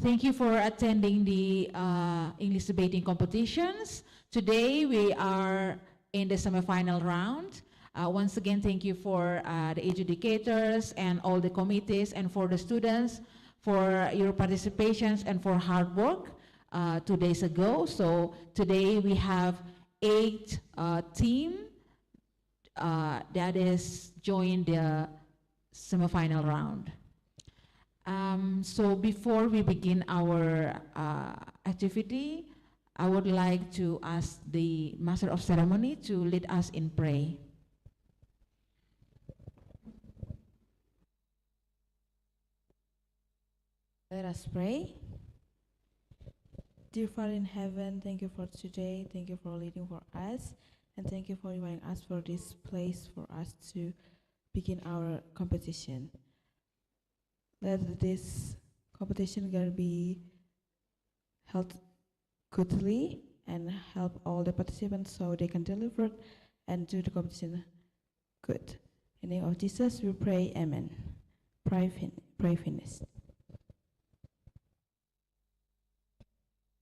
Thank you for attending the English debating competitions. Today we are in the semifinal round. Once again, thank you for the adjudicators and all the committees and for the students for your participations and for hard work 2 days ago. So today we have 8 team that is joined the semifinal round. So before we begin our activity, I would like to ask the Master of Ceremony to lead us in prayer. Let us pray. Dear Father in heaven, thank you for today. Thank you for leading for us. And thank you for inviting us for this place for us to begin our competition. Let this competition gonna be held goodly and help all the participants so they can deliver and do the competition good. In the name of Jesus we pray, amen. Pray finished.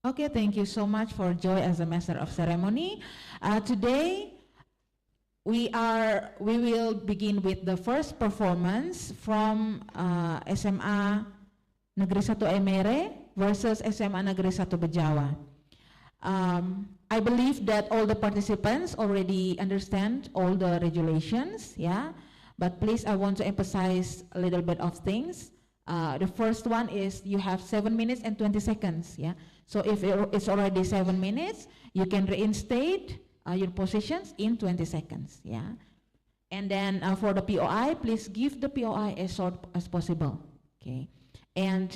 Okay, thank you so much for Joy as a Master of Ceremony. Today we will begin with the first performance from SMA Negeri 1 Emere versus SMA Negeri 1 Bejawa. I believe that all the participants already understand all the regulations, yeah. But please, I want to emphasize a little bit of things. The first one is you have 7 minutes and 20 seconds, yeah. So if it's already 7 minutes, you can reinstate your positions in 20 seconds, yeah. And then for the POI, please give the POI as short as possible, okay. And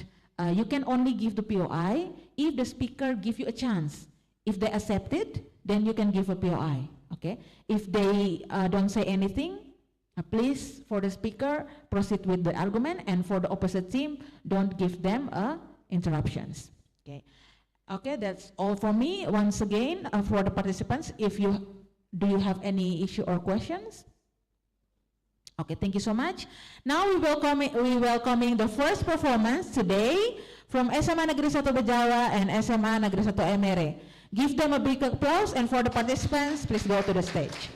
you can only give the POI if the speaker give you a chance. If they accept it, then you can give a POI, okay. If they don't say anything, please, for the speaker, proceed with the argument, and for the opposite team, don't give them interruptions, okay. Okay, that's all for me. Once again, for the participants, do you have any issue or questions? Okay, thank you so much. Now we welcoming the first performance today from SMA Negeri 1 Bejawa and SMA Negeri 1 Emere. Give them a big applause, and for the participants, please go to the stage.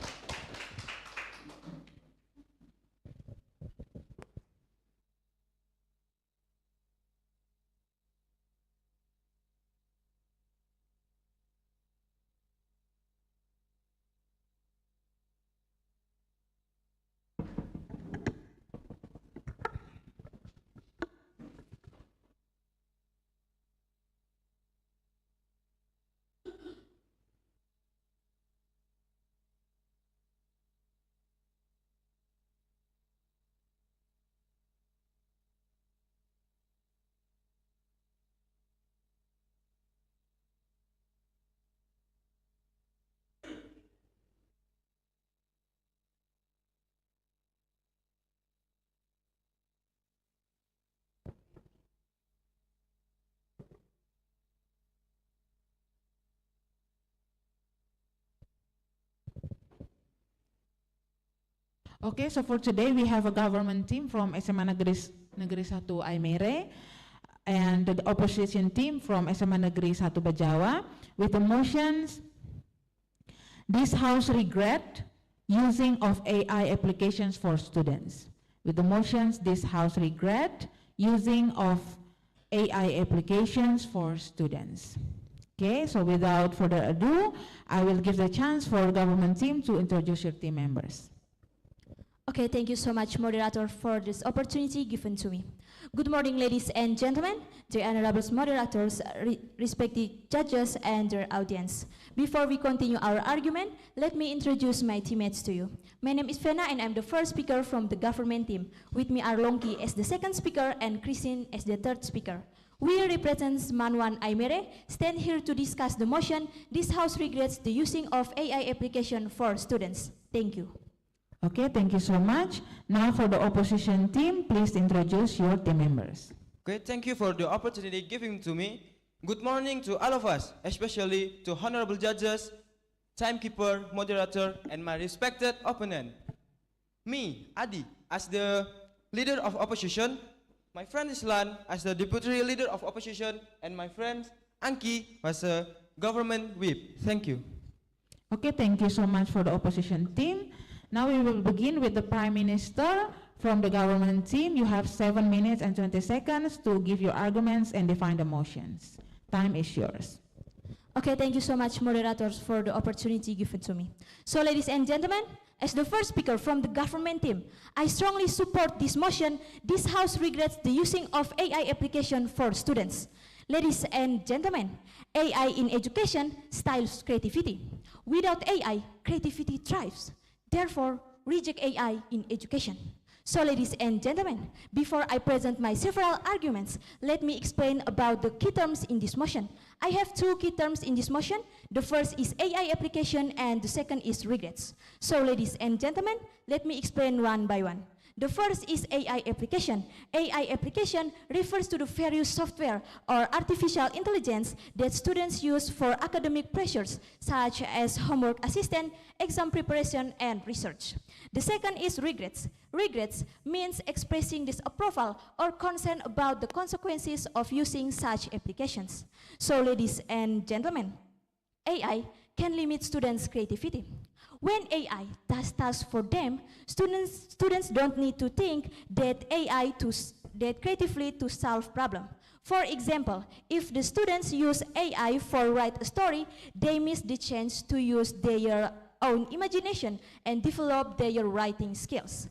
Okay, so for today we have a government team from SMA Negeri 1 Emere and the opposition team from SMA Negeri 1 Bejawa with the motions, this house regret using of AI applications for students. With the motions, this house regret using of AI applications for students. Okay, so without further ado, I will give the chance for the government team to introduce your team members. Okay, thank you so much, moderator, for this opportunity given to me. Good morning, ladies and gentlemen, dear honorable moderators, respected judges, and their audience. Before we continue our argument, let me introduce my teammates to you. My name is Fena, and I'm the first speaker from the government team. With me are Longki as the second speaker and Christine as the third speaker. We represent Manwan Aimere, stand here to discuss the motion, this house regrets the using of AI application for students. Thank you. Okay, thank you so much. Now for the opposition team, please introduce your team members. Okay, thank you for the opportunity given to me. Good morning to all of us, especially to honorable judges, timekeeper, moderator, and my respected opponent. Me, Adi, as the leader of opposition, my friend Islan as the deputy leader of opposition, and my friend Anki was a government whip. Thank you. Okay, thank you so much for the opposition team. Now we will begin with the Prime Minister from the government team. You have 7 minutes and 20 seconds to give your arguments and define the motions. Time is yours. Okay, thank you so much, moderators, for the opportunity given to me. So, ladies and gentlemen, as the first speaker from the government team, I strongly support this motion. This House regrets the using of AI application for students. Ladies and gentlemen, AI in education styles creativity. Without AI, creativity thrives. Therefore, reject AI in education. So, ladies and gentlemen, before I present my several arguments, let me explain about the key terms in this motion. I have 2 key terms in this motion. The first is AI application and the second is regrets. So, ladies and gentlemen, let me explain one by one. The first is AI application. AI application refers to the various software or artificial intelligence that students use for academic pressures, such as homework assistant, exam preparation, and research. The second is regrets. Regrets means expressing disapproval or concern about the consequences of using such applications. So, ladies and gentlemen, AI can limit students' creativity. When AI does tasks for them, students don't need to think that that creatively to solve problem. For example, if the students use AI for write a story, they miss the chance to use their own imagination and develop their writing skills.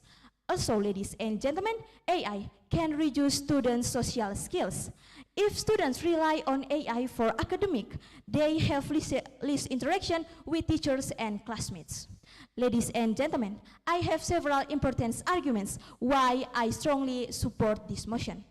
Also, ladies and gentlemen, AI can reduce students' social skills. If students rely on AI for academic, they have less interaction with teachers and classmates. Ladies and gentlemen, I have several important arguments why I strongly support this motion.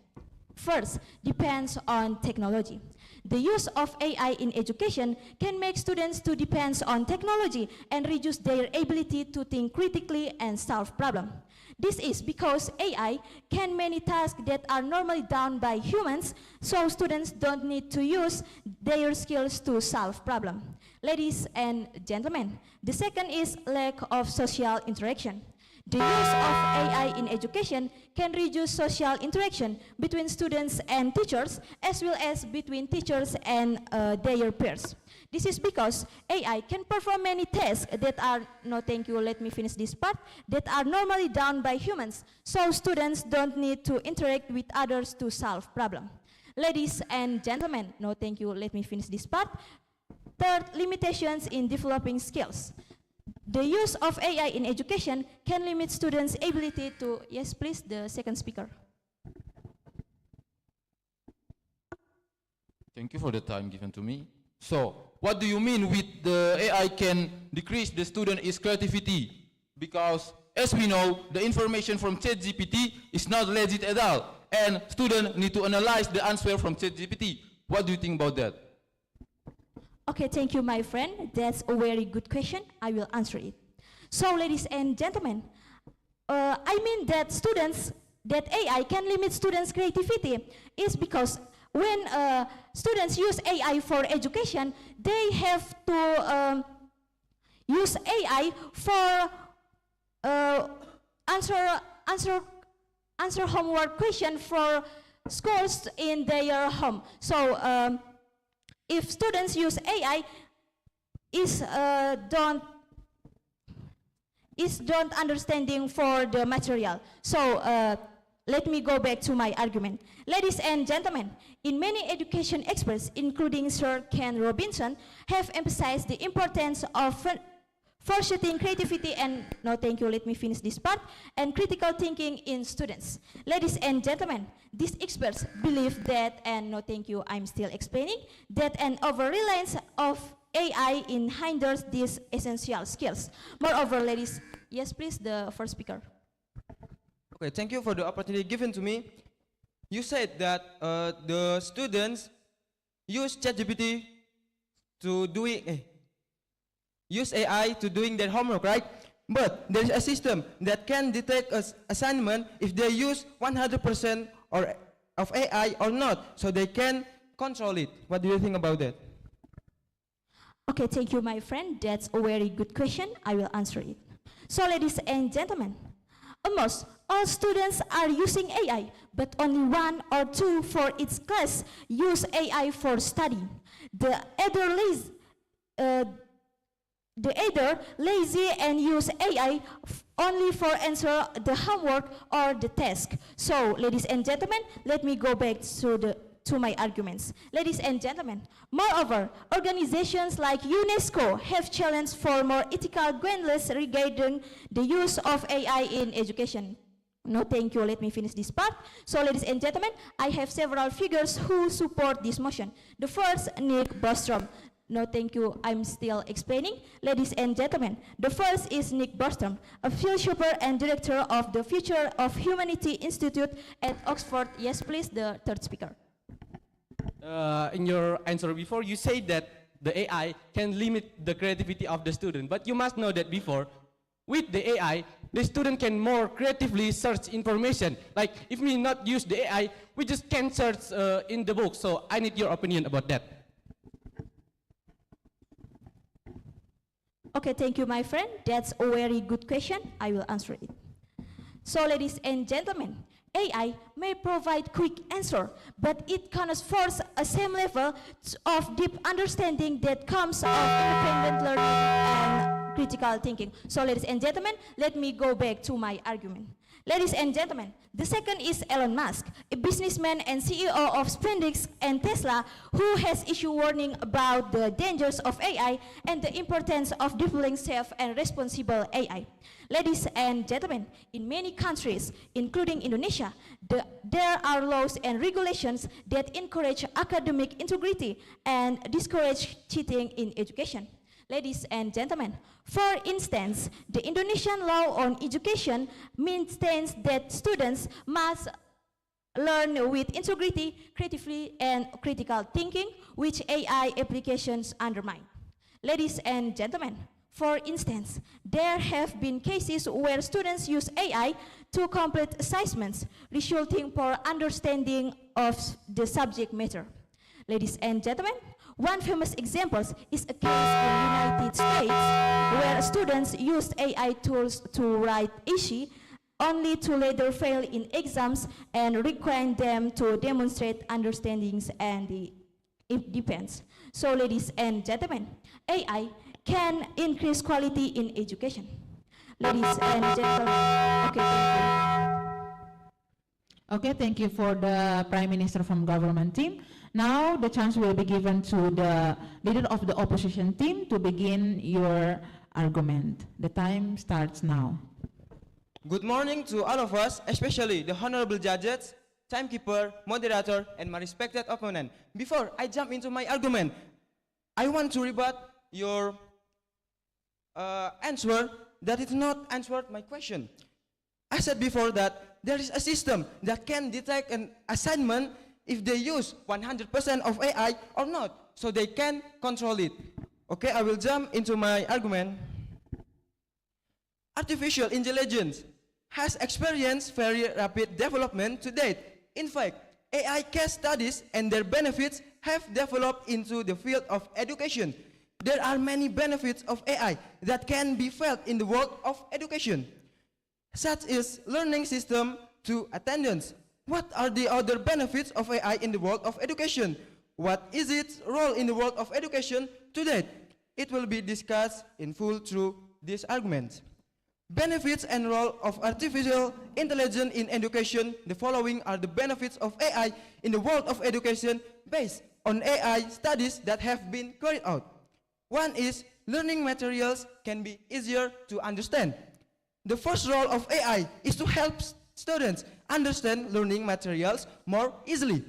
First, depends on technology. The use of AI in education can make students to depend on technology and reduce their ability to think critically and solve problems. This is because AI can many tasks that are normally done by humans, so students don't need to use their skills to solve problems. Ladies and gentlemen, the second is lack of social interaction. The use of AI in education can reduce social interaction between students and teachers, as well as between teachers and their peers. This is because AI can perform many tasks that are, no thank you, let me finish this part, that are normally done by humans, so students don't need to interact with others to solve problems. Ladies and gentlemen, no thank you, let me finish this part. Third, limitations in developing skills. The use of AI in education can limit students' ability to, yes please, the second speaker. Thank you for the time given to me. So, what do you mean with the AI can decrease the student's creativity? Because, as we know, the information from ChatGPT is not legit at all, and students need to analyze the answer from ChatGPT. What do you think about that? Okay, thank you, my friend. That's a very good question. I will answer it. So, ladies and gentlemen, I mean that AI can limit students' creativity is because when students use AI for education, they have to use AI for answer homework question for schools in their home. So, if students use AI, don't understanding for the material. So let me go back to my argument. Ladies and gentlemen, in many education experts, including Sir Ken Robinson, have emphasized the importance of fostering creativity and, no thank you, let me finish this part, and critical thinking in students. Ladies and gentlemen, these experts believe that, and no thank you, I'm still explaining, that an over-reliance of AI hinders these essential skills. Moreover, ladies, yes please, the first speaker. Okay, thank you for the opportunity given to me. You said that the students use ChatGPT to use AI to doing their homework, right? But there is a system that can detect assignment if they use 100% of AI or not, so they can control it. What do you think about that? Okay, thank you, my friend. That's a very good question. I will answer it. So, ladies and gentlemen, almost all students are using AI, but only 1 or 2 for its class use AI for study. The either lazy and use AI only for answer the homework or the task. So, ladies and gentlemen, let me go back to my arguments. Ladies and gentlemen, moreover, organizations like UNESCO have challenged for more ethical guidelines regarding the use of AI in education. No, thank you. Let me finish this part. So, ladies and gentlemen, I have several figures who support this motion. The first, Nick Bostrom. No, thank you. I'm still explaining. Ladies and gentlemen, the first is Nick Bostrom, a philosopher and director of the Future of Humanity Institute at Oxford. Yes, please, the third speaker. In your answer before, you said that the AI can limit the creativity of the student. But you must know that before, with the AI, the student can more creatively search information. Like, if we not use the AI, we just can search in the book. So I need your opinion about that. Okay, thank you, my friend. That's a very good question. I will answer it. So, ladies and gentlemen, AI may provide quick answer, but it cannot force a same level of deep understanding that comes of independent learning and critical thinking. So, ladies and gentlemen, let me go back to my argument. Ladies and gentlemen, the second is Elon Musk, a businessman and CEO of SpaceX and Tesla, who has issued warning about the dangers of AI and the importance of developing safe and responsible AI. Ladies and gentlemen, in many countries, including Indonesia, there are laws and regulations that encourage academic integrity and discourage cheating in education. Ladies and gentlemen, for instance, the Indonesian law on education maintains that students must learn with integrity, creativity, and critical thinking, which AI applications undermine. Ladies and gentlemen, for instance, there have been cases where students use AI to complete assignments, resulting poor understanding of the subject matter. Ladies and gentlemen, one famous example is a case in the United States where students used AI tools to write essay only to later fail in exams and requiring them to demonstrate understandings and it depends. So, ladies and gentlemen, AI can increase quality in education. Ladies and gentlemen, okay, thank you. Okay, thank you for the Prime Minister from government team. Now the chance will be given to the leader of the opposition team to begin your argument. The time starts now. Good morning to all of us, especially the honorable judges, timekeeper, moderator, and my respected opponent. Before I jump into my argument, I want to rebut your answer that it not answered my question. I said before that there is a system that can detect an assignment if they use 100% of AI or not, so they can control it. Okay, I will jump into my argument. Artificial intelligence has experienced very rapid development to date. In fact, AI case studies and their benefits have developed into the field of education. There are many benefits of AI that can be felt in the world of education, such as learning system to attendance. What are the other benefits of AI in the world of education? What is its role in the world of education to date? It will be discussed in full through this argument. Benefits and role of artificial intelligence in education. The following are the benefits of AI in the world of education based on AI studies that have been carried out. One is learning materials can be easier to understand. The first role of AI is to help students understand learning materials more easily.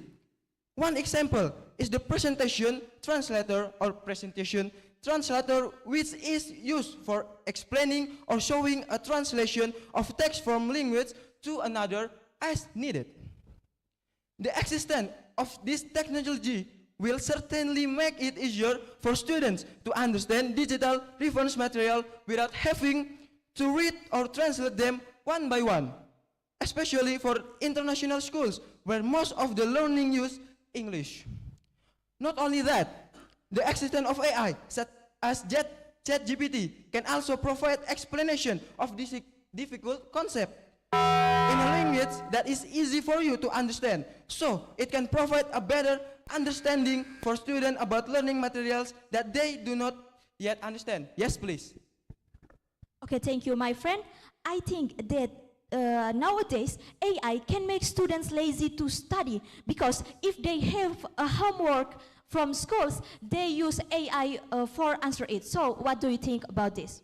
One example is the presentation translator or presentation translator, which is used for explaining or showing a translation of text from language to another as needed. The existence of this technology will certainly make it easier for students to understand digital reference material without having to read or translate them one by one, especially for international schools where most of the learning use English. Not only that, the existence of AI, such as ChatGPT, can also provide explanation of this difficult concept. in a language that is easy for you to understand. So it can provide a better understanding for students about learning materials that they do not yet understand. Yes, please. Okay, thank you, my friend. I think that nowadays AI can make students lazy to study because if they have a homework from schools, they use AI for answer it. So what do you think about this?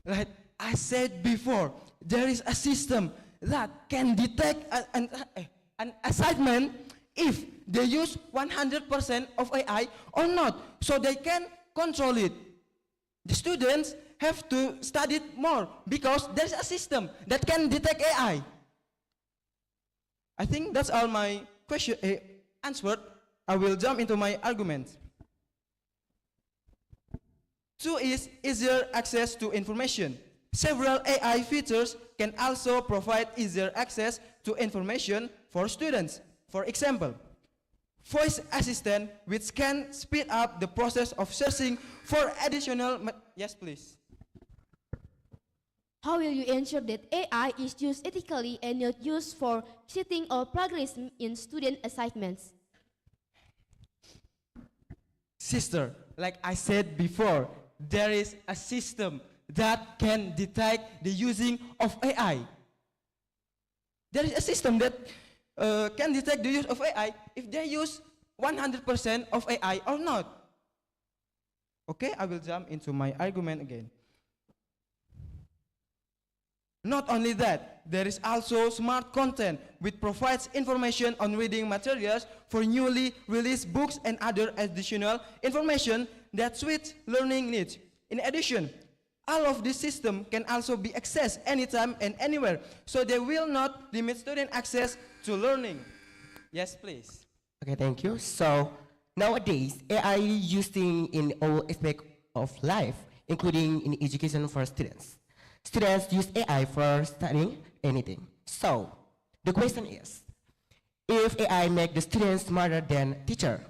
Like I said before, there is a system that can detect an assignment if they use 100% of AI or not, so they can control it. The students have to study it more because there's a system that can detect AI. I think that's all my question answered. I will jump into my argument. Two is easier access to information. Several AI features can also provide easier access to information for students. For example, voice assistant, which can speed up the process of searching for additional. Yes, please. How will you ensure that AI is used ethically and not used for cheating or plagiarism in student assignments? Sister, like I said before, there is a system that can detect the using of AI. There is a system that can detect the use of AI if they use 100% of AI or not. Okay, I will jump into my argument again. Not only that, there is also smart content which provides information on reading materials for newly released books and other additional information that suits learning needs. In addition, all of this system can also be accessed anytime and anywhere, so they will not limit student access to learning. Yes, please. Okay, thank you. So nowadays, AI is used in all aspects of life, including in education for students. Students use AI for studying anything. So the question is, if AI make the students smarter than teacher,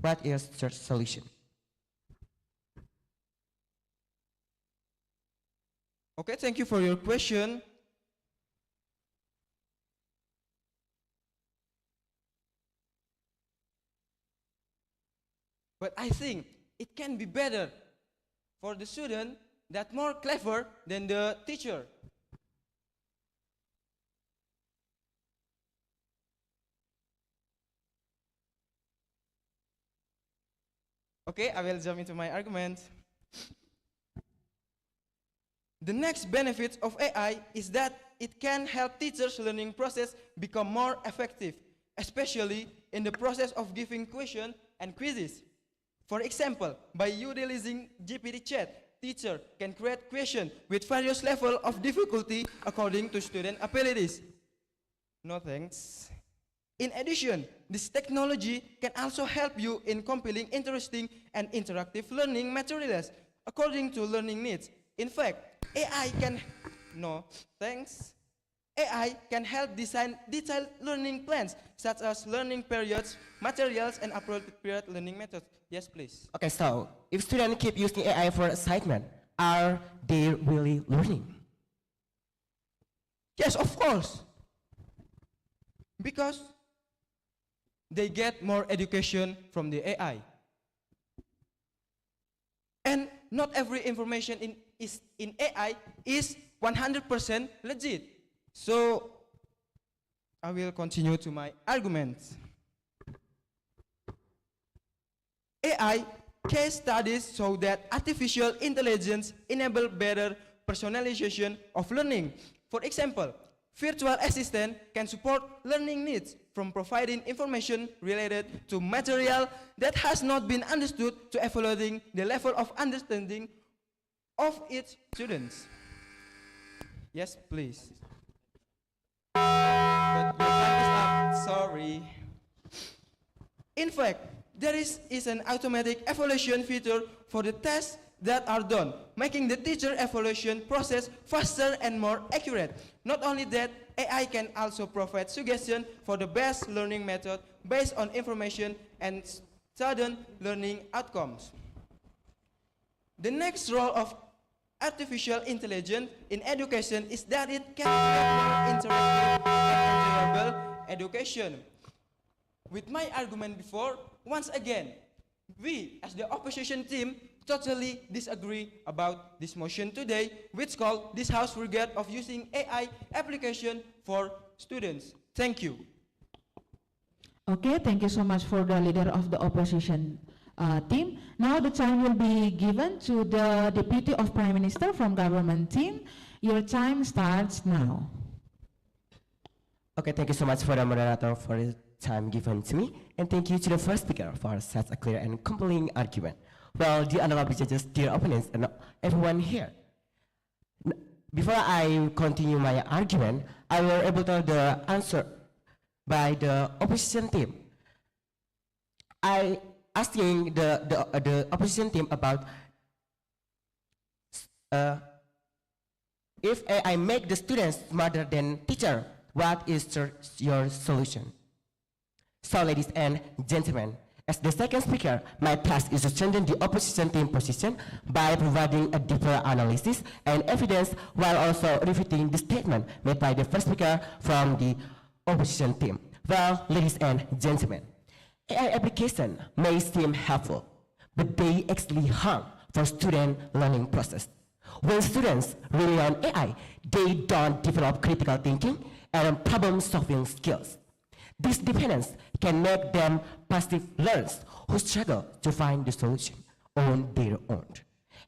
what is the solution? Okay, thank you for your question. But I think it can be better for the student that more clever than the teacher. Okay, I will jump into my argument. The next benefit of AI is that it can help teachers' learning process become more effective, especially in the process of giving questions and quizzes. For example, by utilizing GPT chat, teacher can create questions with various levels of difficulty according to student abilities. No thanks. In addition, this technology can also help you in compiling interesting and interactive learning materials according to learning needs. In fact, AI can, no thanks. AI can help design detailed learning plans such as learning periods, materials, and appropriate learning methods. Yes, please. Okay, so if students keep using AI for assignment, are they really learning? Yes, of course. Because they get more education from the AI. And not every information in AI is 100% legit. So, I will continue to my argument. AI case studies show that artificial intelligence enable better personalization of learning. For example, virtual assistant can support learning needs from providing information related to material that has not been understood to evaluating the level of understanding of its students. Yes, please. But your time is up. Sorry. In fact, there is an automatic evaluation feature for the tests that are done, making the teacher evaluation process faster and more accurate. Not only that, AI can also provide suggestions for the best learning method based on information and student learning outcomes. The next role of artificial intelligence in education is that it can create more interactive and enjoyable education. With my argument before, once again, we as the opposition team totally disagree about this motion today, which called this House forget of using AI application for students. Thank you. Okay, thank you so much for the leader of the opposition team. Now the time will be given to the Deputy of Prime Minister from government team. Your time starts now. Okay, thank you so much for the moderator for the time given to me, and thank you to the first speaker for such a clear and compelling argument. Well, dear honorable judges, dear opponents, and everyone here, before I continue my argument, I will able to the answer by the opposition team. I asking the opposition team about if I make the students smarter than teacher, what is your solution? So, ladies and gentlemen, as the second speaker, my task is to strengthen the opposition team position by providing a deeper analysis and evidence while also refuting the statement made by the first speaker from the opposition team. Well, ladies and gentlemen, AI application may seem helpful, but they actually harm for student learning process. When students rely on AI, they don't develop critical thinking and problem-solving skills. This dependence can make them passive learners who struggle to find the solution on their own.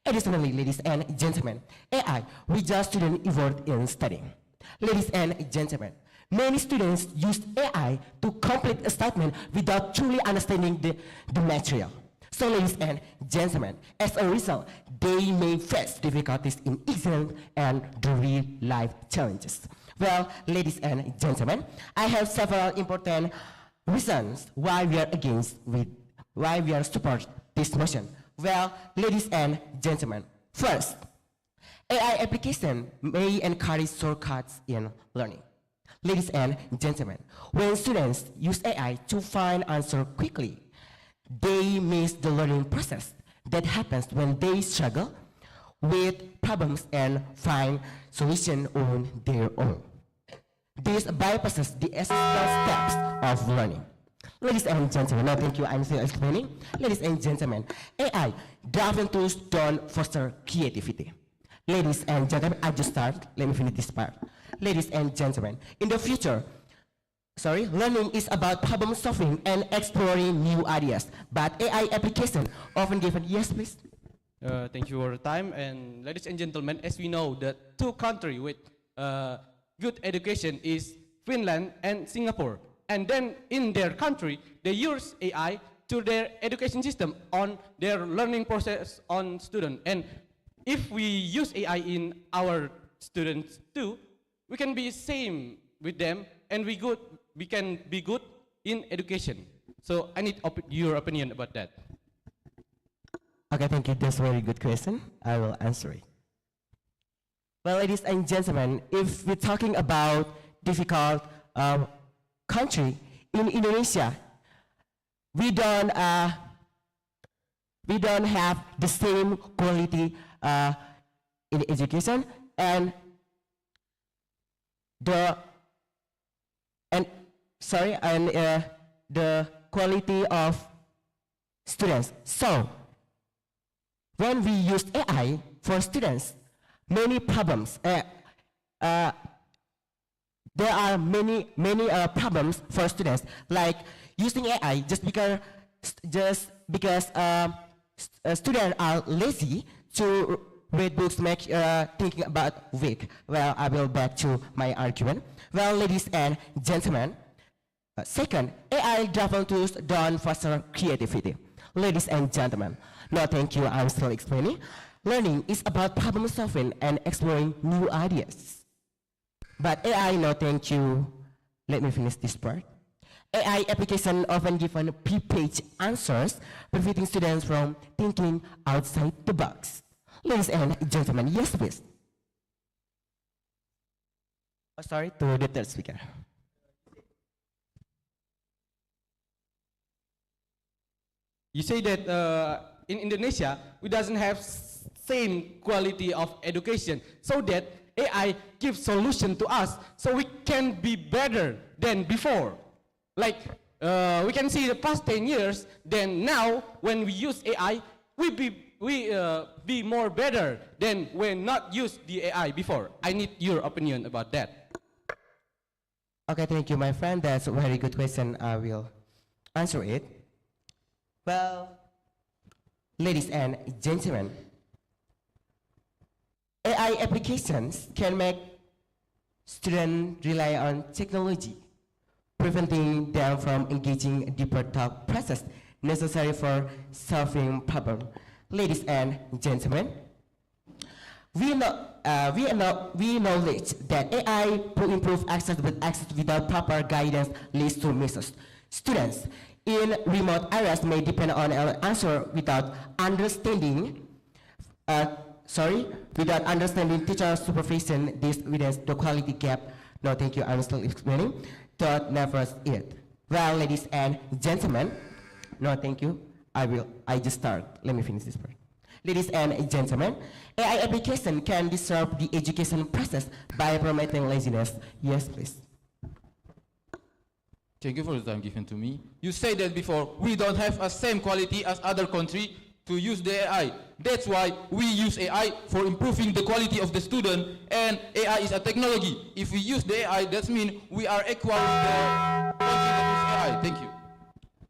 Additionally, ladies and gentlemen, AI rejects student effort in studying. Ladies and gentlemen, many students use AI to complete a statement without truly understanding the material. So, ladies and gentlemen, as a result, they may face difficulties in exam and the real-life challenges. Well, ladies and gentlemen, I have several important reasons why we are support this motion. Well, ladies and gentlemen, first, AI application may encourage shortcuts in learning. Ladies and gentlemen, when students use AI to find answers quickly, they miss the learning process that happens when they struggle with problems and find solutions on their own. This bypasses the essential steps of learning. Ladies and gentlemen, no, thank you, I'm still explaining. Ladies and gentlemen, AI driven tools don't foster creativity. Ladies and gentlemen, I just start, let me finish this part. Ladies and gentlemen, in the future, learning is about problem solving and exploring new ideas, but AI application often given, yes please? Thank you for the time, and ladies and gentlemen, as we know, the two countries with good education is Finland and Singapore. And then in their country, they use AI to their education system on their learning process on students. And if we use AI in our students too, we can be same with them, and we can be good in education. So I need your opinion about that. Okay, thank you. That's a very good question. I will answer it. Well, ladies and gentlemen, if we're talking about difficult country, in Indonesia, we don't have the same quality in education, and the quality of students. So when we use AI for students, many problems. There are many problems for students, like using AI just because students are lazy to read books, make thinking about weak. Well, I will back to my argument. Well, ladies and gentlemen, second, AI driven tools don't foster creativity. Ladies and gentlemen, no, thank you. I'm still explaining. Learning is about problem solving and exploring new ideas. But AI, no, thank you. Let me finish this part. AI application often given pre-page answers, preventing students from thinking outside the box. Ladies and gentlemen, yes, please. Oh, sorry, to the third speaker. You say that in Indonesia, we doesn't have same quality of education, so that AI gives solution to us, so we can be better than before. Like we can see the past 10 years, then now when we use AI, we be more better than when not use the AI before. I need your opinion about that. Okay, thank you, my friend. That's a very good question. I will answer it. Well, ladies and gentlemen, AI applications can make students rely on technology, preventing them from engaging in deeper thought process necessary for solving problems. Ladies and gentlemen, we acknowledge that AI will improve access, but access without proper guidance leads to misses. Students in remote areas may depend on an answer without understanding teacher supervision. This evidence the quality gap. No, thank you, I'm still explaining. Thought never it. Well, ladies and gentlemen, no, thank you. I just start. Let me finish this part. Ladies and gentlemen, AI application can disrupt the education process by promoting laziness. Yes, please. Thank you for the time given to me. You said that before, we don't have a same quality as other country to use the AI. That's why we use AI for improving the quality of the student, and AI is a technology. If we use the AI, that means we are equal with the country that use AI. Thank you.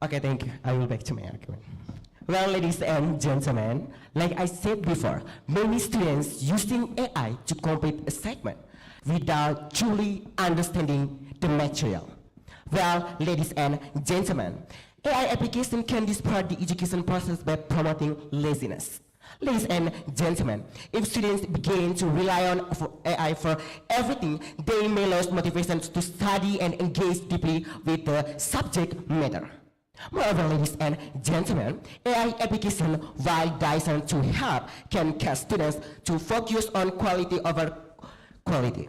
Okay, thank you. I will back to my argument. Well, ladies and gentlemen, like I said before, many students using AI to complete assignment without truly understanding the material. Well, ladies and gentlemen, AI application can disrupt the education process by promoting laziness. Ladies and gentlemen, if students begin to rely on AI for everything, they may lose motivation to study and engage deeply with the subject matter. Moreover, ladies and gentlemen, AI application, while designed to help, can cause students to focus on quality over quality.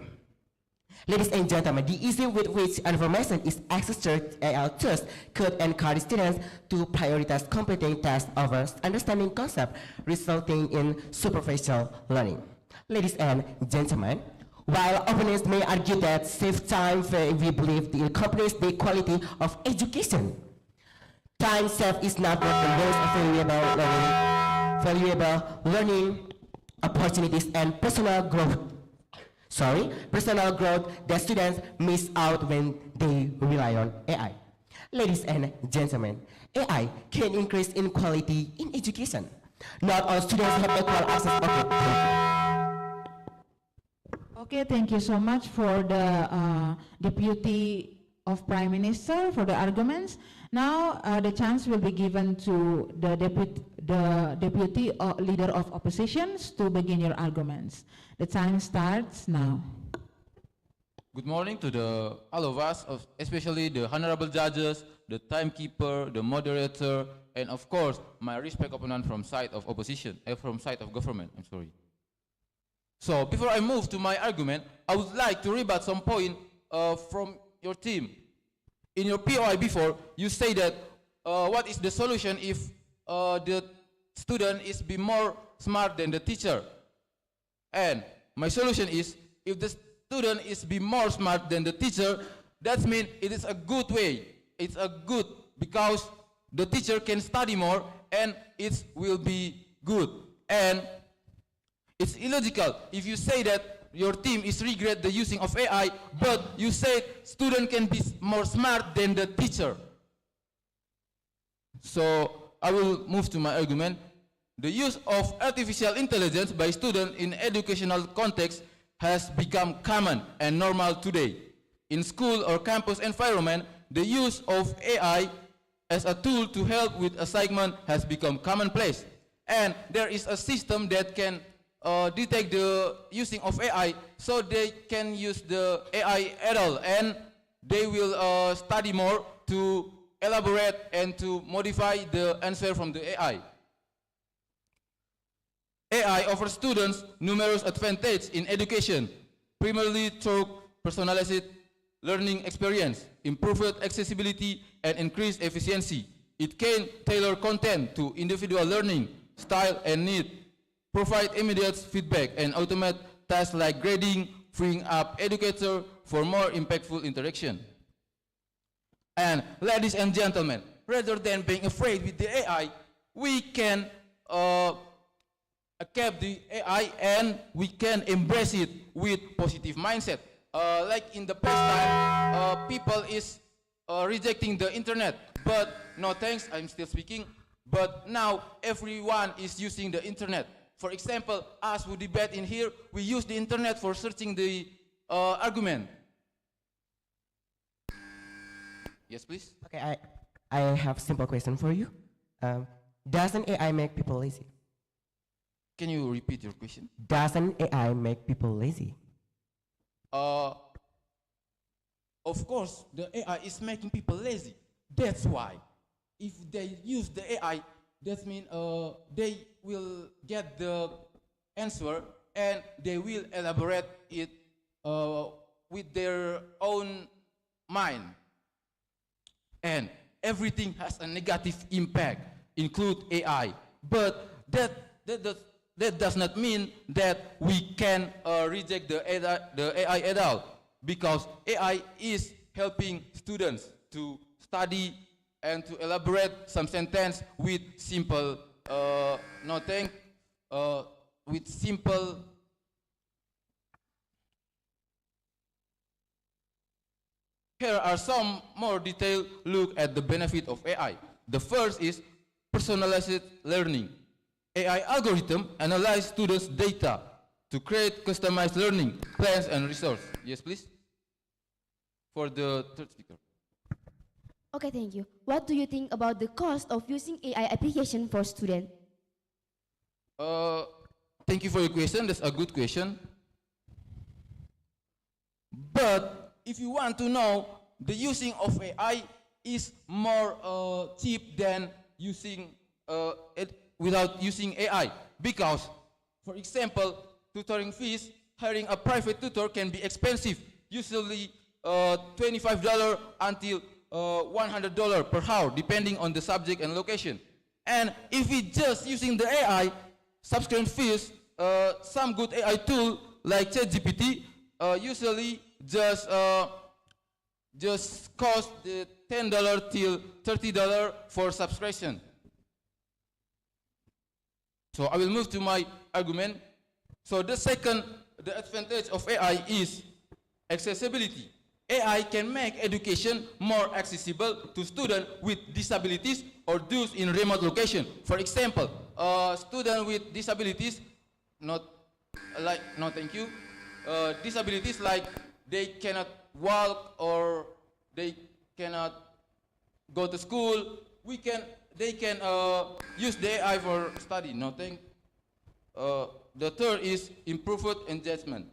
Ladies and gentlemen, the ease with which information is accessed through AI tools could encourage students to prioritize completing tasks over understanding concepts, resulting in superficial learning. Ladies and gentlemen, while opponents may argue that save time, we believe it compromises the quality of education. Time saved is not what the most valuable learning opportunities and personal growth that students miss out when they rely on AI. Ladies and gentlemen, AI can increase inequality in education. Not all students have equal access. Okay, thank you so much for the Deputy of Prime Minister for the arguments. Now the chance will be given to the Deputy Leader of Oppositions to begin your arguments. The time starts now. Good morning to all of us, especially the honorable judges, the timekeeper, the moderator, and of course, my respect opponent from side of opposition, from side of government, I'm sorry. So, before I move to my argument, I would like to rebut some point from your team. In your POI before, you say that what is the solution if the student is be more smart than the teacher? And my solution is, if the student is be more smart than the teacher, that means it is a good way. It's a good because the teacher can study more and it will be good. And it's illogical if you say that your team is regret the using of AI, but you say student can be more smart than the teacher. So I will move to my argument. The use of artificial intelligence by students in educational context has become common and normal today. In school or campus environment, the use of AI as a tool to help with assignment has become commonplace. And there is a system that can detect the using of AI, so they can use the AI at all, and they will study more to elaborate and to modify the answer from the AI. AI offers students numerous advantages in education, primarily through personalized learning experience, improved accessibility, and increased efficiency. It can tailor content to individual learning style and need. provide immediate feedback, and automate tasks like grading, freeing up educator for more impactful interaction. And ladies and gentlemen, rather than being afraid with the AI, we can accept the AI and we can embrace it with positive mindset. Like in the past time, people is rejecting the internet, but no thanks, I'm still speaking. But now everyone is using the internet. For example, us who debate in here, we use the internet for searching the argument. Yes, please. Okay, I have a simple question for you. Doesn't AI make people lazy? Can you repeat your question? Doesn't AI make people lazy? Of course, the AI is making people lazy. That's why, if they use the AI, that means they will get the answer and they will elaborate it with their own mind. And everything has a negative impact, include AI. But that does not mean that we can reject the AI at all, because AI is helping students to study and to elaborate some sentence with simple nothing, with simple. Here are some more detailed look at the benefit of AI. The first is personalized learning. AI algorithm analyze students' data to create customized learning plans and resources. Yes, please. For the third speaker. Okay, thank you. What do you think about the cost of using AI application for students? Thank you for your question. That's a good question. But if you want to know, the using of AI is more cheap than using it without using AI. Because, for example, tutoring fees, hiring a private tutor can be expensive, usually $25 until $100 per hour, depending on the subject and location. And if we just using the AI, subscription fees, some good AI tool like ChatGPT usually just cost the $10 till $30 for subscription. So I will move to my argument. So the advantage of AI is accessibility. AI can make education more accessible to students with disabilities or those in remote location. For example, students with disabilities, disabilities like they cannot walk or they cannot go to school, they can use the AI for study. The third is improved engagement.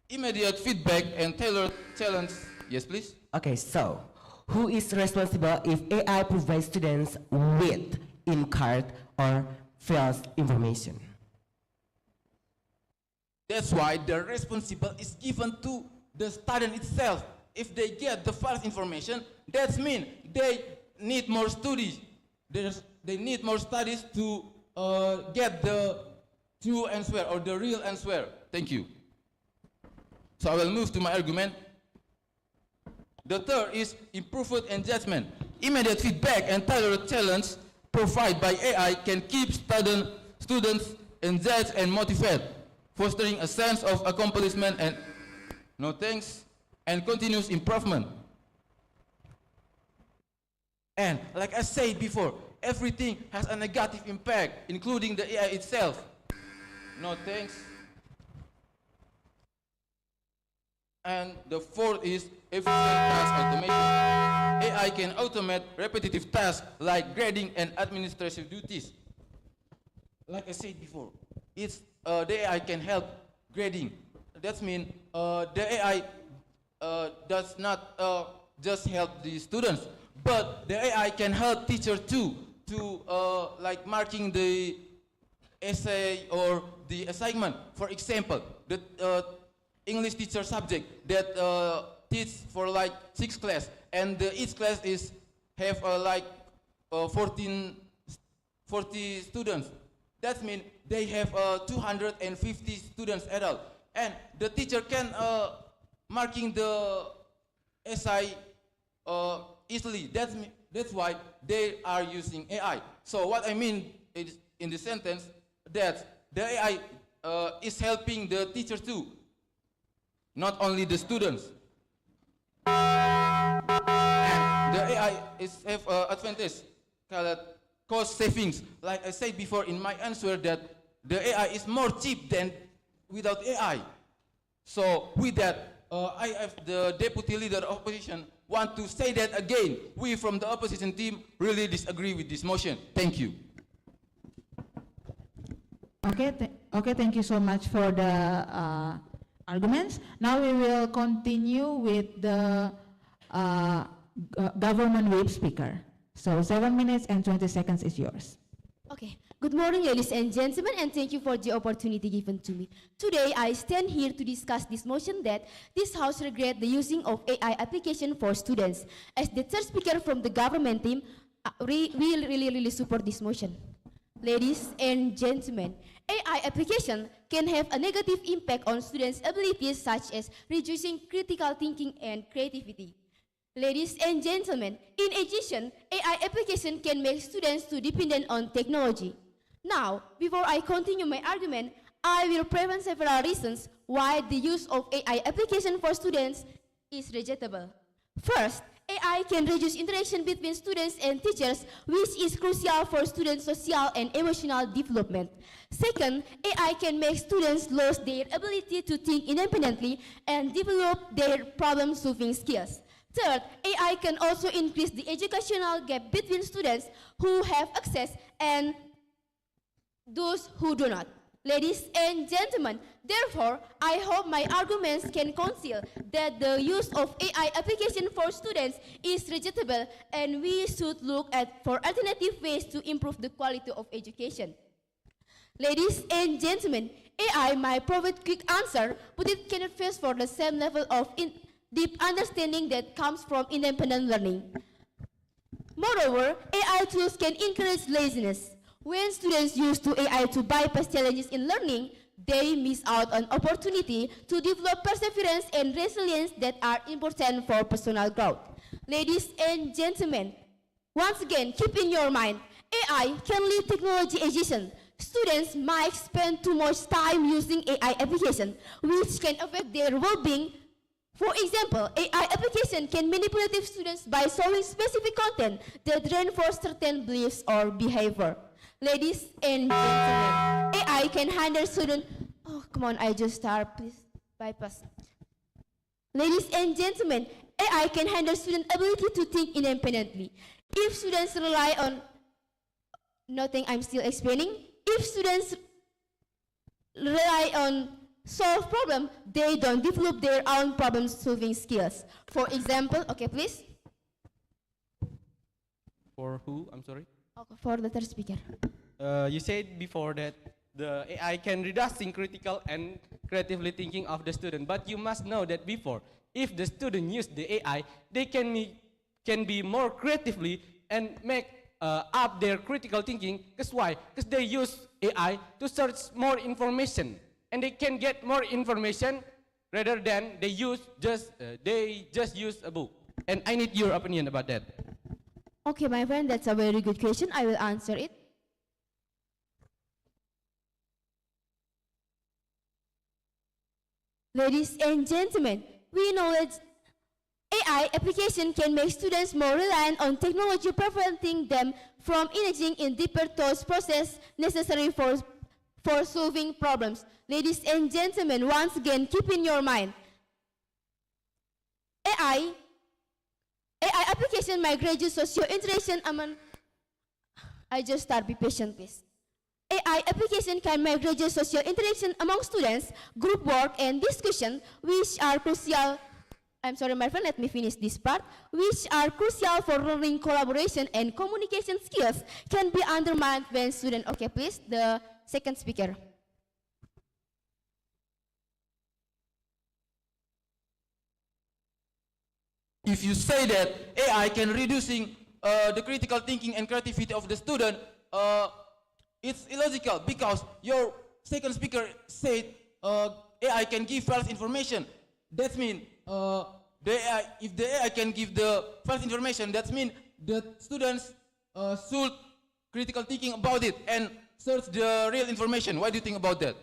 Immediate feedback and tailored challenge. Yes, please. Okay, so who is responsible if AI provides students with incorrect or false information? That's why the responsible is given to the student itself. If they get the false information, that means they need more studies. They need more studies to get the true answer or the real answer. Thank you. So I will move to my argument. The third is improved engagement. Immediate feedback and tailored challenge provided by AI can keep students engaged and motivated, fostering a sense of accomplishment and and continuous improvement. And like I said before, everything has a negative impact, including the AI itself. No thanks. And the fourth is efficient task automation. AI can automate repetitive tasks like grading and administrative duties. Like I said before, the AI can help grading. That means the AI does not just help the students, but the AI can help teachers too to like marking the essay or the assignment. For example, the English teacher subject that teach for like 6 class, and each class have like 40 students. That means they have 250 students adult, and the teacher can marking the SI easily. That's why they are using AI. So what I mean is, in the sentence, that the AI is helping the teacher too, not only the students. And the AI is have advantage called cost savings. Like I said before in my answer, that the AI is more cheap than without AI. So with that, I have the deputy leader of opposition want to say that again. We from the opposition team really disagree with this motion. Thank you. Okay, thank you so much for the arguments. Now we will continue with the government whip speaker. So 7 minutes and 20 seconds is yours. Okay. Good morning, ladies and gentlemen, and thank you for the opportunity given to me. Today, I stand here to discuss this motion that this House regret the using of AI application for students. As the third speaker from the government team, we really support this motion. Ladies and gentlemen, AI application can have a negative impact on students' abilities such as reducing critical thinking and creativity. Ladies and gentlemen, in addition, AI application can make students too dependent on technology. Now, before I continue my argument, I will present several reasons why the use of AI application for students is rejectable. First, AI can reduce interaction between students and teachers, which is crucial for students' social and emotional development. Second, AI can make students lose their ability to think independently and develop their problem-solving skills. Third, AI can also increase the educational gap between students who have access and those who do not. Ladies and gentlemen, therefore, I hope my arguments can conceal that the use of AI application for students is rejectable, and we should look for alternative ways to improve the quality of education. Ladies and gentlemen, AI might provide quick answer, but it cannot face for the same level of deep understanding that comes from independent learning. Moreover, AI tools can encourage laziness. When students use AI to bypass challenges in learning, they miss out on opportunity to develop perseverance and resilience that are important for personal growth. Ladies and gentlemen, once again, keep in your mind, AI can lead technology addiction. Students might spend too much time using AI application, which can affect their well-being. For example, AI application can manipulate students by showing specific content that reinforce certain beliefs or behavior. Ladies and gentlemen, AI can handle student. Oh, come on, I just start. Please bypass. Ladies and gentlemen, AI can handle student ability to think independently. If students rely on nothing, I'm still explaining. If students rely on solve problem, they don't develop their own problem-solving skills. For example, okay, please. For who? I'm sorry. Okay, for the third speaker. You said before that the AI can reducing critical and creatively thinking of the student, but you must know that before, if the student use the AI, they can be more creatively and make up their critical thinking. Because why? Because they use AI to search more information, and they can get more information rather than they just use a book. And I need your opinion about that. Okay, my friend, that's a very good question. I will answer it. Ladies and gentlemen, we know that AI application can make students more reliant on technology, preventing them from engaging in deeper thought process necessary for solving problems. Ladies and gentlemen, once again, keep in your mind, AI application might reduce social interaction among, I just start, be patient please. AI application can make reduce social interaction among students, group work and discussion, which are crucial, I'm sorry my friend, let me finish this part, which are crucial for learning collaboration and communication skills can be undermined when students, okay please, the second speaker. If you say that AI can reducing the critical thinking and creativity of the student, it's illogical because your second speaker said AI can give false information. That means if the AI can give the false information, that means the students should critical thinking about it and search the real information. What do you think about that?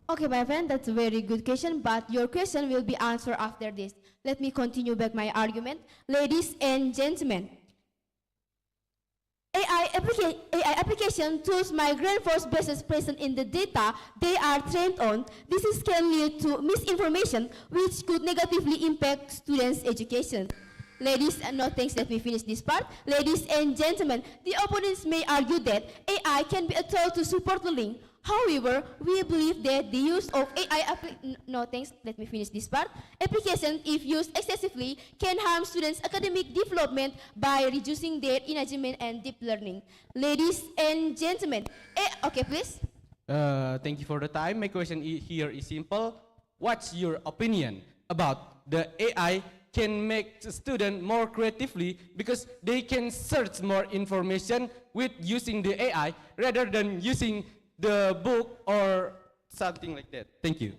Okay, my friend, that's a very good question, but your question will be answered after this. Let me continue back my argument. Ladies and gentlemen, AI application tools might reinforce biases present in the data they are trained on. This can lead to misinformation, which could negatively impact students' education. Ladies, no thanks, let me finish this part. Ladies and gentlemen, the opponents may argue that AI can be a tool to support learning. However, we believe that the use of application, if used excessively, can harm students' academic development by reducing their engagement and deep learning. Ladies and gentlemen, okay, please. Thank you for the time. My question here is simple. What's your opinion about the AI can make the student more creatively because they can search more information with using the AI rather than using the book or something like that? Thank you.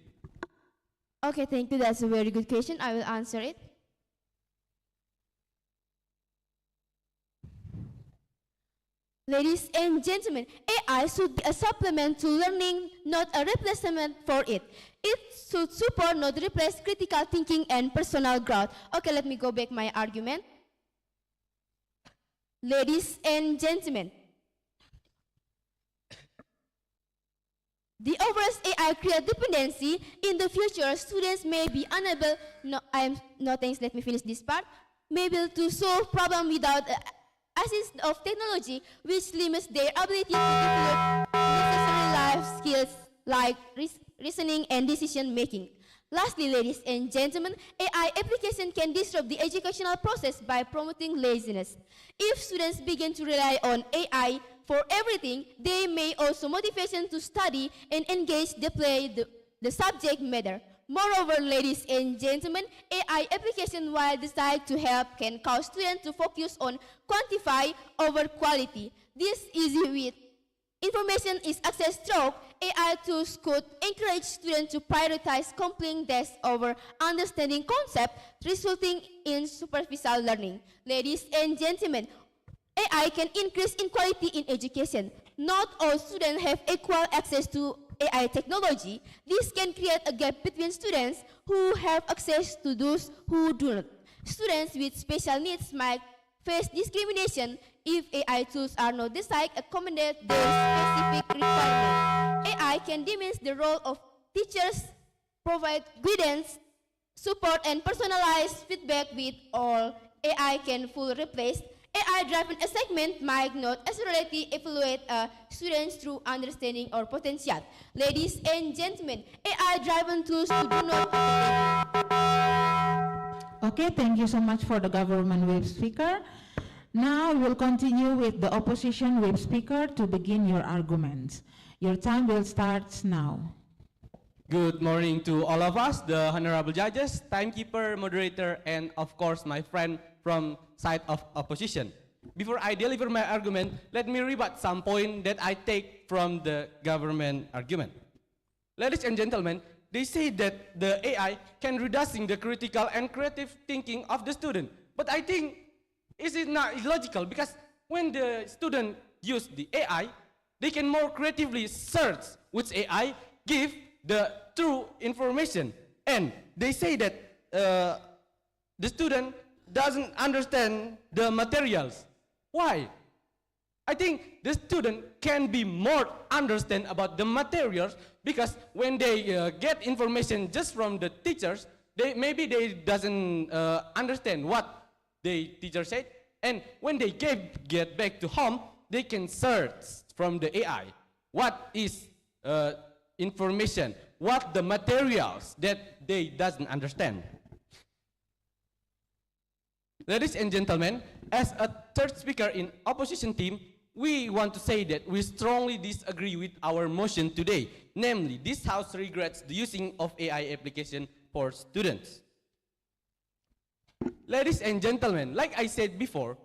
Okay, thank you. That's a very good question. I will answer it. Ladies and gentlemen, AI should be a supplement to learning, not a replacement for it. It should support, not replace, critical thinking and personal growth. Okay, let me go back my argument. Ladies and gentlemen, the overall AI create dependency. In the future, students may be unable, let me finish this part, may be able to solve problems without assistance of technology, which limits their ability to develop necessary life skills like reasoning and decision making. Lastly, ladies and gentlemen, AI application can disrupt the educational process by promoting laziness. If students begin to rely on AI for everything, they may also motivation to study and engage the subject matter. Moreover, ladies and gentlemen, AI application, while designed to help, can cause students to focus on quantity over quality. This is with information is access through AI tools could encourage students to prioritize completing tests over understanding concepts, resulting in superficial learning. Ladies and gentlemen, AI can increase inequality in education. Not all students have equal access to AI technology. This can create a gap between students who have access to those who do not. Students with special needs might face discrimination if AI tools are not designed to accommodate their specific requirements. AI can diminish the role of teachers, provide guidance, support, and personalized feedback with all. AI can fully replace. AI-driven assessment might not accurately evaluate students through understanding or potential. Ladies and gentlemen, AI-driven tools do not. Okay, thank you so much for the government whip speaker. Now we will continue with the opposition whip speaker to begin your arguments. Your time will start now. Good morning to all of us, the honorable judges, timekeeper, moderator, and of course my friend from side of opposition. Before I deliver my argument, let me rebut some point that I take from the government argument. Ladies and gentlemen, they say that the AI can reducing the critical and creative thinking of the student. But I think it is not illogical because when the student use the AI, they can more creatively search which AI give the true information. And they say that the student doesn't understand the materials. Why? I think the student can be more understand about the materials because when they get information just from the teachers, maybe they doesn't understand what the teacher said, and when they get back to home, they can search from the AI what is information, what the materials that they doesn't understand. Ladies and gentlemen, as a third speaker in opposition team, we want to say that we strongly disagree with our motion today. Namely, this House regrets the using of AI application for students. Ladies and gentlemen, like I said before,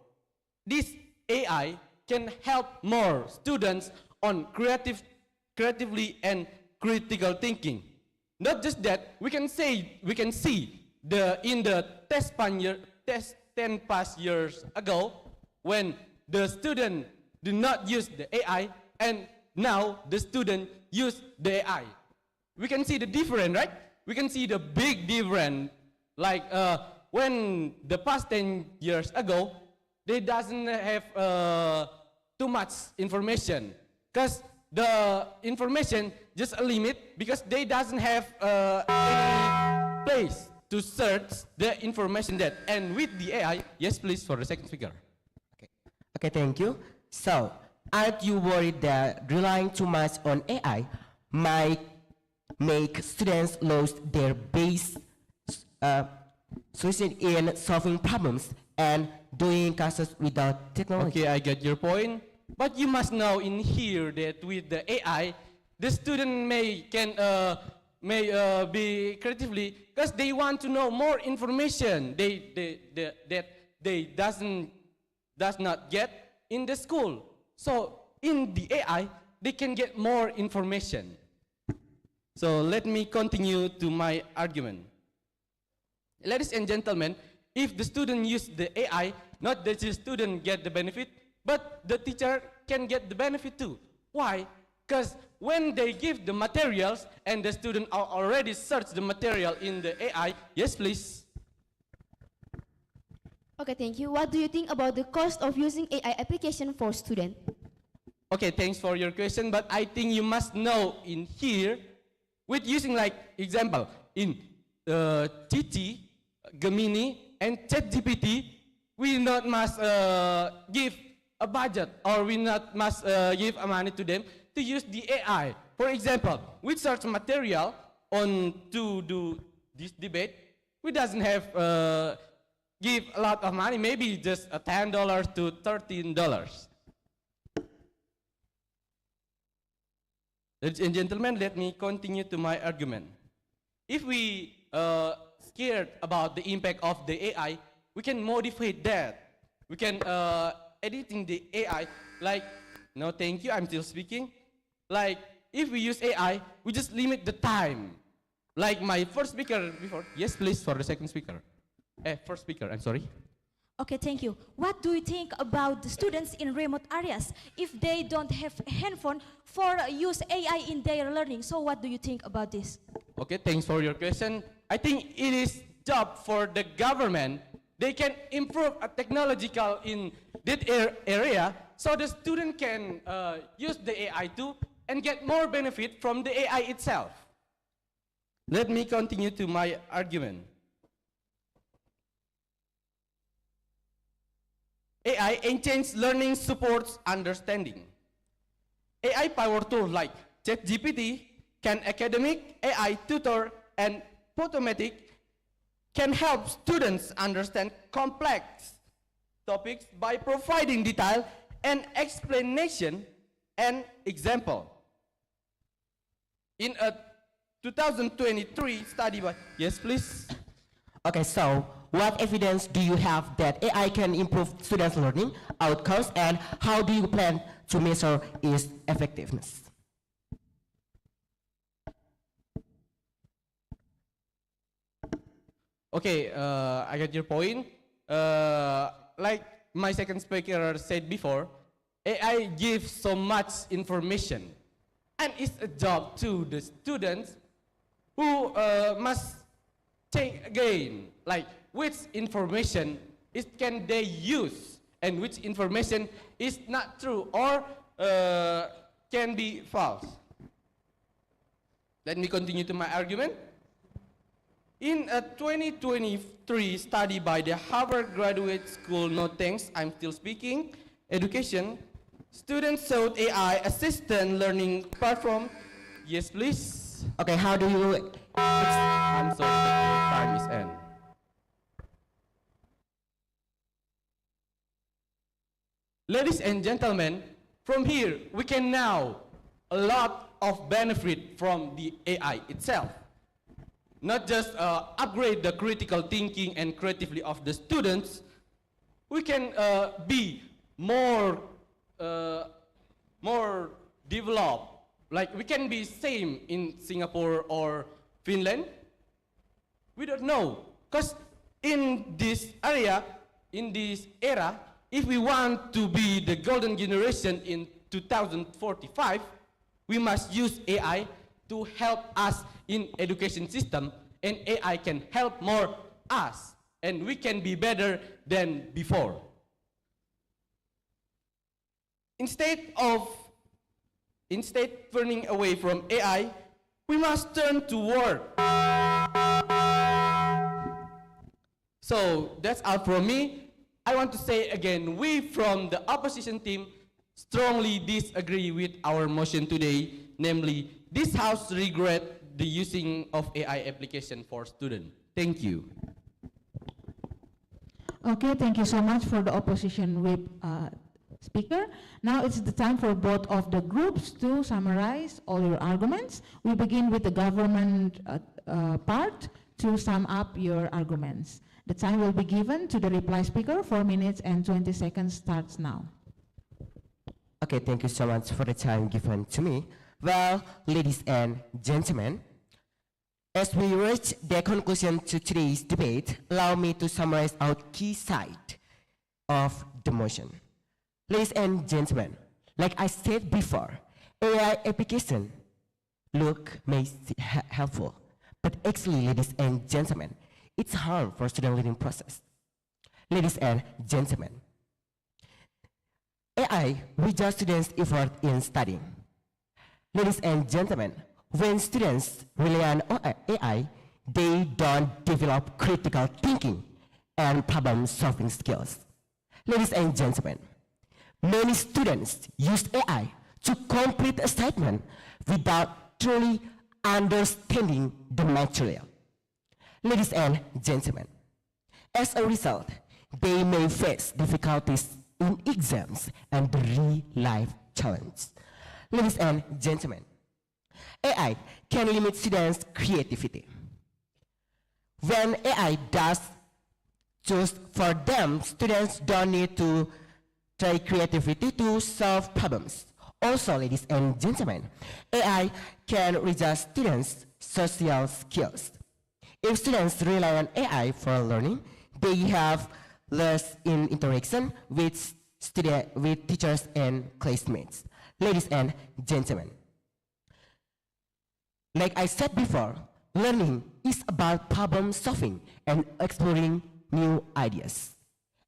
this AI can help more students on creatively and critical thinking. Not just that, we can see in the test 10 past years ago when the student did not use the AI and now the student use the AI. We can see the difference, right? We can see the big difference. Like when the past 10 years ago, they doesn't have too much information because the information just a limit because they doesn't have any place to search the information that. And with the AI, yes please for the second speaker. Okay, thank you. So, aren't you worried that relying too much on AI might make students lose their base solution in solving problems and doing classes without technology? Okay, I get your point. But you must know in here that with the AI, the student may be creatively because they want to know more information that they does not get in the school. So in the AI, they can get more information. So let me continue to my argument. Ladies and gentlemen, if the student use the AI, not that the student get the benefit, but the teacher can get the benefit too. Why? Because when they give the materials and the student already search the material in the AI, yes please. Okay, thank you. What do you think about the cost of using AI application for students? Okay, thanks for your question, but I think you must know in here, with using like example, in TT, Gemini, and ChatGPT, we not must give a budget or we not must give a money to them to use the AI. For example, we search material on to do this debate, we doesn't have give a lot of money, maybe just $10 to $13. Ladies and gentlemen, let me continue to my argument. If we scared about the impact of the AI, we can modify that. We can editing the AI like, no thank you, I'm still speaking. Like, if we use AI, we just limit the time. Like my first speaker before, yes please for the second speaker. First speaker, I'm sorry. Okay, thank you. What do you think about the students in remote areas if they don't have handphone for use AI in their learning? So what do you think about this? Okay, thanks for your question. I think it is job for the government. They can improve a technological in that area so the student can use the AI too and get more benefit from the AI itself. Let me continue to my argument. AI enhances learning supports understanding. AI power tools like ChatGPT, can academic, AI tutor, and Potomatic can help students understand complex topics by providing detail and explanation and example. In a 2023 study by, yes please. Okay, so what evidence do you have that AI can improve students' learning outcomes, and how do you plan to measure its effectiveness? Okay, I get your point. Like my second speaker said before, AI gives so much information, and it's a job to the students who must take again, like which information can they use and which information is not true or can be false. Let me continue to my argument. In a 2023 study by the Harvard Graduate School, no thanks, I'm still speaking, education, students showed AI assistant learning perform, yes please. Okay, how do you... I'm sorry, your time is end. Ladies and gentlemen, from here, we can now a lot of benefit from the AI itself. Not just upgrade the critical thinking and creativity of the students, we can be more more developed. Like we can be same in Singapore or Finland. We don't know, because in this area, in this era, if we want to be the golden generation in 2045, we must use AI to help us in education system, and AI can help more us, and we can be better than before. Instead turning away from AI, we must turn to work. So that's all from me. I want to say again, we from the opposition team strongly disagree with our motion today, namely, this House regret the using of AI application for students. Thank you. Okay, thank you so much for the opposition whip speaker. Now it's the time for both of the groups to summarize all your arguments. We begin with the government part to sum up your arguments. The time will be given to the reply speaker. 4 minutes and 20 seconds starts now. Okay, thank you so much for the time given to me. Well, ladies and gentlemen, as we reach the conclusion to today's debate, allow me to summarize our key side of the motion. Ladies and gentlemen, like I said before, AI application may helpful, but actually, ladies and gentlemen, it's harm for student learning process. Ladies and gentlemen, AI without students' effort in studying. Ladies and gentlemen, when students rely on AI, they don't develop critical thinking and problem-solving skills. Ladies and gentlemen, many students use AI to complete assignment without truly understanding the material. Ladies and gentlemen, as a result, they may face difficulties in exams and real-life challenges. Ladies and gentlemen, AI can limit students' creativity. When AI does just for them, students don't need to try creativity to solve problems. Also, ladies and gentlemen, AI can reduce students' social skills. If students rely on AI for learning, they have less interaction with teachers and classmates. Ladies and gentlemen, like I said before, learning is about problem solving and exploring new ideas.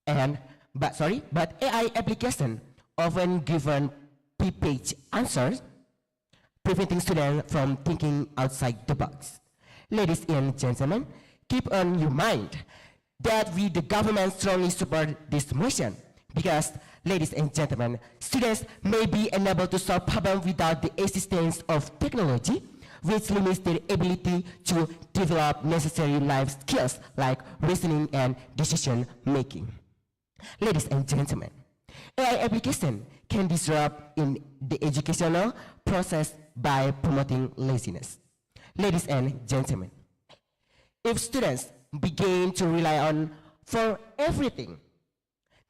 But AI application often given pre-page answers, preventing students from thinking outside the box. Ladies and gentlemen, keep on your mind that we, the government, strongly support this motion because, ladies and gentlemen, students may be unable to solve problems without the assistance of technology, which limits their ability to develop necessary life skills like reasoning and decision making. Ladies and gentlemen, AI application can disrupt in the educational process by promoting laziness. Ladies and gentlemen, if students begin to rely on for everything,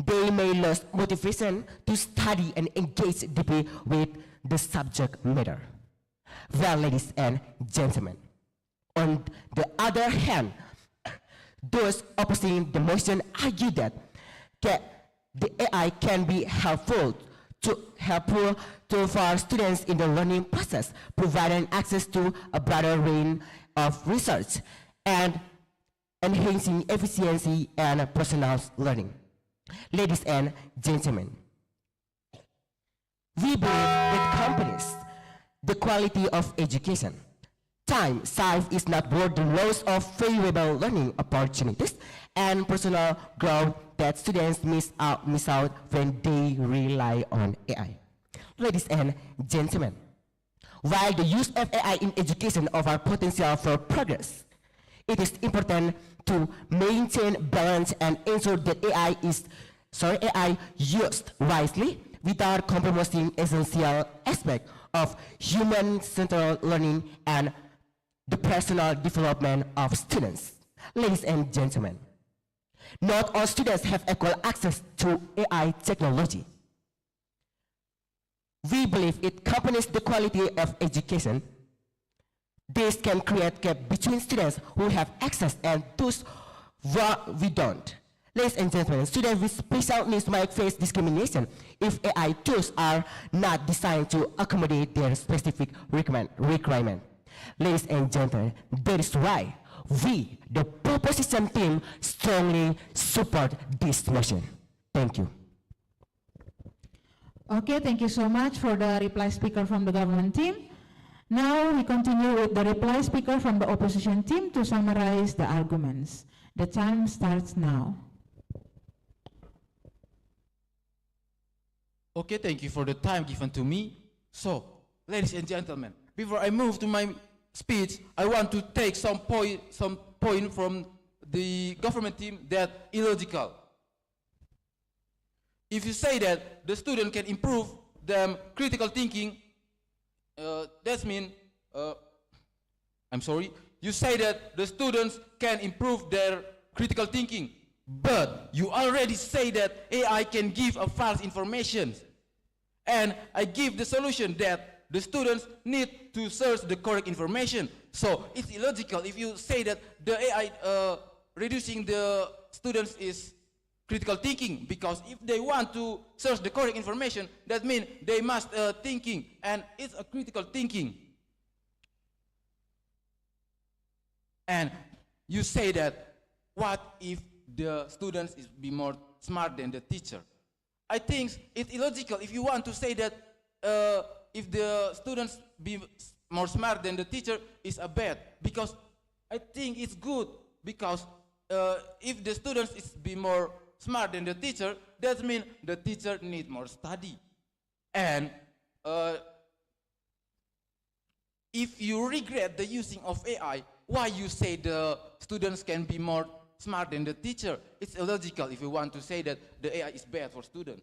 they may lose motivation to study and engage deeply with the subject matter. Well, ladies and gentlemen, on the other hand, those opposing the motion argue that the AI can be helpful for students in the learning process, providing access to a broader range of research and enhancing efficiency and personal learning. Ladies and gentlemen, we believe that companies, the quality of education, time saved is not worth the loss of valuable learning opportunities and personal growth that students miss out when they rely on AI. Ladies and gentlemen, while the use of AI in education offers potential for progress, it is important to maintain balance and ensure that AI used wisely without compromising essential aspects of human-centered learning and the personal development of students. Ladies and gentlemen, not all students have equal access to AI technology. We believe it compromises the quality of education. This can create gap between students who have access and those we don't. Ladies and gentlemen, students with special needs might face discrimination if AI tools are not designed to accommodate their specific requirement. Ladies and gentlemen, that is why we, the proposition team, strongly support this motion. Thank you. Okay, thank you so much for the reply speaker from the government team. Now we continue with the reply speaker from the opposition team to summarize the arguments. The time starts now. Okay, thank you for the time given to me. So, ladies and gentlemen, before I move to my speech, I want to take some point from the government team that illogical. If you say that the student can improve their critical thinking, that means, I'm sorry, you say that the students can improve their critical thinking, but you already say that AI can give a false information. And I give the solution that the students need to search the correct information. So it's illogical if you say that the AI reducing the students is critical thinking, because if they want to search the correct information, that means they must thinking, and it's a critical thinking. And you say that, what if the students is be more smart than the teacher? I think it's illogical if you want to say that if the students be more smart than the teacher is a bad, because I think it's good, because if the students is be more smart than the teacher, that means the teacher need more study. And if you regret the using of AI, why you say the students can be more smart than the teacher? It's illogical if you want to say that the AI is bad for students.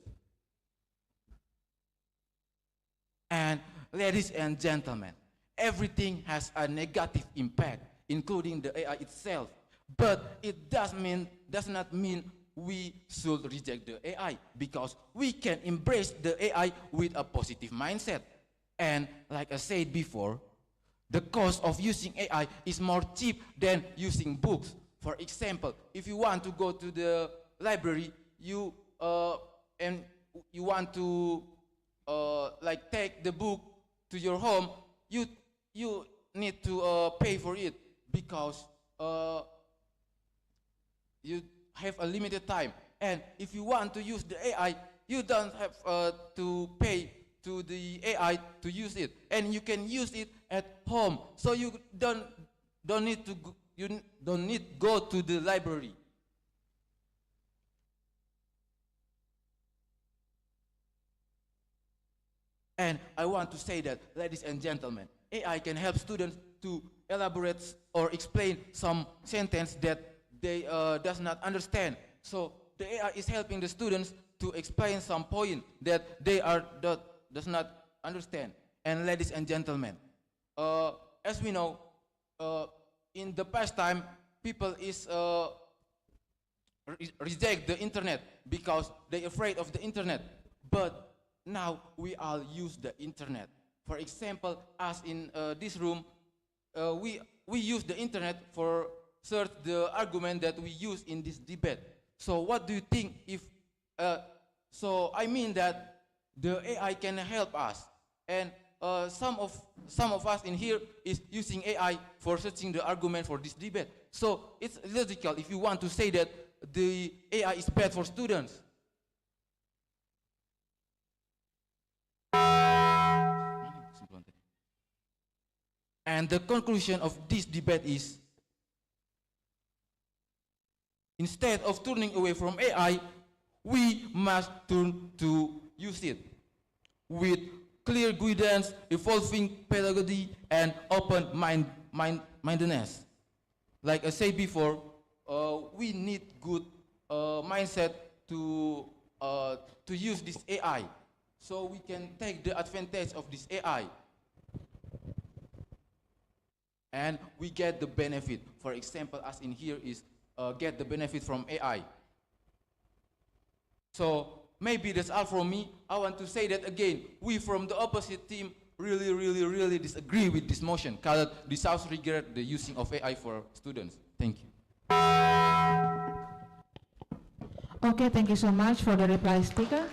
And ladies and gentlemen, everything has a negative impact, including the AI itself. But it does not mean we should reject the AI, because we can embrace the AI with a positive mindset. And like I said before, the cost of using AI is more cheap than using books. For example, if you want to go to the library, and you want to like take the book to your home, you need to pay for it, because you have a limited time. And if you want to use the AI, you don't have to pay to the AI to use it, and you can use it at home. So you don't need to go to the library. And I want to say that, ladies and gentlemen, AI can help students to elaborate or explain some sentence that they does not understand. So the AI is helping the students to explain some point that they does not understand. And ladies and gentlemen, as we know, in the past time, people is reject the internet because they're afraid of the internet. But now we all use the internet. For example, us in this room, we use the internet for search the argument that we use in this debate. So what do you think if, so I mean that the AI can help us, and some of us in here is using AI for searching the argument for this debate. So it's logical if you want to say that the AI is bad for students. And the conclusion of this debate is, instead of turning away from AI, we must turn to use it with clear guidance, evolving pedagogy, and open-mindedness. Like I said before, we need good mindset to use this AI, so we can take the advantage of this AI. And we get the benefit. For example, us in here is get the benefit from AI. So maybe that's all from me. I want to say that again, we from the opposite team really disagree with this motion, because this house regret the using of AI for students. Thank you. Okay, thank you so much for the reply, speaker.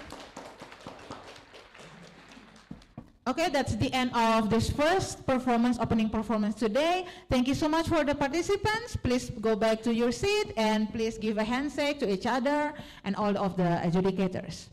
Okay, that's the end of this first performance, opening performance today. Thank you so much for the participants. Please go back to your seat and please give a handshake to each other and all of the adjudicators.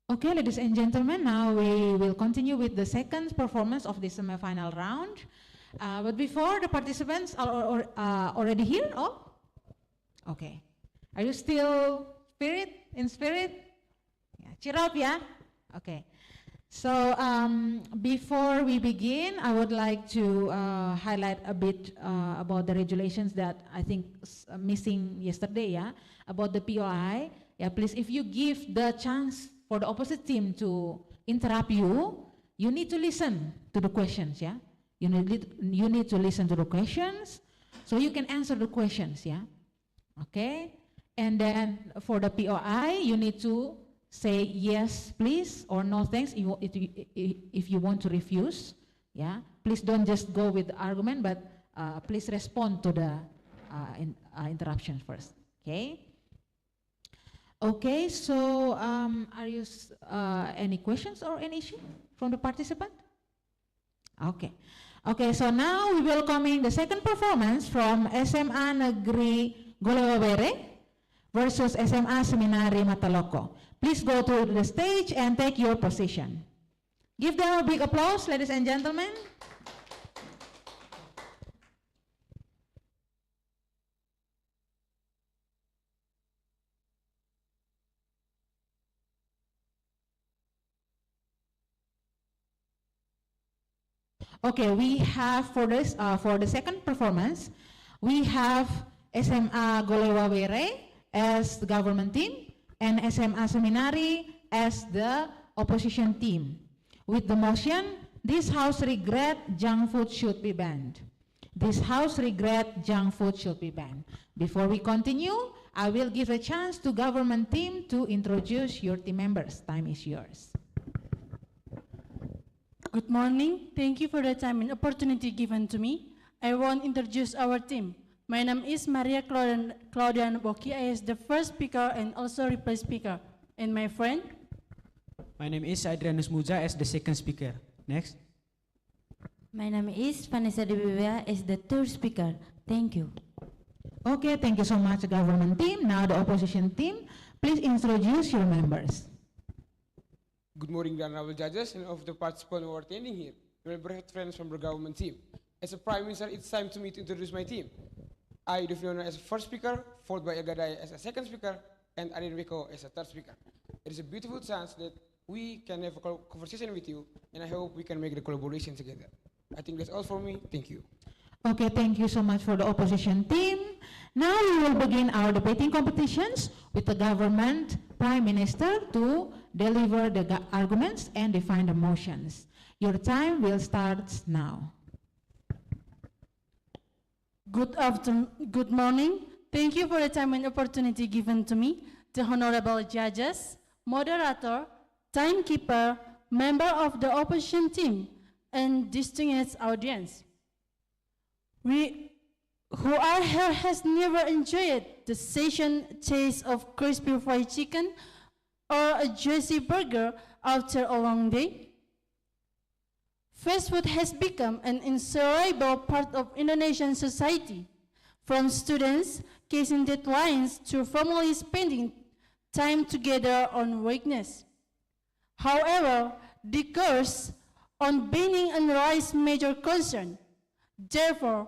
Okay, ladies and gentlemen, now we will continue with the second performance of the semi-final round. But before, the participants are already here? Oh, okay. Are you still in spirit? Yeah, cheer up, yeah? Okay. So before we begin, I would like to highlight a bit about the regulations that I think missing yesterday, yeah? About the POI. Yeah, please, if you give the chance for the opposite team to interrupt you, you need to listen to the questions, yeah? You need to listen to the questions so you can answer the questions, yeah? Okay? And then for the POI, you need to say yes, please, or no, thanks, if you want to refuse, yeah? Please don't just go with the argument, but please respond to the interruption first, okay? Okay, so are you any questions or any issue from the participant? Okay. Okay, so now we welcoming the second performance from SMA Negeri Golewawere versus SMA Seminari Mataloko. Please go to the stage and take your position. Give them a big applause, ladies and gentlemen. Okay, we have for this for the second performance, we have SMA Golewawere as the government team and SMA Seminari as the opposition team. With the motion, this house regret junk food should be banned. This house regret junk food should be banned. Before we continue, I will give a chance to government team to introduce your team members. Time is yours. Good morning. Thank you for the time and opportunity given to me. I want to introduce our team. My name is Maria Claudian Boki. I is the first speaker and also replace speaker. And my friend? My name is Adrianus Muja as the second speaker. Next. My name is Vanessa Debibia as the third speaker. Thank you. Okay, thank you so much, government team. Now the opposition team, please introduce your members. Good morning, the honorable judges and of the participants who are attending here. My beloved friends from the government team. As a Prime Minister, it's time to me to introduce my team. I, Deepening, as a first speaker, followed by Agadai as a second speaker, and Arin Wiko as a third speaker. It is a beautiful chance that we can have a conversation with you, and I hope we can make the collaboration together. I think that's all for me. Thank you. Okay, thank you so much for the opposition team. Now we will begin our debating competitions with the government Prime Minister to deliver the arguments and define the motions. Your time will start now. Good morning. Thank you for the time and opportunity given to me, the honorable judges, moderator, timekeeper, member of the opposition team, and distinguished audience. We who are here has never enjoyed the session taste of crispy fried chicken or a juicy burger after a long day. Fast food has become an inseparable part of Indonesian society, from students casing deadlines to families spending time together on weekends. However, the curse on banning and raise major concern. Therefore,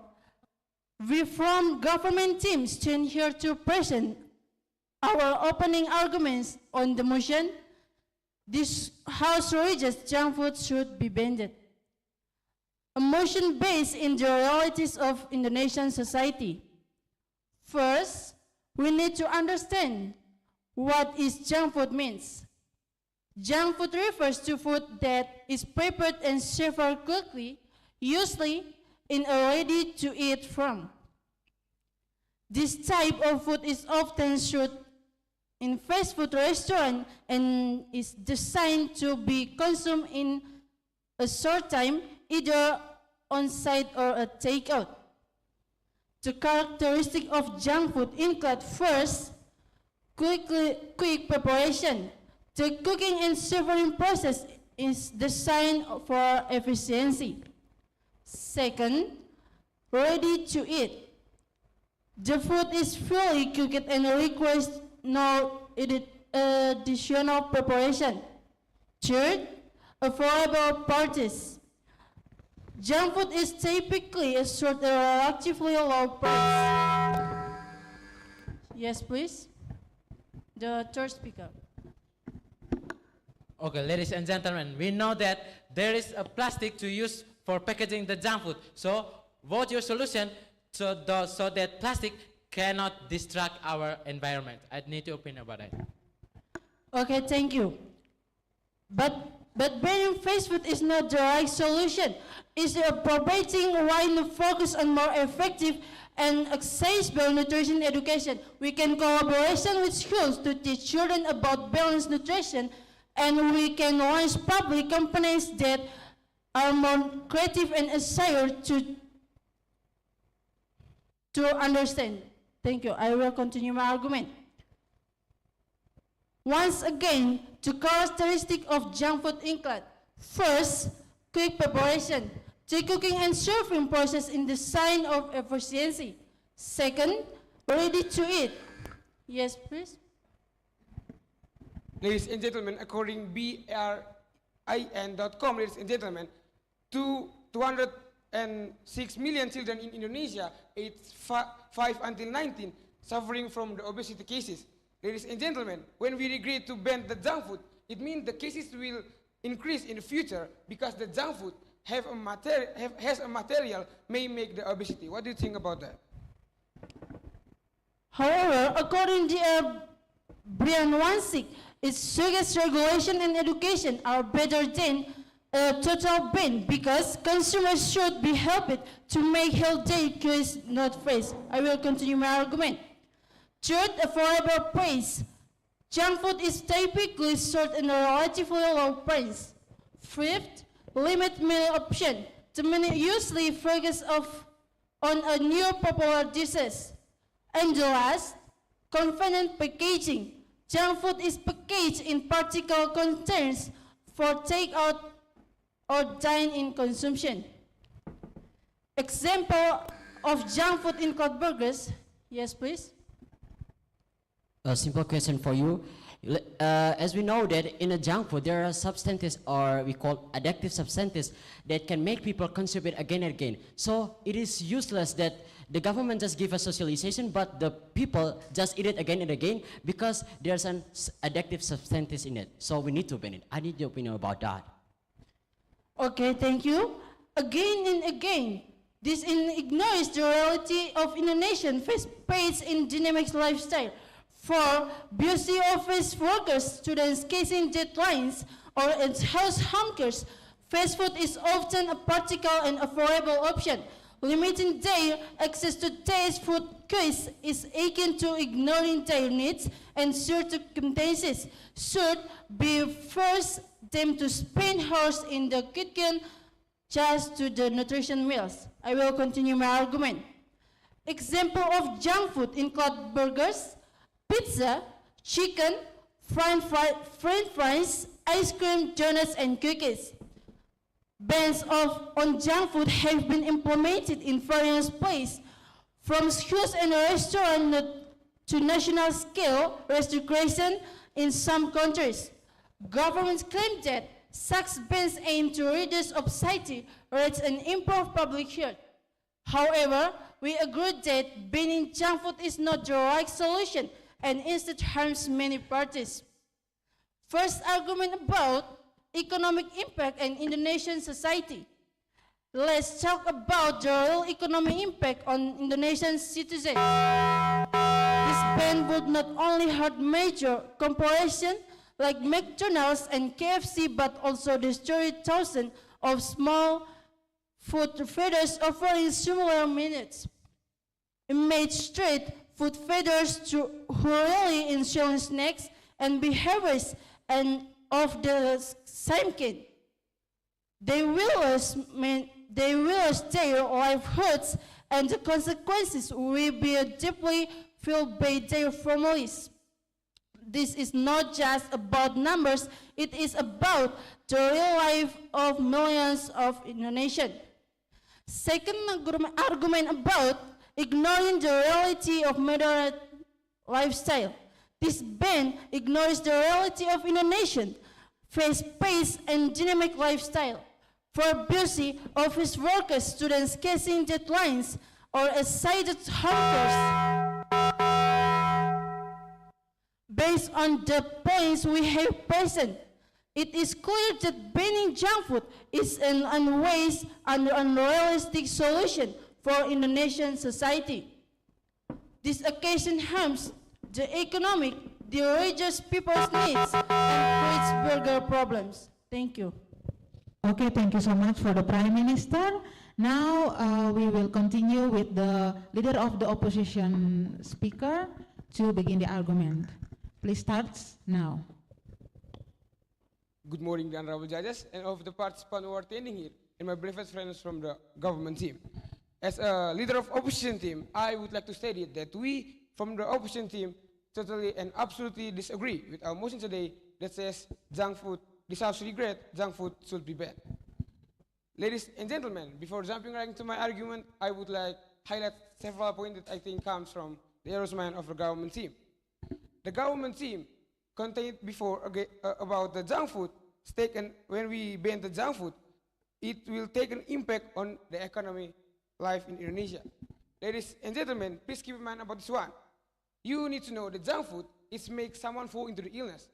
we from government teams stand here to present our opening arguments on the motion. This House urges junk food should be banned. A motion based in the realities of Indonesian society. First, we need to understand what is junk food means. Junk food refers to food that is prepared and served quickly, usually in a ready-to-eat form. This type of food is often served in fast food restaurants and is designed to be consumed in a short time, either on-site or a takeout. The characteristics of junk food include first, quick preparation. The cooking and serving process is designed for efficiency. Second, ready to eat. The food is fully cooked and requires no additional preparation. Third, affordable parties. Junk food is typically a sort of relatively low price. Yes, please. The third speaker. Okay, ladies and gentlemen, we know that there is a plastic to use for packaging the junk food. So, vote your solution so that plastic cannot distract our environment. I need your opinion about that. Okay, thank you. But banning fast food is not the right solution. It's providing why focus on more effective and accessible nutrition education. We can collaboration with schools to teach children about balanced nutrition, and we can launch public companies that are more creative and aspire to understand. Thank you. I will continue my argument. Once again, the characteristic of junk food include first, quick preparation. The cooking and serving process in the sign of efficiency. Second, ready to eat. Yes, please. Ladies and gentlemen, according BRIN.com, ladies and gentlemen, 206 million children in Indonesia, aged 5 until 19, suffering from the obesity cases. Ladies and gentlemen, when we agree to ban the junk food, it means the cases will increase in the future because the junk food has a material may make the obesity. What do you think about that? However, according to Brian Wansik, its suggests regulation and education are better than a total ban because consumers should be helped to make healthy choices, not face. I will continue my argument. Third, affordable price. Junk food is typically sold in a relatively low price. Fifth, limit meal option. The menu usually focus on a new popular dishes. And the last, convenient packaging. Junk food is packaged in particular containers for takeout or dine-in consumption. Example of junk food include burgers. Yes, please. A simple question for you. As we know that in a junk food there are substances, or we call addictive substances, that can make people consume it again and again. So it is useless that the government just give us socialization, but the people just eat it again and again because there's an addictive substances in it. So we need to ban it. I need your opinion about that. Okay, thank you. Again and again, This ignores the reality of Indonesian fast-paced and dynamic lifestyle. For busy office workers, students facing deadlines, or house hunkers, fast food is often a practical and affordable option. Limiting their access to taste food choice is akin to ignoring their needs and circumstances should be force them to spend hours in the kitchen just to the nutrition meals. I will continue my argument. Example of junk food include burgers, pizza, chicken, french fries, ice cream, donuts, and cookies. Bans on junk food have been implemented in various places, from schools and restaurants to national scale restriction in some countries. Governments claim that such bans aim to reduce obesity rates and improve public health. However, we agree that banning junk food is not the right solution and instead harms many parties. First argument about economic impact and Indonesian society. Let's talk about the real economic impact on Indonesian citizens. This ban would not only hurt major corporations like McDonald's and KFC, but also destroy thousands of small food vendors offering similar minutes. Image street food vendors who rely in selling snacks and behaviors and of the same kind. They will lose their livelihoods, and the consequences will be deeply felt by their families. This is not just about numbers, it is about the real life of millions of Indonesians. Second argument about ignoring the reality of moderate lifestyle. This ban ignores the reality of Indonesian fast-paced and dynamic lifestyle. For busy office workers, students facing deadlines, or excited hunters. Based on the points we have present, it is clear that banning junk food is an unwise and unrealistic solution for Indonesian society. This occasion harms the economic, the religious people's needs, and creates bigger problems. Thank you. Okay, thank you so much for the Prime Minister. Now we will continue with the leader of the opposition speaker to begin the argument. Please start now. Good morning, the honorable judges and of the participants who are attending here, and my beloved friends from the government team. As a leader of opposition team, I would like to state it that we from the opposition team totally and absolutely disagree with our motion today that says junk food deserves regret, junk food should be banned. Ladies and gentlemen, before jumping right into my argument, I would like highlight several points that I think comes from the errors mind of the government team. The government team contained before about the junk food, and when we ban the junk food, it will take an impact on the economy life in Indonesia. Ladies and gentlemen, please keep in mind about this one. You need to know that junk food is make someone fall into the illness.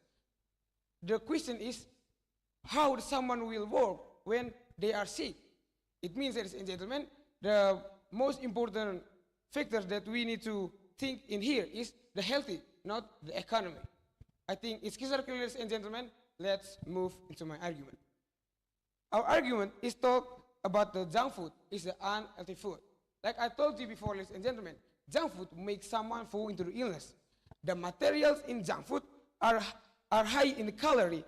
The question is, how someone will work when they are sick? It means, ladies and gentlemen, the most important factor that we need to think in here is the healthy, not the economy. I think it's clear, ladies and gentlemen. Let's move into my argument. Our argument is talk about the junk food is the unhealthy food. Like I told you before, ladies and gentlemen, junk food makes someone fall into the illness. The materials in junk food are high in calorie,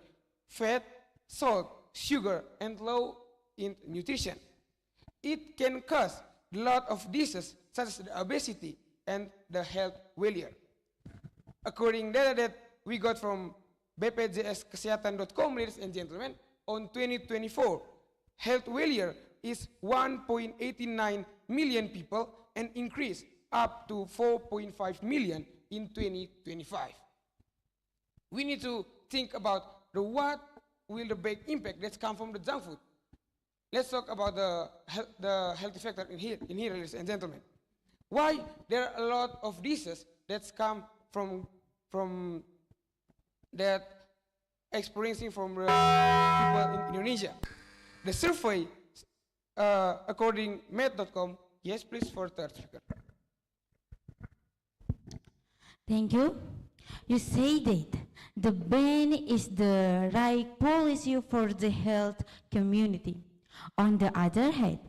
fat, salt, sugar, and low in nutrition. It can cause a lot of diseases such as the obesity and the health failure. According to data that we got from bpjskesehatan.com, ladies and gentlemen, on 2024, health failure is 1.89 million people and increase up to 4.5 million in 2025. We need to think about what will the big impact that's come from the junk food. Let's talk about the health factor in here, ladies and gentlemen. Why there are a lot of diseases that's come from that experiencing from people in Indonesia. The survey according math.com. Yes, please, for third speaker. Thank you. You say that the ban is the right policy for the health community. On the other hand,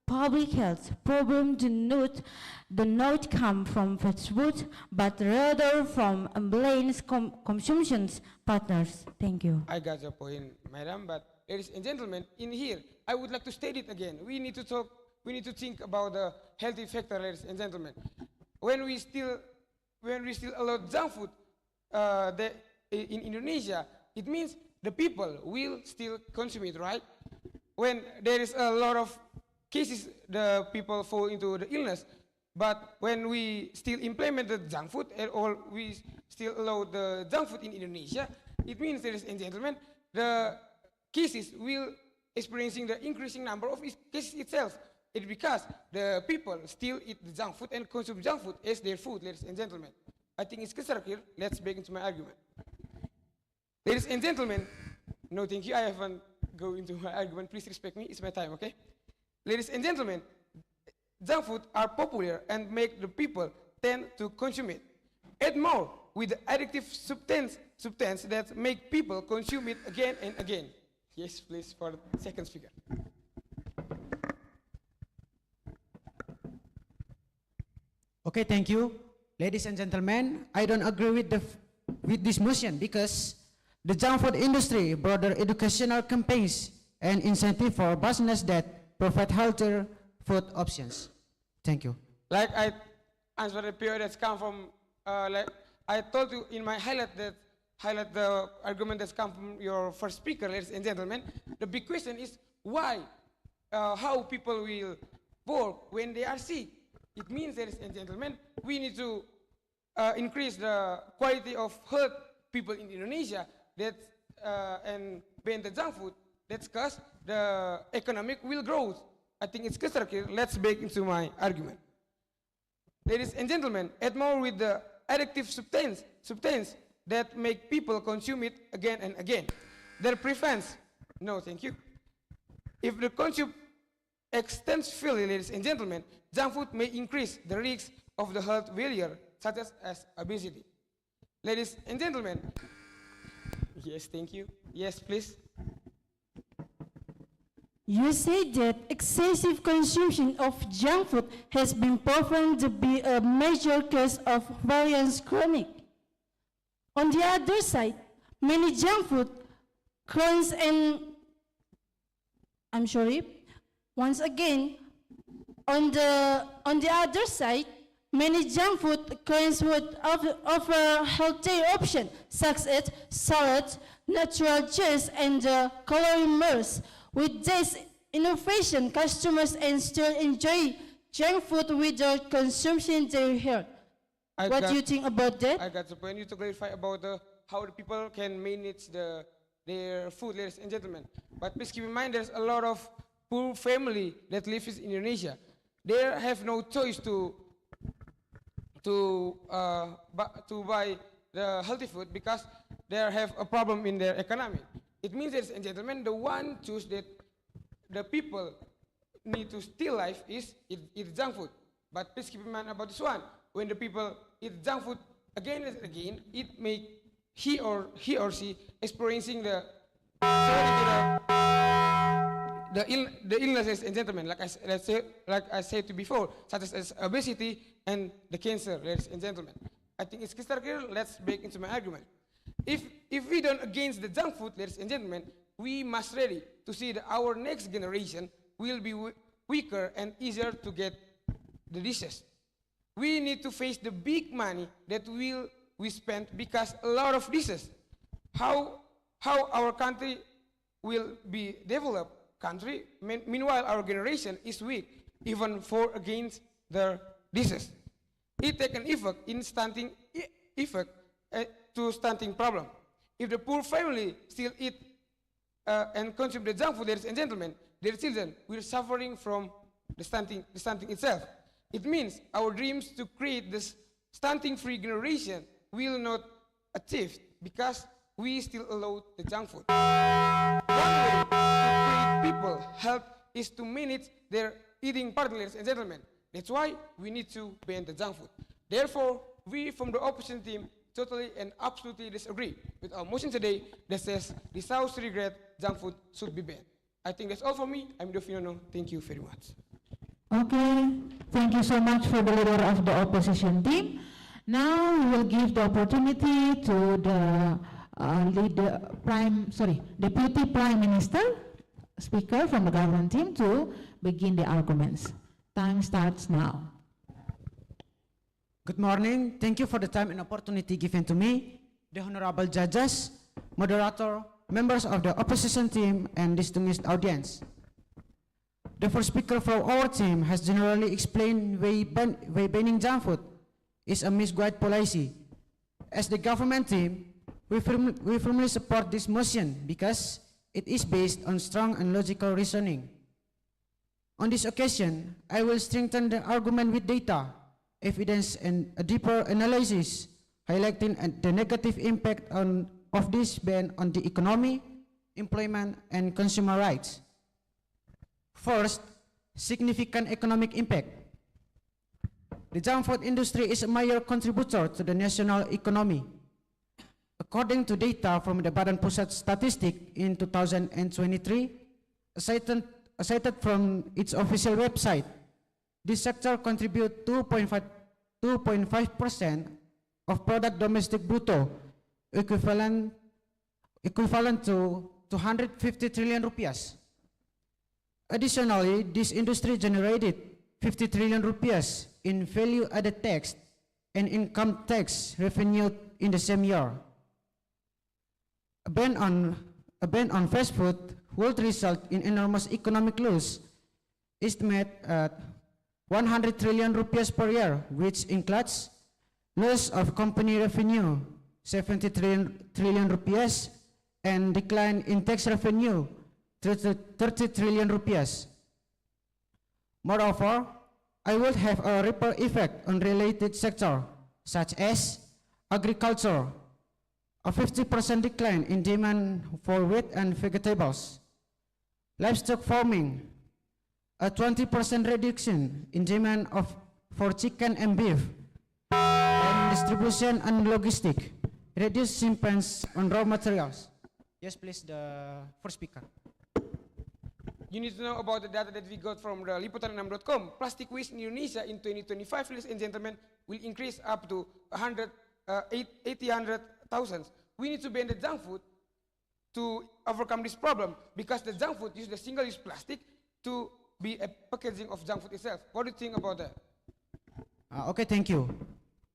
public health problems do not come from fast food, but rather from ambulance consumption partners. Thank you. I got your point, madam, but ladies and gentlemen, in here, I would like to state it again. We need to think about the healthy factor, ladies and gentlemen. When we still allow junk food in Indonesia, it means the people will still consume it, right? When there is a lot of cases, the people fall into the illness. But when we still implement the junk food, or we still allow the junk food in Indonesia, it means, ladies and gentlemen, the cases will experiencing the increasing number of cases itself. It's because the people still eat the junk food and consume junk food as their food, ladies and gentlemen. I think it's clear here. Let's begin to my argument. Ladies and gentlemen, no, thank you. I haven't go into my argument. Please respect me. It's my time, okay? Ladies and gentlemen, junk food are popular and make the people tend to consume it. Add more with the addictive substance that make people consume it again and again. Yes, please, for the second speaker. Okay, thank you. Ladies and gentlemen, I don't agree with this motion because the junk food industry brought educational campaigns and incentive for businesses that provide healthier food options. Thank you. Like I answered the period that's come from, like I told you in my highlight the argument that's come from your first speaker, ladies and gentlemen. The big question is why, how people will work when they are sick. It means, ladies and gentlemen, we need to increase the quality of health people in Indonesia that and ban the junk food. That's because the economic will grow. I think it's clear here. Let's break into my argument. Ladies and gentlemen, add more with the addictive substance that make people consume it again and again. That prevents. No, thank you. If the consume extends freely, ladies and gentlemen, junk food may increase the risk of the health failure, such as obesity. Ladies and gentlemen, yes, thank you. Yes, please. You say that excessive consumption of junk food has been proven to be a major cause of various chronic. On the other side, many junk food clones and once again, on the other side, many junk food clones would offer healthy options such as salads, natural juice, and calorie meals. With this innovation, customers and still enjoy junk food without consuming their health. What do you think about that? I got the point. You to clarify about how the people can manage their food, ladies and gentlemen. But please keep in mind, there's a lot of poor family that lives in Indonesia. They have no choice to buy the healthy food because they have a problem in their economy. It means, ladies and gentlemen, the one choice that the people need to still life is eat junk food. But please keep in mind about this one. When the people eat junk food again and again, it make he or she experiencing the illnesses and gentlemen, like I said before, such as obesity and the cancer, ladies and gentlemen. I think it's crystal clear. Let's break into my argument. If we don't against the junk food, ladies and gentlemen, we must ready to see that our next generation will be weaker and easier to get the dishes. We need to face the big money that we spend because a lot of dishes. How our country will be developed country, meanwhile our generation is weak, even for against the dishes. It take an effect in stunting to stunting problem. If the poor family still eat and consume the junk food, ladies and gentlemen, their children will suffering from the stunting itself. It means our dreams to create this stunting-free generation will not achieve because we still allow the junk food. One way to create people is to manage their eating pattern, ladies and gentlemen. That's why we need to ban the junk food. Therefore, we from the opposition team totally and absolutely disagree with our motion today that says this house regret junk food should be banned. I think that's all for me. I'm Dovinono. Thank you very much. Okay, thank you so much for the leader of the opposition team. Now we will give the opportunity to the Deputy Prime Minister, speaker from the government team to begin the arguments. Time starts now. Good morning. Thank you for the time and opportunity given to me, the honorable judges, moderator, members of the opposition team, and distinguished audience. The first speaker from our team has generally explained why banning junk food is a misguided policy. As the government team, we firmly support this motion because it is based on strong and logical reasoning. On this occasion, I will strengthen the argument with data, evidence, and a deeper analysis, highlighting the negative impact of this ban on the economy, employment, and consumer rights. First, significant economic impact. The junk food industry is a major contributor to the national economy. According to data from the Badan Pusat Statistik in 2023, cited from its official website, this sector contributes 2.5% of product domestic brutto, equivalent to 250 trillion rupiahs. Additionally, this industry generated 50 trillion rupiahs in value-added tax and income tax revenue in the same year. A ban on fast food would result in enormous economic loss, estimated at 100 trillion rupiahs per year, which includes loss of company revenue, 70 trillion rupiahs, and decline in tax revenue, 30 trillion rupiahs. Moreover, I would have a ripple effect on related sector, such as agriculture, a 50% decline in demand for wheat and vegetables, livestock farming, a 20% reduction in demand for chicken and beef, and distribution and logistic, reduced dependence on raw materials. Yes, please, the first speaker. You need to know about the data that we got from the liputan6.com. Plastic waste in Indonesia in 2025, ladies and gentlemen, will increase up to 800,000. We need to ban the junk food to overcome this problem because the junk food uses the single-use plastic to be a packaging of junk food itself. What do you think about that? Okay, thank you.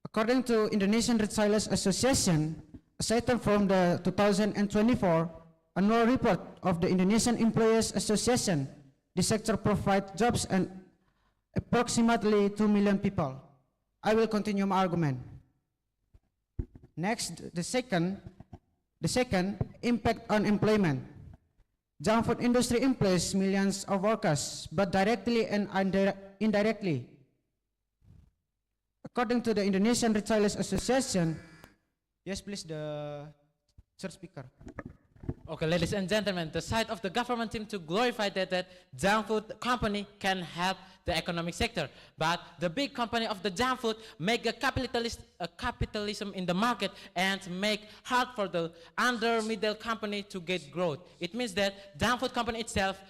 According to Indonesian Retailers Association, cited from the 2024 annual report of the Indonesian Employers Association, the sector provides jobs and approximately 2 million people. I will continue my argument. Next, the second, impact on employment. Junk food industry employs millions of workers, but directly and indirectly. According to the Indonesian Retailers Association, yes, please, the third speaker. Okay, ladies and gentlemen, the side of the government team to glorify that junk food company can help the economic sector, but the big company of the junk food make a capitalism in the market and make hard for the middle company to get growth. It means that junk food company itself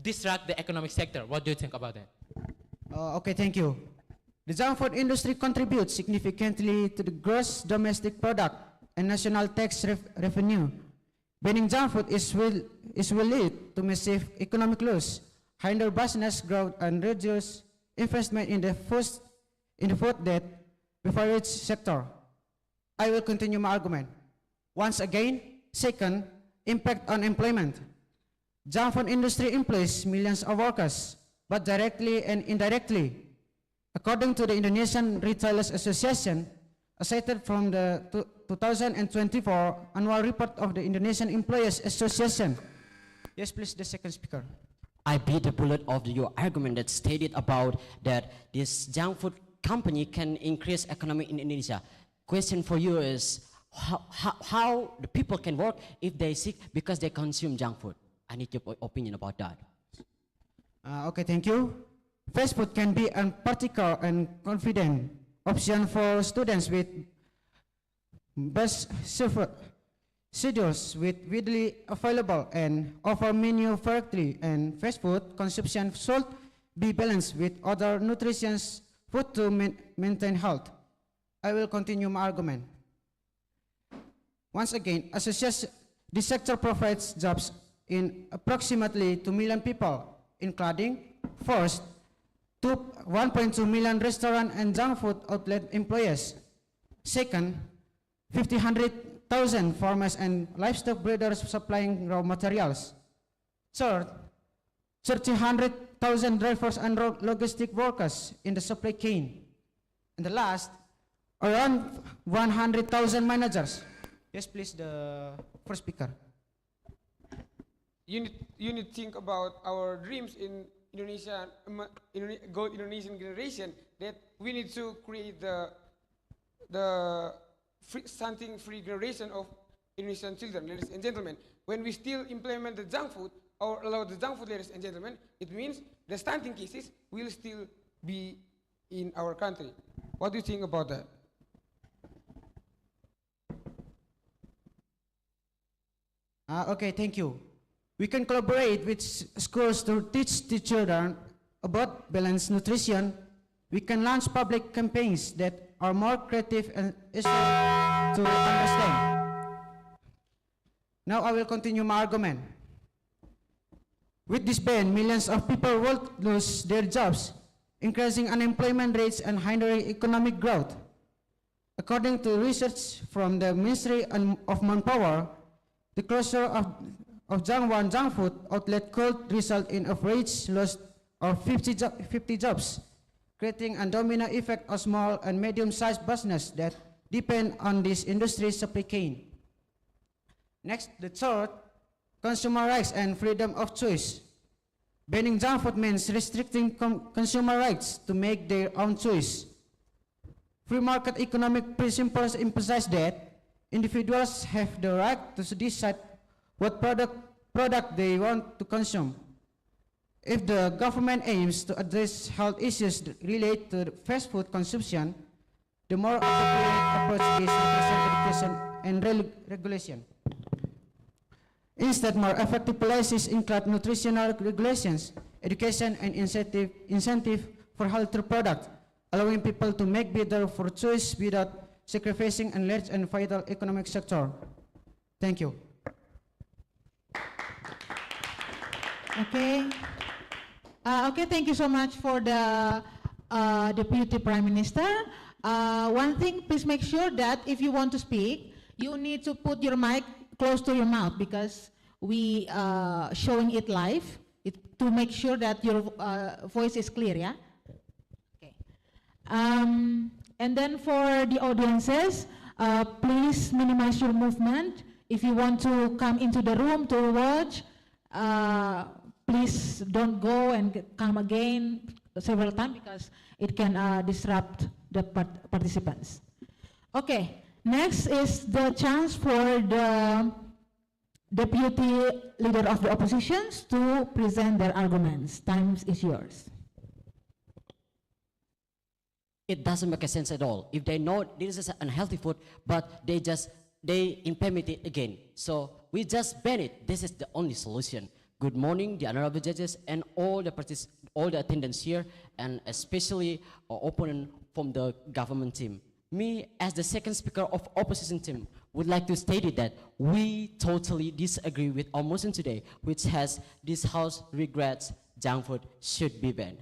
distract the economic sector. What do you think about that? Okay, thank you. The junk food industry contributes significantly to the gross domestic product and national tax revenue. Banning junk food will lead to massive economic loss, hinder business growth, and reduce investment in the food debt beverage sector. I will continue my argument. Once again, second, impact on employment. Junk food industry employs millions of workers, but directly and indirectly. According to the Indonesian Retailers Association, cited from the 2024 annual report of the Indonesian Employers Association. Yes, please, the second speaker. I beat the bullet of your argument that stated about that this junk food company can increase economy in Indonesia. Question for you is how the people can work if they sick because they consume junk food? I need your opinion about that. Okay, thank you. Fast food can be a practical and confident option for students with best schedules with widely available and offer menu variety, and fast food consumption should be balanced with other nutritious food to maintain health. I will continue my argument. Once again, this sector provides jobs in approximately 2 million people, including first, 1.2 million restaurant and junk food outlet employees. Second, 1,000 farmers and livestock breeders supplying raw materials. Third, 300,000 drivers and logistic workers in the supply chain. And the last, around 100,000 managers. Yes, please, the first speaker. You need to think about our dreams in Indonesia, gold Indonesian generation, that we need to create the stunting-free generation of Indonesian children, ladies and gentlemen. When we still implement the junk food, or allow the junk food, ladies and gentlemen, it means the stunting cases will still be in our country. What do you think about that? Okay, thank you. We can collaborate with schools to teach the children about balanced nutrition. We can launch public campaigns that are more creative and easy to understand. Now I will continue my argument. With this ban, millions of people will lose their jobs, increasing unemployment rates and hindering economic growth. According to research from the Ministry of Manpower, the closure of junk food outlet could result in average loss of 50 jobs, creating a domino effect of small and medium-sized businesses that depend on this industry's supply chain. Next, the third, consumer rights and freedom of choice. Banning junk food means restricting consumer rights to make their own choice. Free market economic principles emphasize that individuals have the right to decide what product they want to consume. If the government aims to address health issues related to fast food consumption, the more appropriate approach is nutrition education and regulation. Instead, more effective policies include nutritional regulations, education, and incentive for healthier products, allowing people to make better food choice without sacrificing a large and vital economic sector. Thank you. Okay. Okay, thank you so much for the Deputy Prime Minister. One thing, please make sure that if you want to speak, you need to put your mic close to your mouth because we showing it live to make sure that your voice is clear, yeah? Okay. And then for the audiences, please minimize your movement. If you want to come into the room to watch, please don't go and come again several times because it can disrupt the participants. Okay, next is the chance for the Deputy Leader of the Oppositions to present their arguments. Time is yours. It doesn't make a sense at all. If they know this is unhealthy food, but they implement it again. So we just ban it. This is the only solution. Good morning, the honorable judges and all the attendants here, and especially our opponent from the government team. Me, as the second speaker of opposition team, would like to state it that we totally disagree with our motion today, which has this house regrets junk food should be banned.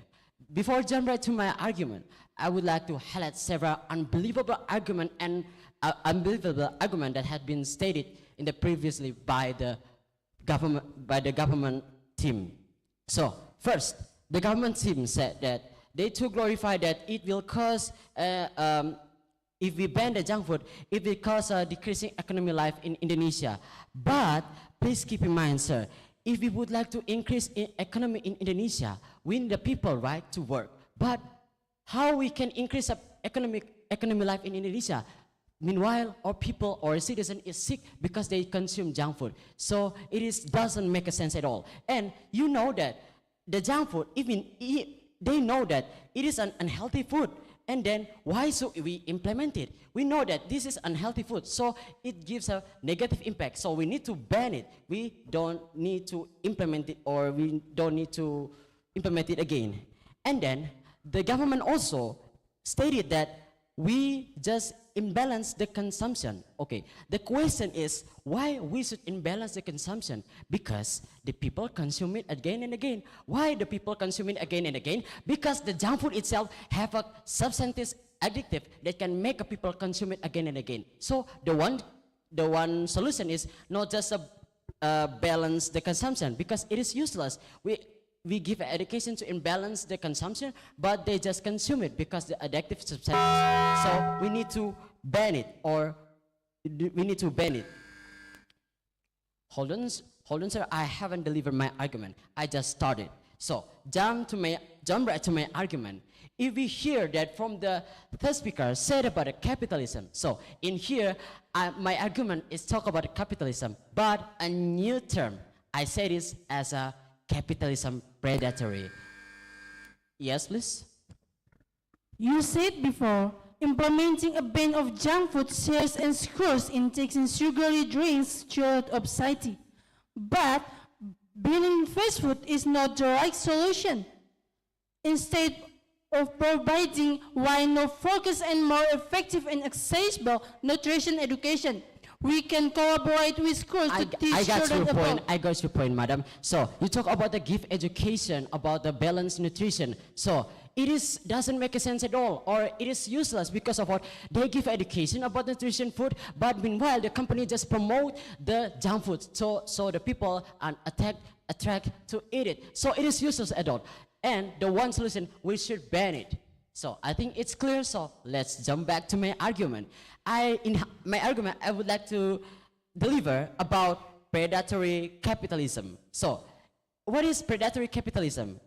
Before I jump right to my argument, I would like to highlight several unbelievable argument that had been stated in the previously by the government team. So first, the government team said that they too glorify that it will cause if we ban the junk food, it will cause a decreasing economic life in Indonesia. But please keep in mind, sir, if we would like to increase economy in Indonesia, we need the people, right, to work. But how we can increase economic life in Indonesia? Meanwhile, our people or citizen is sick because they consume junk food. So it doesn't make a sense at all. And you know that the junk food, even they know that it is an unhealthy food. And then why should we implement it? We know that this is unhealthy food, so it gives a negative impact. So we need to ban it. We don't need to implement it, or we don't need to implement it again. And then the government also stated that we just imbalance the consumption. Okay, the question is why we should imbalance the consumption? Because the people consume it again and again. Why the people consume it again and again? Because the junk food itself have a substance addictive that can make a people consume it again and again. So the one solution is not just balance the consumption, because it is useless. We give education to imbalance the consumption, but they just consume it because the addictive substance. So we need to ban it, or we need to ban it. Hold on, sir. I haven't delivered my argument. I just started. So jump right to my argument. If we hear that from the third speaker said about capitalism, so in here my argument is talk about capitalism, but a new term. I say this as a capitalism predatory. Yes, please. You said before, implementing a ban of junk food sales and schools intakes and sugary drinks throughout of society. But banning fast food is not the right solution. Instead of providing why not focus and more effective and accessible nutrition education, we can collaborate with schools to teach children about. I got your point, madam. So you talk about the give education about the balanced nutrition. So it doesn't make sense at all, or it is useless because of what they give education about nutrition food, but meanwhile the company just promote the junk food. So the people are attract to eat it. So it is useless at all. And the one solution, we should ban it. So I think it's clear. So let's jump back to my argument. In my argument, I would like to deliver about predatory capitalism. So what is predatory capitalism?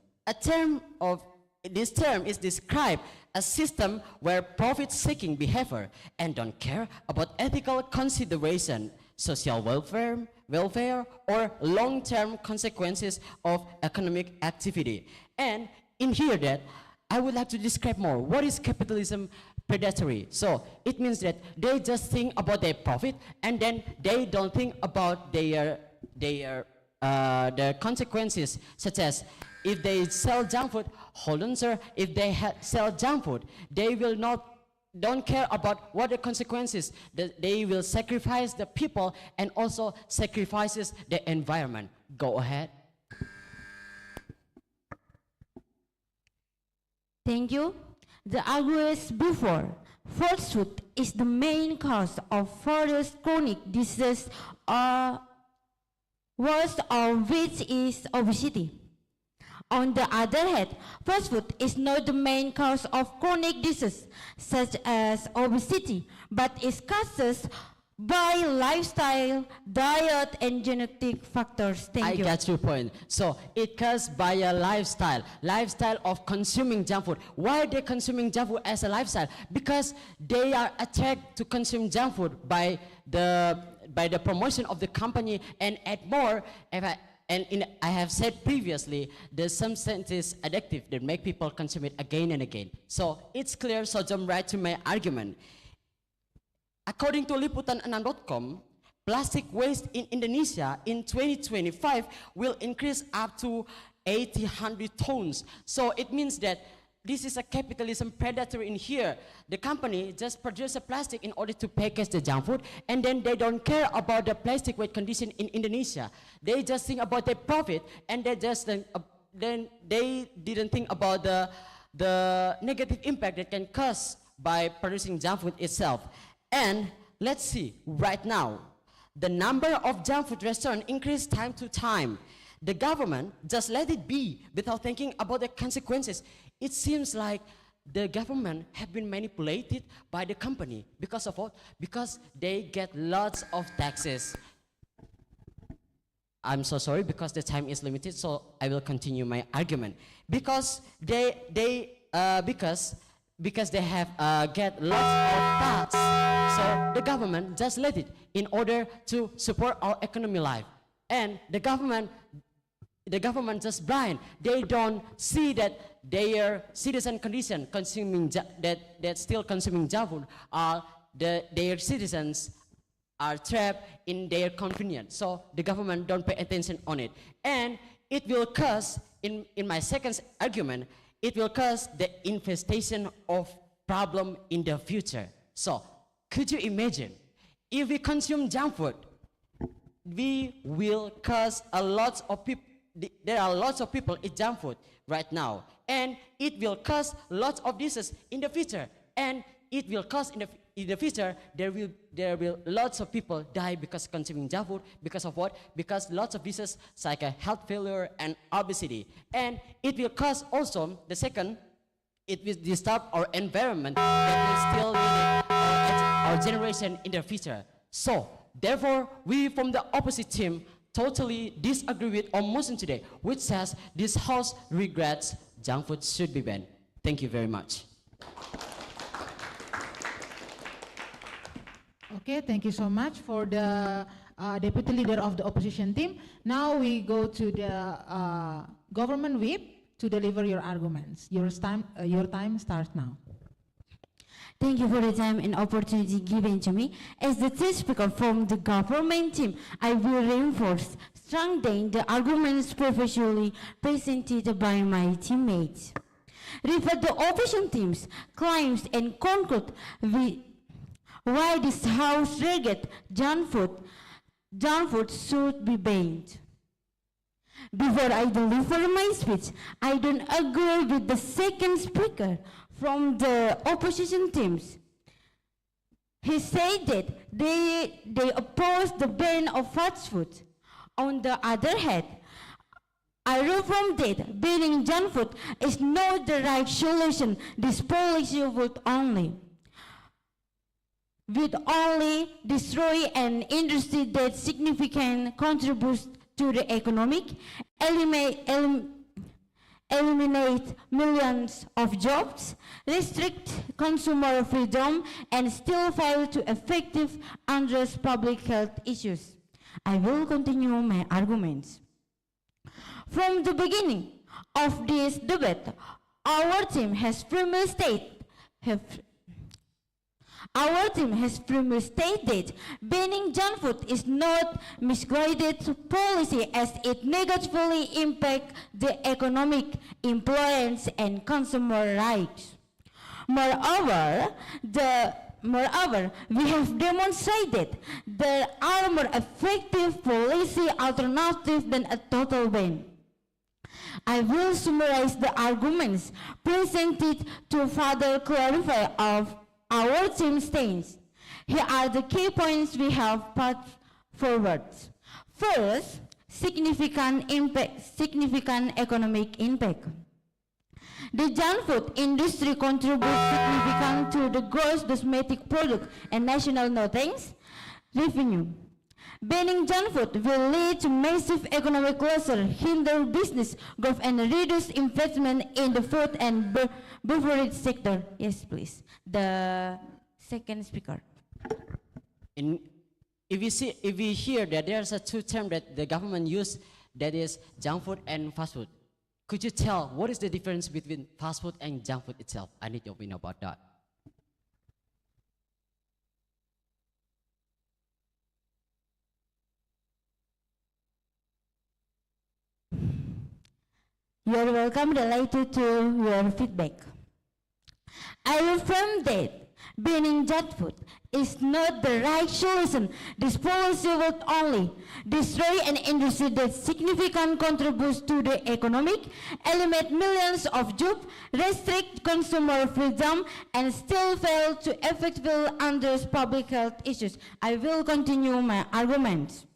This term is described a system where profit-seeking behavior and don't care about ethical consideration, social welfare, or long-term consequences of economic activity. And in here that I would like to describe more. What is capitalism predatory? So it means that they just think about their profit, and then they don't think about the consequences, such as if they sell junk food. Hold on, sir. If they sell junk food, they will don't care about what the consequences. They will sacrifice the people and also sacrifices the environment. Go ahead. Thank you. The arguments before, fast food is the main cause of various chronic diseases, worst of which is obesity. On the other hand, fast food is not the main cause of chronic disease such as obesity, but is caused by lifestyle, diet, and genetic factors. Thank you. I got your point. So it caused by a lifestyle of consuming junk food. Why are they consuming junk food as a lifestyle? Because they are attracted to consume junk food by the promotion of the company, and add more. I have said previously, the substance is addictive that make people consume it again and again. So it's clear. So jump right to my argument. According to liputan6.com, plastic waste in Indonesia in 2025 will increase up to 800 tons. So it means that this is a capitalism predatory in here. The company just produces a plastic in order to package the junk food, and then they don't care about the plastic waste condition in Indonesia. They just think about their profit, and they just then they didn't think about the negative impact that can cause by producing junk food itself. And let's see, right now, the number of junk food restaurants increase time to time. The government just let it be without thinking about the consequences. It seems like the government have been manipulated by the company. Because of what? Because they get lots of taxes. I'm so sorry, because the time is limited, so I will continue my argument. Because they have get lots of tax, so the government just let it in order to support our economy life. And the government the government just blind. They don't see that their citizen condition consuming that still consuming junk food are their citizens are trapped in their convenience. So the government don't pay attention on it. And it will cause, in my second argument, it will cause the infestation of problem in the future. So could you imagine, if we consume junk food, we will cause a lot of people, there are lots of people eat junk food right now, and it will cause lots of diseases in the future, and it will cause in the future there will lots of people die because consuming junk food. Because of what? Because lots of diseases like a heart failure and obesity, and it will cause also the second, it will disturb our environment that will still limit our generation in the future. So therefore, we from the opposite team totally disagree with our motion today, which says this House regrets junk food should be banned. Thank you very much. Okay, thank you so much for the deputy leader of the opposition team. Now we go to the government whip to deliver your arguments. Your time starts now. Thank you for the time and opportunity given to me. As the third speaker from the government team, I will reinforce, strengthen the arguments previously presented by my teammates. Refer the opposition team's claims and conclude why this House regrets junk food should be banned. Before I deliver my speech, I don't agree with the second speaker from the opposition teams. He said that they oppose the ban of fast food. On the other hand, I wrote from that banning junk food is not the right solution. This policy would only destroy an industry that significantly contributes to the economic, eliminate millions of jobs, restrict consumer freedom, and still fail to effectively address public health issues. I will continue my arguments. From the beginning of this debate, our team has firmly stated that banning junk food is not misguided policy as it negatively impacts the economic, employment, and consumer rights. Moreover, we have demonstrated there are more effective policy alternatives than a total ban. I will summarize the arguments presented to further clarify our team stance. Here are the key points we have put forward. First, significant economic impact. The junk food industry contributes significantly to the gross domestic product and national revenue. Banning junk food will lead to massive economic losses, hinder business growth, and reduce investment in the food and beverage sector. Yes, please. The second speaker. If we hear that there's a two terms that the government use, that is junk food and fast food, could you tell what is the difference between fast food and junk food itself? I need your opinion about that. You are welcome related to your feedback. I affirm that banning junk food is not the right solution. This policy will only destroy an industry that significantly contributes to the economic, eliminate millions of jobs, restrict consumer freedom, and still fail to effectively address public health issues. I will continue my arguments.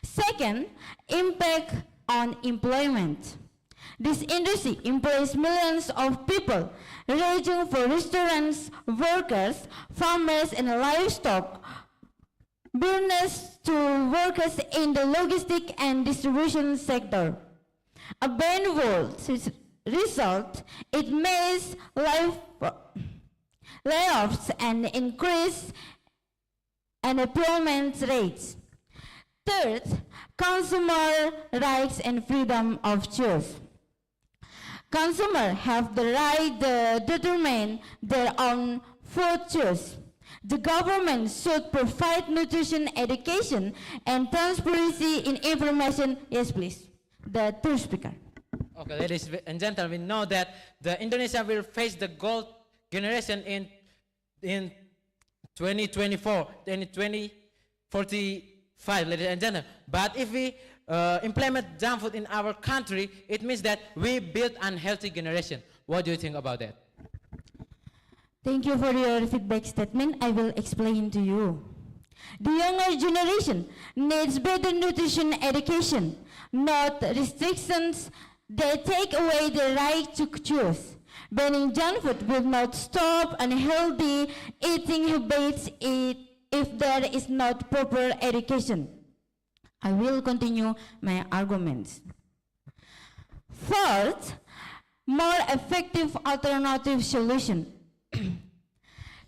Second, impact on employment. This industry employs millions of people, ranging from restaurants, workers, farmers, and livestock, business to workers in the logistic and distribution sector. A ban will result in mass layoffs and increase unemployment rates. Third, consumer rights and freedom of choice. Consumers have the right to determine their own food choice. The government should provide nutrition education and transparency in information. Yes, please. The third speaker. Okay, ladies and gentlemen, we know that the Indonesia will face the gold generation in 2024, 2045, ladies and gentlemen. But if we implement junk food in our country, it means that we build unhealthy generation. What do you think about that? Thank you for your feedback statement. I will explain to you. The younger generation needs better nutrition education, not restrictions that take away the right to choose. Banning junk food will not stop unhealthy eating habits if there is not proper education. I will continue my arguments. Fourth, more effective alternative solution.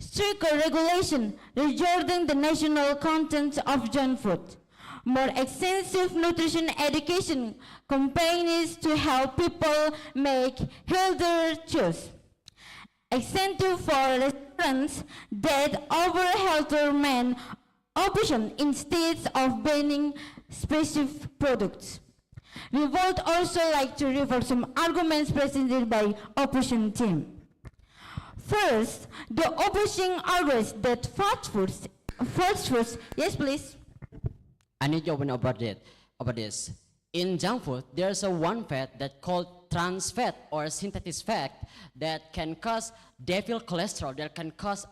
Stricter regulation regarding the national content of junk food. More extensive nutrition education campaigns to help people make healthier choices. Incentive for restaurants that offer healthier men option instead of banning specific products. We would also like to refer some arguments presented by opposition team. First, the opposition argues that fast foods, yes please. I need your opinion about this. In junk food, there's a one fat that called trans fat or synthetic fat that can cause devil cholesterol, that can cause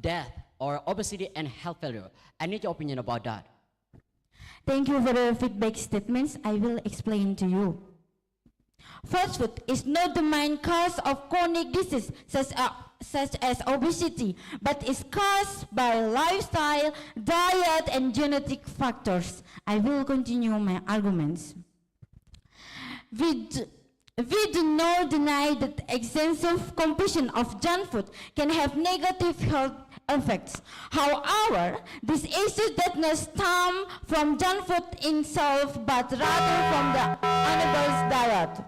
death or obesity and health failure. I need your opinion about that. Thank you for the feedback statements. I will explain to you. Fast food is not the main cause of chronic disease such as obesity, but is caused by lifestyle, diet, and genetic factors. I will continue my arguments. We do not deny that extensive consumption of junk food can have negative health effects. However, these issues do not stem from junk food itself, but rather from the unbalanced diet.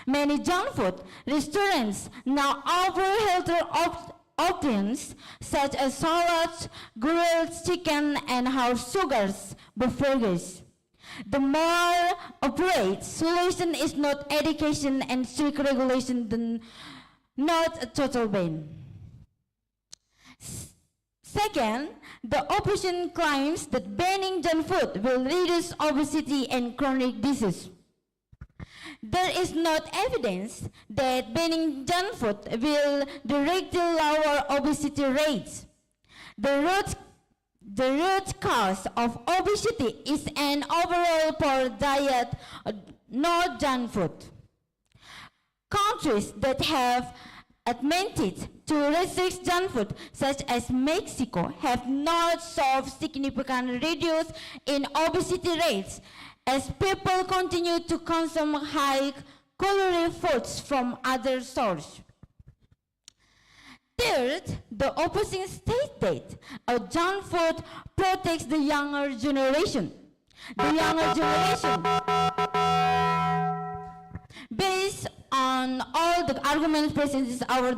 Many junk food restaurants now offer healthier options such as salads, grilled chicken, and house sugars burgers. The more appropriate solution is not education and strict regulation than not a total ban. Second, the opposition claims that banning junk food will reduce obesity and chronic disease. There is not evidence that banning junk food will directly lower obesity rates. The root cause of obesity is an overall poor diet, not junk food. Countries that have admitted to restrict junk food, such as Mexico, have not solved significant reduce in obesity rates, as people continue to consume high-calorie foods from other sources. Third, the opposition stated junk food protects the younger generation. The younger generation, based on all the arguments presented, our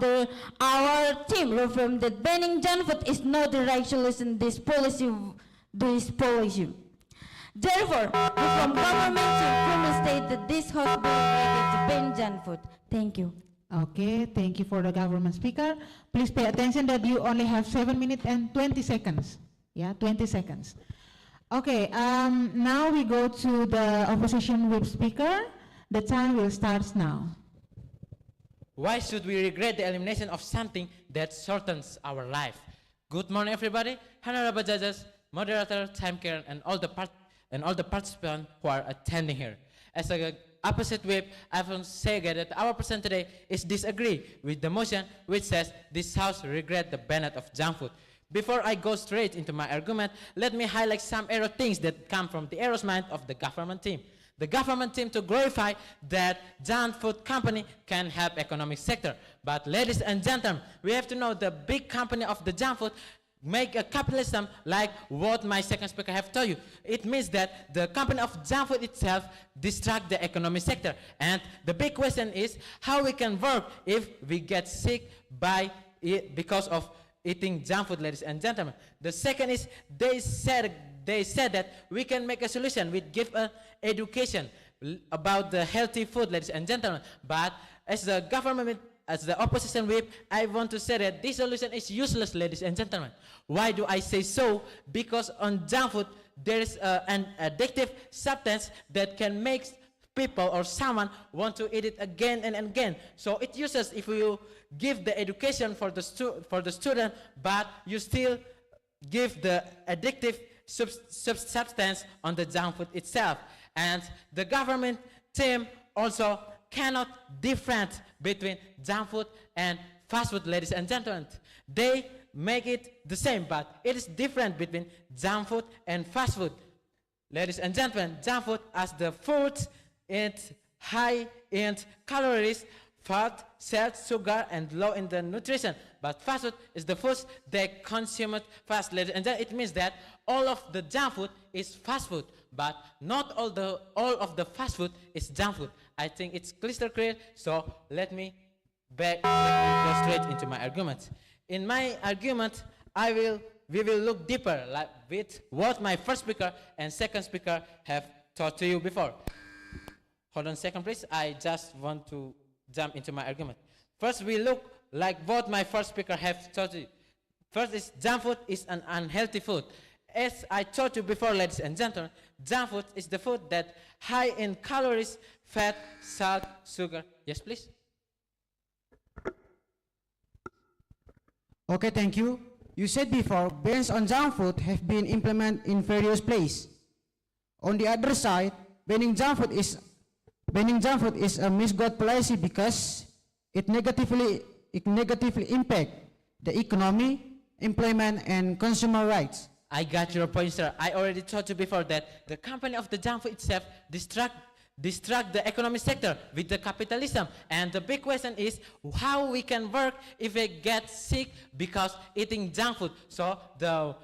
team reaffirmed that banning junk food is not the right solution to this policy. Therefore, we from government to firmly state that this House bill related to ban junk food. Thank you. Okay, thank you for the government speaker. Please pay attention that you only have 7 minutes and 20 seconds. Yeah, 20 seconds. Okay, now we go to the opposition whip speaker. The time will start now. Why should we regret the elimination of something that shortens our life? Good morning, everybody. Honorable judges, moderator, time care, and all the participants who are attending here. As a opposite whip, I will say again that our present today is disagree with the motion which says this House regret the ban of junk food. Before I go straight into my argument, let me highlight some error things that come from the error's mind of the government team. The government team to glorify that junk food company can help economic sector. But ladies and gentlemen, we have to know the big company of the junk food make a capitalism like what my second speaker have told you. It means that the company of junk food itself distract the economic sector. And the big question is how we can work if we get sick by it because of eating junk food, ladies and gentlemen. The second is they said that we can make a solution. We give an education about the healthy food, ladies and gentlemen. But as the government, as the opposition whip, I want to say that this solution is useless, ladies and gentlemen. Why do I say so? Because on junk food, there is an addictive substance that can make people or someone want to eat it again and again. So it's useless if you give the education for the student, but you still give the addictive substance on the junk food itself. And the government team also cannot differentiate between junk food and fast food, ladies and gentlemen. They make it the same, but it is different between junk food and fast food. Ladies and gentlemen, junk food as the food is high in calories, fat, salt, sugar, and low in the nutrition. But fast food is the food that consume it fast, ladies and gentlemen. It means that all of the junk food is fast food, but not all of the fast food is junk food. I think it's crystal clear, so let me go straight into my argument. In my argument, we will look deeper like with what my first speaker and second speaker have taught to you before. Hold on a second, please. I just want to jump into my argument. First, we look like what my first speaker have taught you. First is junk food is an unhealthy food. As I told you before, ladies and gentlemen, junk food is the food that high in calories, fat, salt, sugar. Yes, please. Okay, thank you. You said before, bans on junk food have been implemented in various places. On the other side, banning junk food is a misguided policy because it negatively impact the economy, employment, and consumer rights. I got your point, sir. I already told you before that the company of the junk food itself distract the economic sector with the capitalism. And the big question is how we can work if we get sick because eating junk food. So the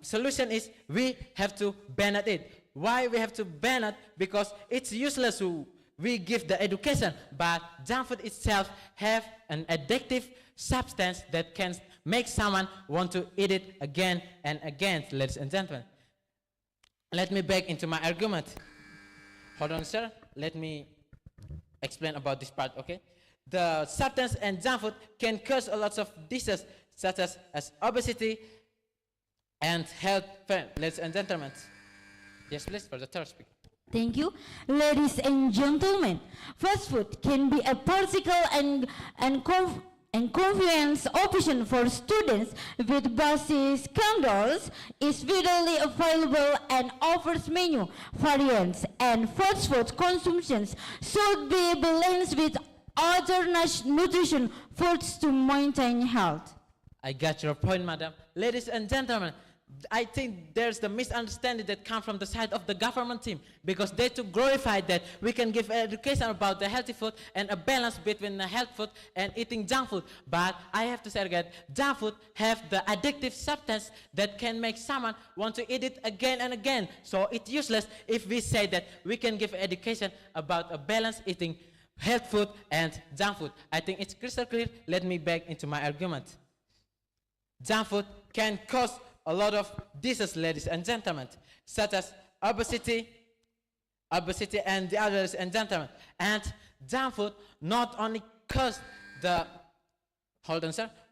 solution is we have to ban it. Why we have to ban it? Because it's useless to we give the education, but junk food itself have an addictive substance that can make someone want to eat it again and again, ladies and gentlemen. Let me back into my argument. Hold on, sir. Let me explain about this part, okay? The substance and junk food can cause a lot of diseases, such as obesity and health, ladies and gentlemen. Yes, please, for the third speaker. Thank you. Ladies and gentlemen, fast food can be a practical and convenience option for students with buses, candles, is readily available and offers menu variants, and fast food consumptions should be balanced with other nutrition foods to maintain health. I got your point, madam. Ladies and gentlemen, I think there's the misunderstanding that comes from the side of the government team, because they too glorify that we can give education about the healthy food and a balance between the healthy food and eating junk food. But I have to say again, junk food have the addictive substance that can make someone want to eat it again and again. So it's useless if we say that we can give education about a balance eating health food and junk food. I think it's crystal clear. Let me back into my argument. Junk food can cause a lot of diseases, ladies and gentlemen, such as obesity and the others and gentlemen. And junk food not only cause the,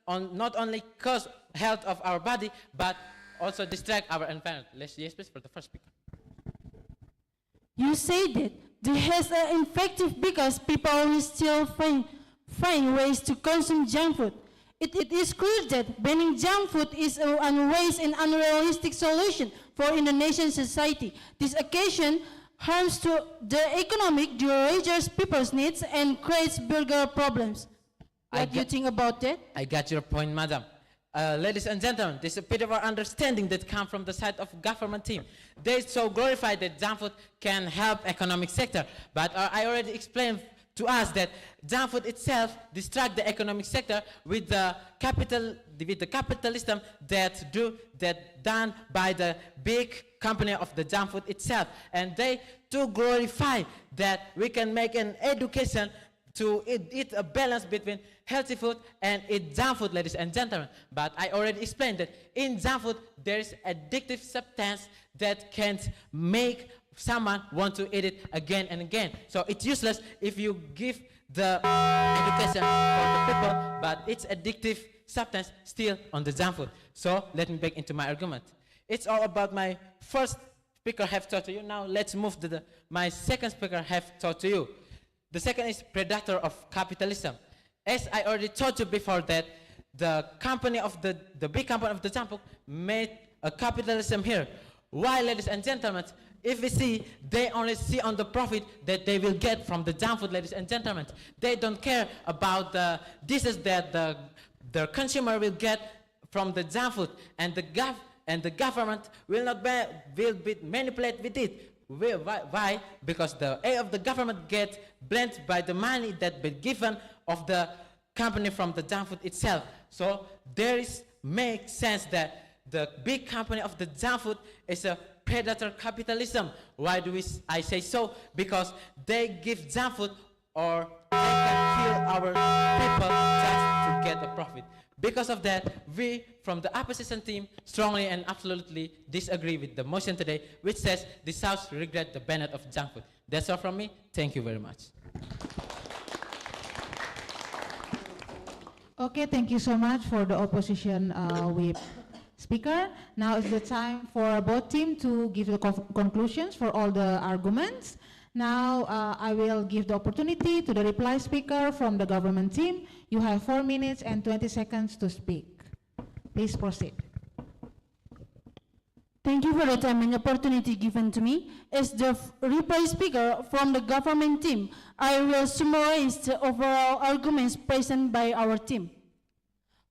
not only cause health of our body, but also distract our environment. Yes, please, for the first speaker. You say that this has an effective because people will still find ways to consume junk food. It is clear that banning junk food is an unwise and unrealistic solution for Indonesian society. This occasion harms to the economic, derages people's needs, and creates bigger problems. What do you think about that? I got your point, madam. Ladies and gentlemen, this is a bit of our understanding that comes from the side of government team. They so glorify that junk food can help economic sector, but I already explained to us that junk food itself distract the economic sector with the capitalism that done by the big company of the junk food itself, and they to glorify that we can make an education to eat a balance between healthy food and eat junk food, ladies and gentlemen. But I already explained that in junk food there is addictive substance that can make someone want to eat it again and again. So it's useless if you give the education for the people, but it's addictive substance still on the junk food. So let me back into my argument. It's all about my first speaker have taught to you. Now let's move to my second speaker have taught to you. The second is predator of capitalism. As I already told you before that the company of the big company of the junk food made a capitalism here. Why, ladies and gentlemen? If we see, they only see on the profit that they will get from the junk food, ladies and gentlemen. They don't care about the dishes that the consumer will get from the junk food, and the government will be manipulated with it. Why? Because the aid of the government gets blended by the money that be given of the company from the junk food itself. So there makes sense that the big company of the junk food is a predator capitalism. Why do I say so? Because they give junk food or they can kill our people just to get a profit. Because of that, we from the opposition team strongly and absolutely disagree with the motion today, which says this House regret the ban of junk food. That's all from me. Thank you very much. Okay, thank you so much for the opposition whip speaker. Now is the time for both team to give the conclusions for all the arguments. Now I will give the opportunity to the reply speaker from the government team. You have 4 minutes and 20 seconds to speak. Please proceed. Thank you for the time and opportunity given to me. As the reply speaker from the government team, I will summarize the overall arguments present by our team.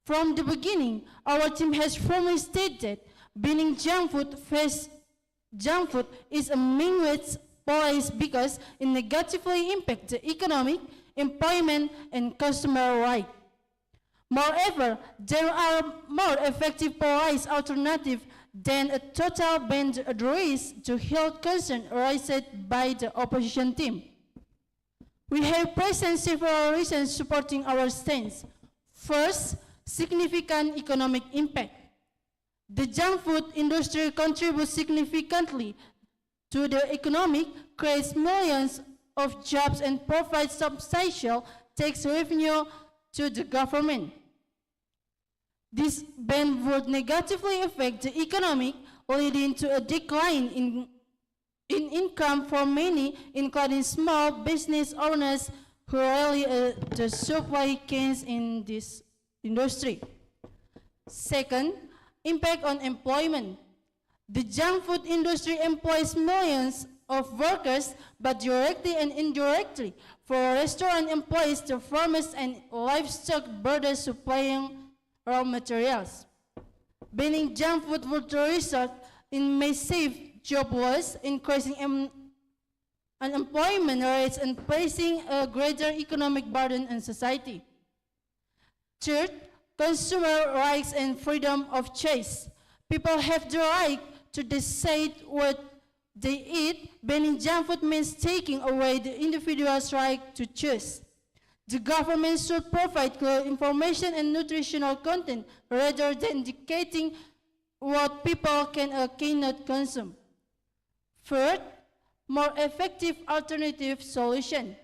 From the beginning, our team has firmly stated banning junk food is a meaningless policy because it negatively impacts the economic, employment, and consumer rights. Moreover, there are more effective policy alternatives than a total ban addressed to health concerns raised by the opposition team. We have present several reasons supporting our stance. First, significant economic impact. The junk food industry contributes significantly to the economy, creates millions of jobs, and provides substantial tax revenue to the government. This ban would negatively affect the economy, leading to a decline in income for many, including small business owners who rely the supply chains in this industry. Second, impact on employment. The junk food industry employs millions of workers, but directly and indirectly, for restaurant employees, the farmers and livestock brothers supplying raw materials. Banning junk food would result in massive job loss, increasing unemployment rates, and placing a greater economic burden on society. Third, consumer rights and freedom of choice. People have the right to decide what they eat. Banning junk food means taking away the individual's right to choose. The government should provide clear information and nutritional content rather than dictating what people can or cannot consume. Third, more effective alternative solution.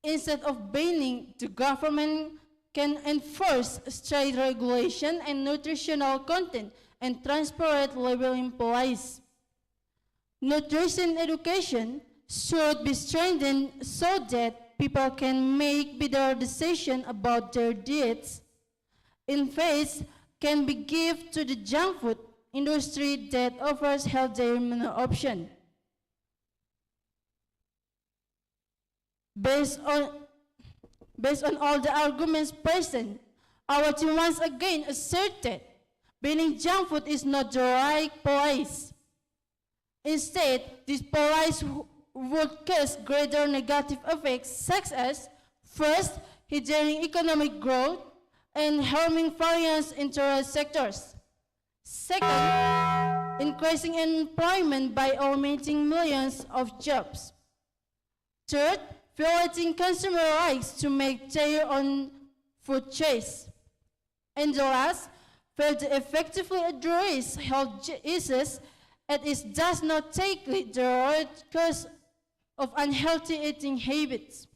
Instead of banning, the government can enforce strict regulation and nutritional content and transparent labeling policies. Nutrition education should be strengthened so that people can make better decisions about their diets. In fact, can be given to the junk food industry that offers healthier options. Based on all the arguments present, our team once again asserted banning junk food is not the right policy. Instead, this policy would cause greater negative effects such as, first, hindering economic growth and harming various interest sectors. Second, increasing employment by omitting millions of jobs. Third, violating consumer rights to make their own food choice. And the last, fail to effectively address health issues as it does not take the root cause of unhealthy eating habits.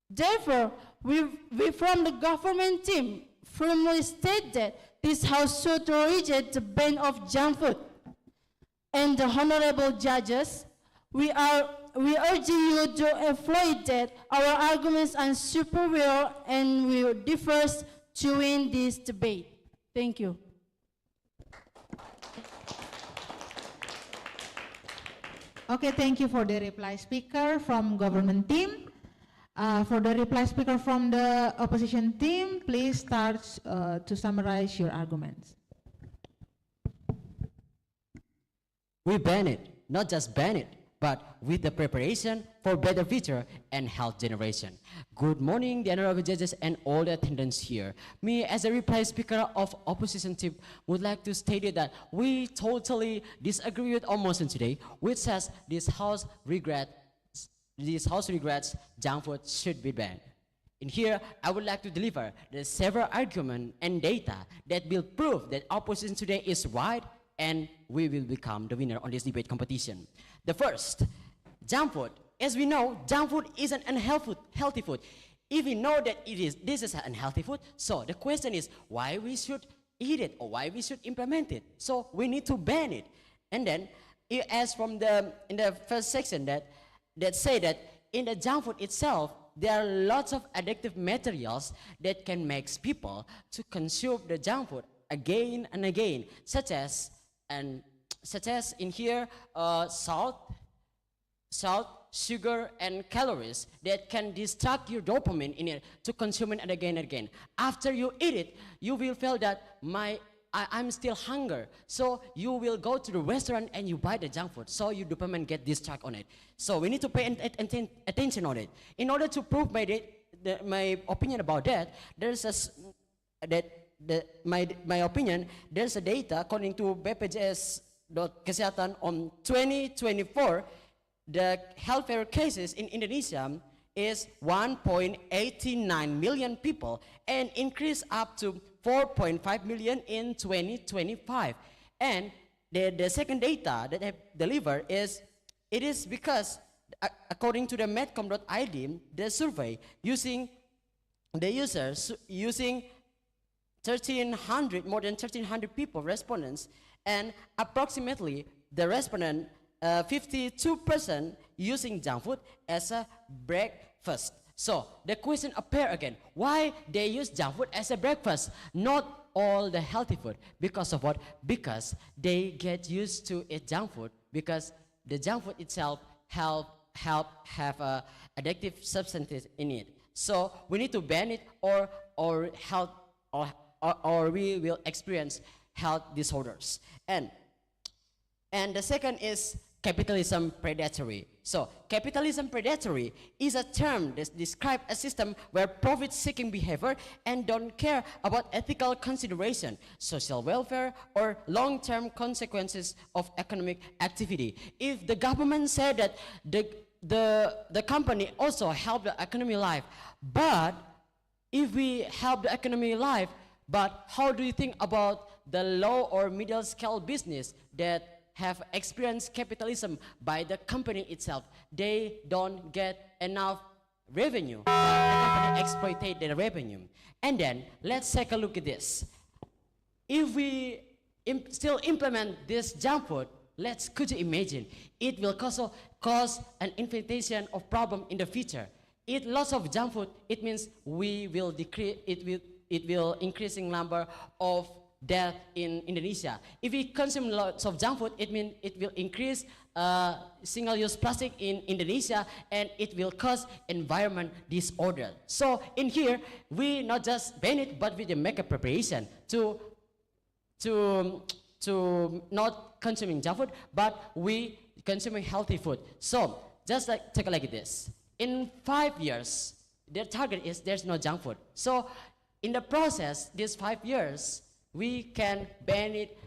Therefore, we from the government team firmly state that this House should reject the ban of junk food. And the honorable judges, we urge you to avoid that our arguments are superior and we differ to win this debate. Thank you. Okay, thank you for the reply speaker from government team. For the reply speaker from the opposition team, please start to summarize your arguments. We ban it, not just ban it, but with the preparation for better future and health generation. Good morning, the honorable judges and all the attendants here. Me, as a reply speaker of opposition team, would like to state that we totally disagree with our motion today, which says this House regrets junk food should be banned. In here, I would like to deliver the several arguments and data that will prove that opposition today is right and we will become the winner on this debate competition. The first, junk food. As we know, junk food is an unhealthy food. If we know that this is an unhealthy food, so the question is why we should eat it or why we should implement it. So we need to ban it. And then, as from in the first section that say that in the junk food itself, there are lots of addictive materials that can make people to consume the junk food again and again, such as in here, salt, sugar, and calories that can distract your dopamine in it to consume it again and again. After you eat it, you will feel that I'm still hungry. So you will go to the restaurant and you buy the junk food. So your dopamine get distracted on it. So we need to pay attention on it. In order to prove my opinion about that, my opinion, there's a data according to BPJS.Kesehatan on 2024, the healthcare cases in Indonesia is 1.89 million people and increase up to 4.5 million in 2025. And the second data that I have delivered is, it is because according to the medcom.id, the survey using the users using more than 1,300 people, respondents, and approximately the respondent, 52% using junk food as a breakfast. So the question appear again, why they use junk food as a breakfast, not all the healthy food? Because of what? Because they get used to eat junk food because the junk food itself have addictive substances in it. So we need to ban it or we will experience health disorders. And the second is capitalism predatory. So capitalism predatory is a term that describes a system where profit-seeking behavior and don't care about ethical consideration, social welfare, or long-term consequences of economic activity. If the government said that the company also help the economy life, but if we help the economy life, but how do you think about the low or middle scale business that have experienced capitalism by the company itself? They don't get enough revenue. The company exploited the revenue. And then let's take a look at this. If we still implement this junk food, could you imagine? It will also cause an inflation of problem in the future. Eat lots of junk food, it means we will decrease, it will increasing number of death in Indonesia. If we consume lots of junk food, it means it will increase single-use plastic in Indonesia and it will cause environment disorder. So in here, we not just ban it, but we make a preparation to to not consuming junk food, but we consuming healthy food. So just like take a look at this. In 5 years, their target is there's no junk food. So in the process, these 5 years, we can ban it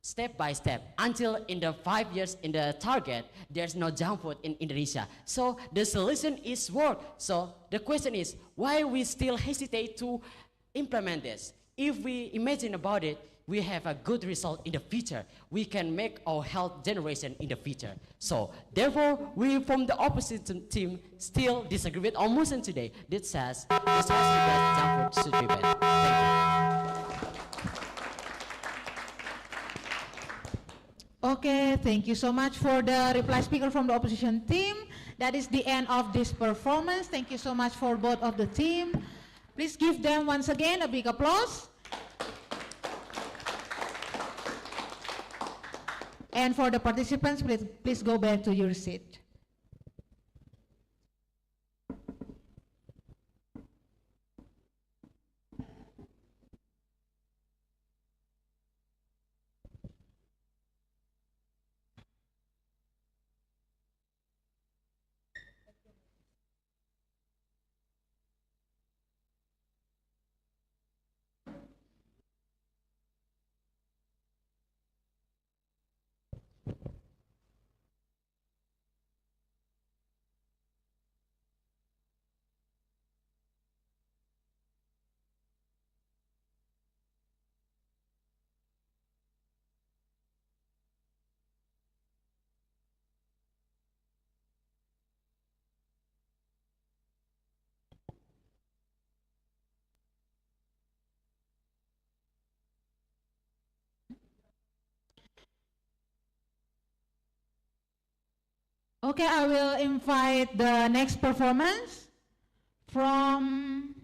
step by step until in the 5 years in the target, there's no junk food in Indonesia. So the solution is work. So the question is, why we still hesitate to implement this? If we imagine about it, we have a good result in the future. We can make our health generation in the future. So therefore, we from the opposition team still disagree with our motion today that says this junk food should be banned. Thank you. Okay, thank you so much for the reply speaker from the opposition team. That is the end of this performance. Thank you so much for both of the team. Please give them once again a big applause. And for the participants, please go back to your seat. Okay, I will invite the next performance from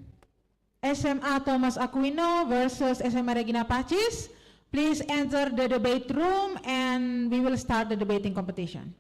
SMA Thomas Aquino versus SMA Regina Pacis. Please enter the debate room and we will start the debating competition.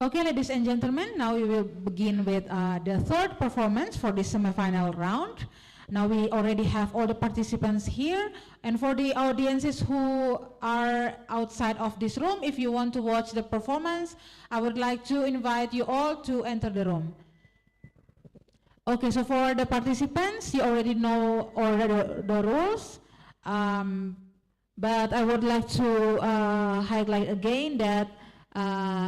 Okay, ladies and gentlemen, now we will begin with the third performance for this semifinal round. Now we already have all the participants here, and for the audiences who are outside of this room, if you want to watch the performance, I would like to invite you all to enter the room. Okay, so for the participants, you already know all the rules, but I would like to highlight again that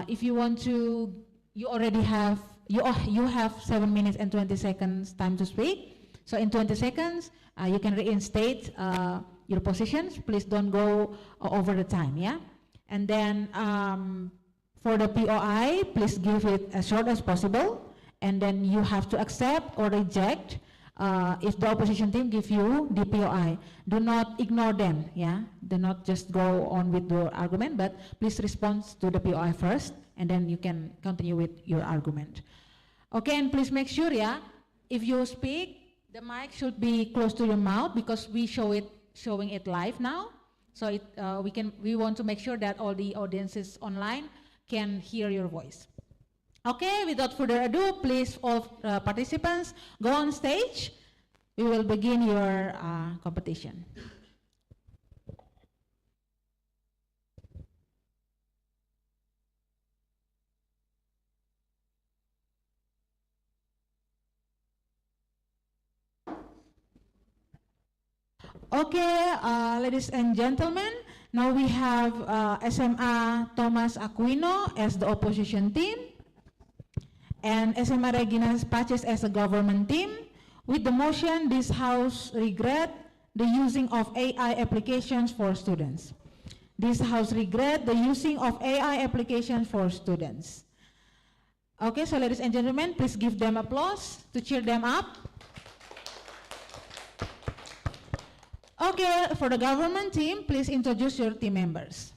if you want to, you already have, you have 7 minutes and 20 seconds time to speak. So in 20 seconds, you can reinstate your positions. Please don't go over the time, yeah? And then for the POI, please give it as short as possible. And then you have to accept or reject if the opposition team give you the POI. Do not ignore them, yeah? Do not just go on with your argument, but please respond to the POI first, and then you can continue with your argument. Okay, and please make sure, yeah, if you speak, the mic should be close to your mouth because we showing it live now. So we want to make sure that all the audiences online can hear your voice. Okay, without further ado, please all participants go on stage. We will begin your competition. Okay, ladies and gentlemen, now we have SMA Thomas Aquino as the opposition team and SMA Regina Paces as a government team. With the motion, this House regret the using of AI applications for students. This House regret the using of AI applications for students. Okay, so ladies and gentlemen, please give them applause to cheer them up. Okay, for the government team, please introduce your team members.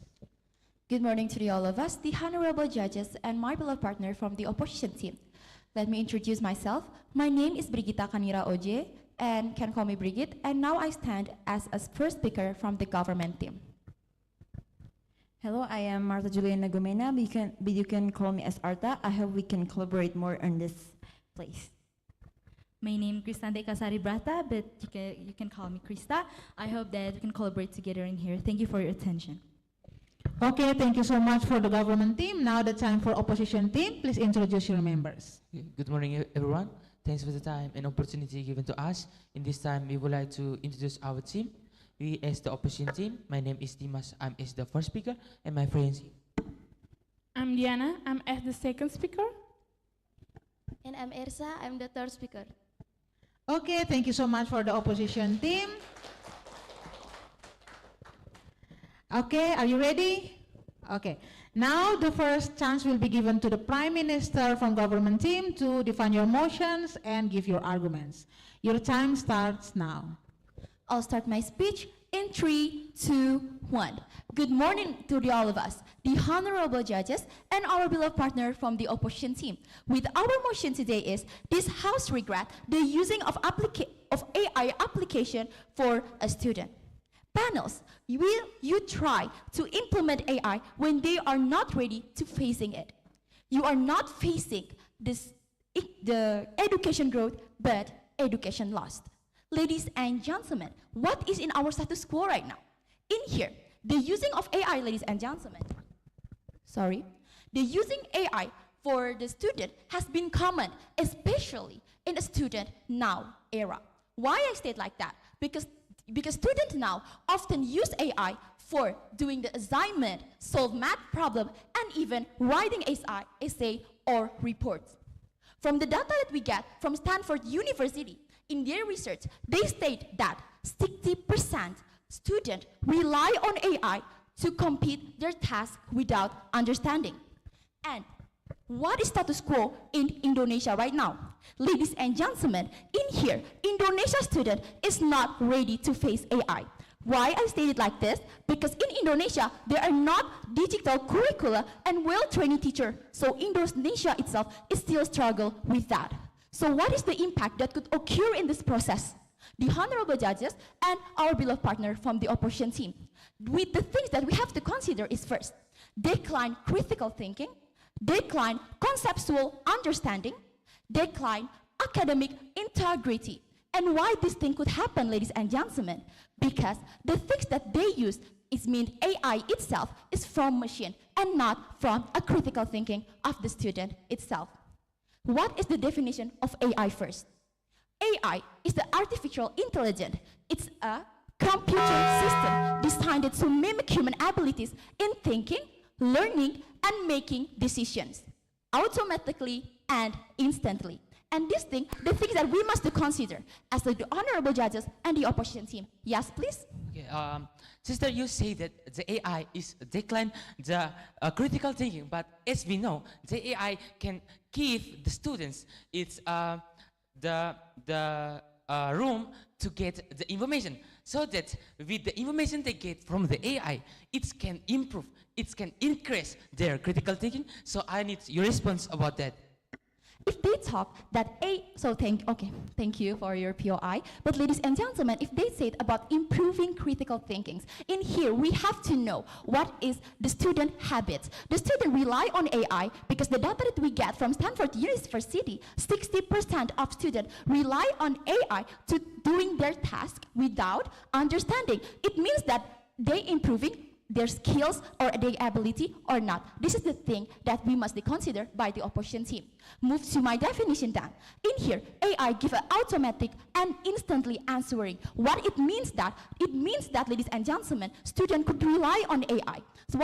Good morning to all of us, the honorable judges, and my beloved partner from the opposition team. Let me introduce myself. My name is Brigita Kanira Oje, and can call me Brigitte, and now I stand as a first speaker from the government team. Hello, I am Marta Juliana Gomena, but you can call me as Arta. I hope we can collaborate more on this place. My name is Kristante Kasari Brata, but you can call me Krista. I hope that we can collaborate together in here. Thank you for your attention. Okay, thank you so much for the government team. Now the time for opposition team. Please introduce your members. Good morning, everyone. Thanks for the time and opportunity given to us. In this time, we would like to introduce our team. We as the opposition team. My name is Dimas. I'm as the first speaker, and my friends. I'm Diana. I'm as the second speaker. And I'm Ersa. I'm the third speaker. Okay, thank you so much for the opposition team. Okay, are you ready? Okay. Now the first chance will be given to the Prime Minister from government team to define your motions and give your arguments. Your time starts now. I'll start my speech in 3, 2, 1. Good morning to all of us, the honorable judges, and our beloved partner from the opposition team. With our motion today is, this House regret the using of AI application for a student. Panels, will you try to implement AI when they are not ready to facing it? You are not facing the education growth, but education lost. Ladies and gentlemen, what is in our status quo right now? In here, the using of AI, ladies and gentlemen, the using AI for the student has been common, especially in the student now era. Why I state like that? Because students now often use AI for doing the assignment, solve math problem, and even writing essay or reports. From the data that we get from Stanford University, in their research, they state that 60% students rely on AI to complete their task without understanding. And what is status quo in Indonesia right now? Ladies and gentlemen, in here, Indonesia student is not ready to face AI. Why I state it like this? Because in Indonesia, there are not digital curricula and well-trained teacher. So Indonesia itself is still struggle with that. So what is the impact that could occur in this process? The honorable judges and our beloved partner from the opposition team. With the things that we have to consider is first, decline critical thinking, decline conceptual understanding, decline academic integrity, And why this thing could happen, ladies and gentlemen? Because the things that they use is mean AI itself is from machine and not from a critical thinking of the student itself. What is the definition of AI first? AI is the artificial intelligence. It's a computer system designed to mimic human abilities in thinking, learning, and making decisions automatically and instantly. And this thing, the things that we must consider as the honorable judges and the opposition team. Yes, please. Okay, sister, you say that the AI is decline the critical thinking, but as we know, the AI can give the students its the room to get the information, so that with the information they get from the AI, it can improve, it can increase their critical thinking. So I need your response about that. If they talk that thank you for your POI. But ladies and gentlemen, if they said about improving critical thinkings, in here we have to know what is the student habits. The student rely on AI because the data that we get from Stanford University, 60% of students rely on AI to doing their task without understanding. It means that they improving their skills or their ability or not. This is the thing that we must consider by the opposition team. Move to my definition then. In here, AI give an automatic and instantly answering. What it means that? It means that, ladies and gentlemen, students could rely on AI. So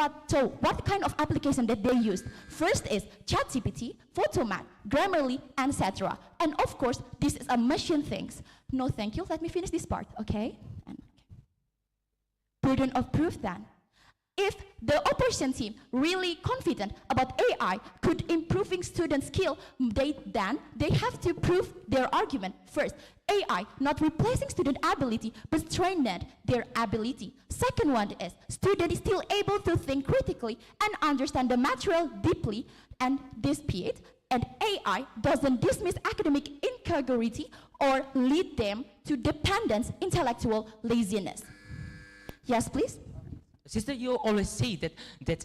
what kind of application that they use? First is ChatGPT, Photomat, Grammarly, etc. And of course, this is a machine things. No, thank you. Let me finish this part, okay? Burden of proof then. If the opposition team really confident about AI could improving student skill, then they have to prove their argument. First, AI not replacing student ability, but strengthen their ability. Second one is, student is still able to think critically and understand the material deeply and dispute, and AI doesn't dismiss academic integrity or lead them to dependence, intellectual laziness. Yes, please. Sister, you always say that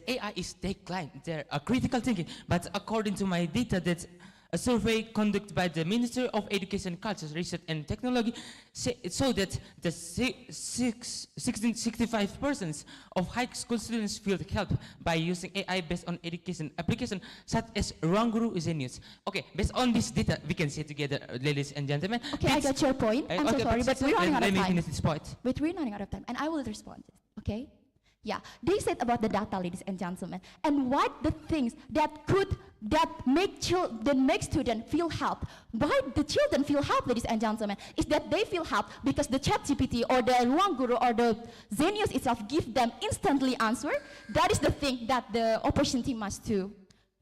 AI is decline their critical thinking, but according to my data, that a survey conducted by the Ministry of Education, Culture, Research and Technology so that the 65% of high school students feel helped by using AI based on education applications such as Ruang Guru Zenius. Okay, based on this data, we can say together, ladies and gentlemen. Okay, I got your point. I'm so sorry, but we're running out of time. Let me finish this point. But we're running out of time, and I will respond. Okay? Yeah, they said about the data, ladies and gentlemen, and what the things that make students feel helped. Why the children feel helped, ladies and gentlemen, is that they feel helped because the ChatGPT or the Ruang Guru or the Zenius itself give them instantly answer. That is the thing that the opposition team must to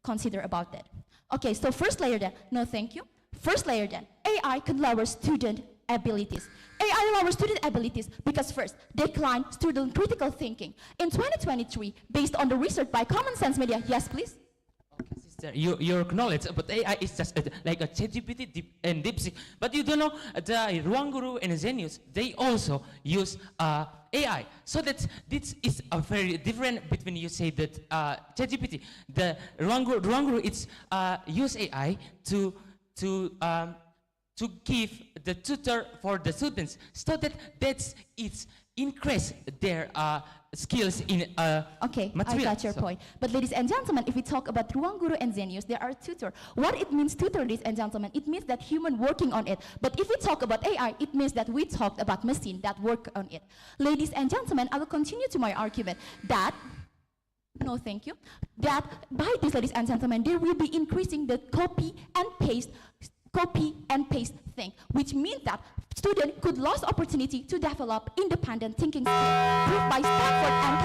consider about that. Okay, so first layer then, no thank you. First layer then, AI can lower student abilities. AI lowers student abilities because first, decline student critical thinking. In 2023, based on the research by Common Sense Media, yes please? Okay, sister, your knowledge about AI is just like a ChatGPT and DeepSeek, but you don't know the Ruang Guru and Zenius, they also use AI. So that this is a very different between you say that ChatGPT, the Ruang Guru it's use AI to give the tutor for the students, so that it's increase their skills in okay, material. I got your point. But ladies and gentlemen, if we talk about Ruang Guru and Zenius, there are tutor. What it means tutor, ladies and gentlemen, it means that human working on it. But if we talk about AI, it means that we talked about machine that work on it. Ladies and gentlemen, I will continue to my argument that no, thank you. That by this, ladies and gentlemen, they will be increasing the copy and paste thing, which means that students could lose opportunity to develop independent thinking skills. Proved by Stanford and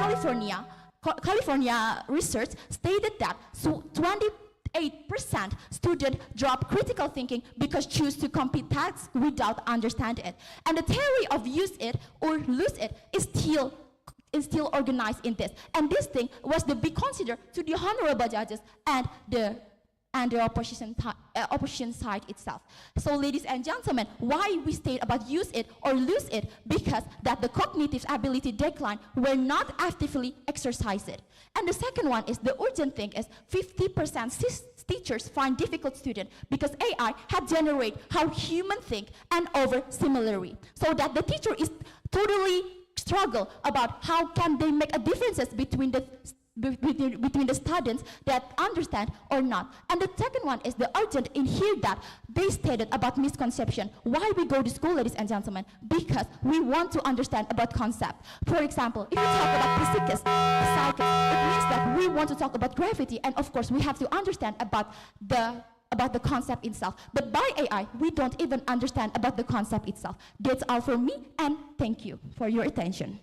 California research stated that 28% students drop critical thinking because choose to complete tasks without understanding it. And the theory of use it or lose it is still organized in this. And this thing was to be considered to the honorable judges and the opposition opposition side itself. So ladies and gentlemen, why we state about use it or lose it? Because that the cognitive ability decline were not actively exercised. And the second one is the urgent thing is 50% teachers find difficult student because AI had generate how human think and over similarly. So that the teacher is totally struggle about how can they make a differences between the students that understand or not. And the second one is the urgent in here that they stated about misconception. Why we go to school, ladies and gentlemen? Because we want to understand about concept. For example, if we talk about physics, it means that we want to talk about gravity, and of course we have to understand about the concept itself. But by AI, we don't even understand about the concept itself. That's all for me, and thank you for your attention.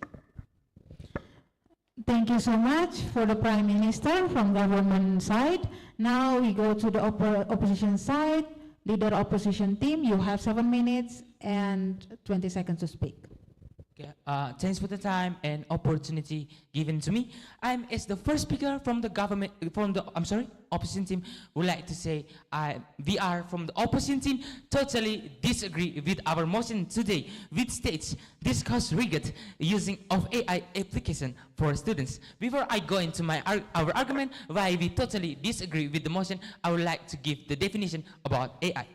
Thank you so much for the Prime Minister from government side. Now we go to the opposition side. Leader opposition team, you have 7 minutes and 20 seconds to speak. Okay, thanks for the time and opportunity given to me. I'm as the first speaker from the government, opposition team, would like to say we are from the opposition team totally disagree with our motion today, which states discuss rigid using of AI application for students. Before I go into our argument why we totally disagree with the motion, I would like to give the definition about AI.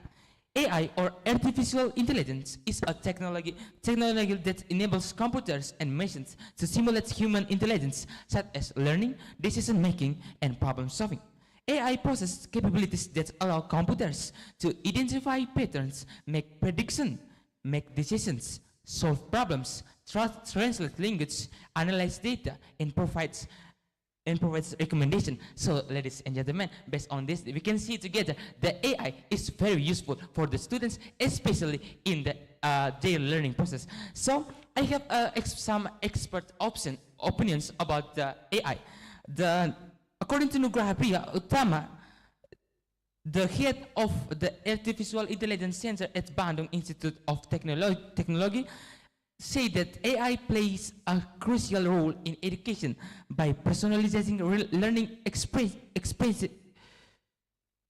AI, or artificial intelligence, is a technology that enables computers and machines to simulate human intelligence, such as learning, decision-making, and problem-solving. AI possesses capabilities that allow computers to identify patterns, make predictions, make decisions, solve problems, translate language, analyze data, and provides recommendation. So, ladies and gentlemen, based on this, we can see together that AI is very useful for the students, especially in their learning process. So, I have some expert opinions about the AI. According to Nugraha Priya Utama, the head of the Artificial Intelligence Center at Bandung Institute of Technology, say that AI plays a crucial role in education by personalizing learning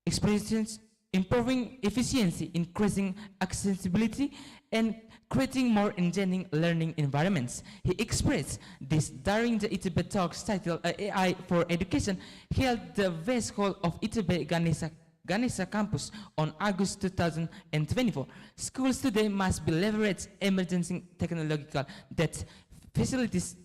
experiences, improving efficiency, increasing accessibility, and creating more engaging learning environments. He expressed this during the ITB talks titled AI for Education, held the West Hall of ITB Ganesha campus on August 2024. Schools today must be leverage emerging technological that facilitates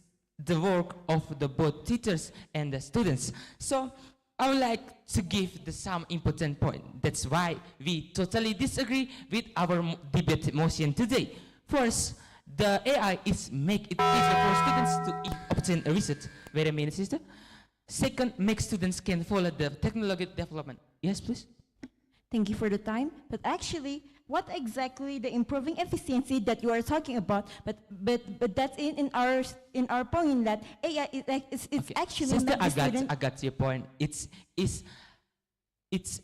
the work of the both teachers and the students. So I would like to give some important point. That's why we totally disagree with our debate motion today. First, the AI is make it easier for students to obtain research. Wait a minute, sister. Second, make students can follow the technological development. Yes, please. Thank you for the time. But actually, what exactly the improving efficiency that you are talking about? But that's in our point that AI is Okay. actually Sister, not the student. I got your point. It's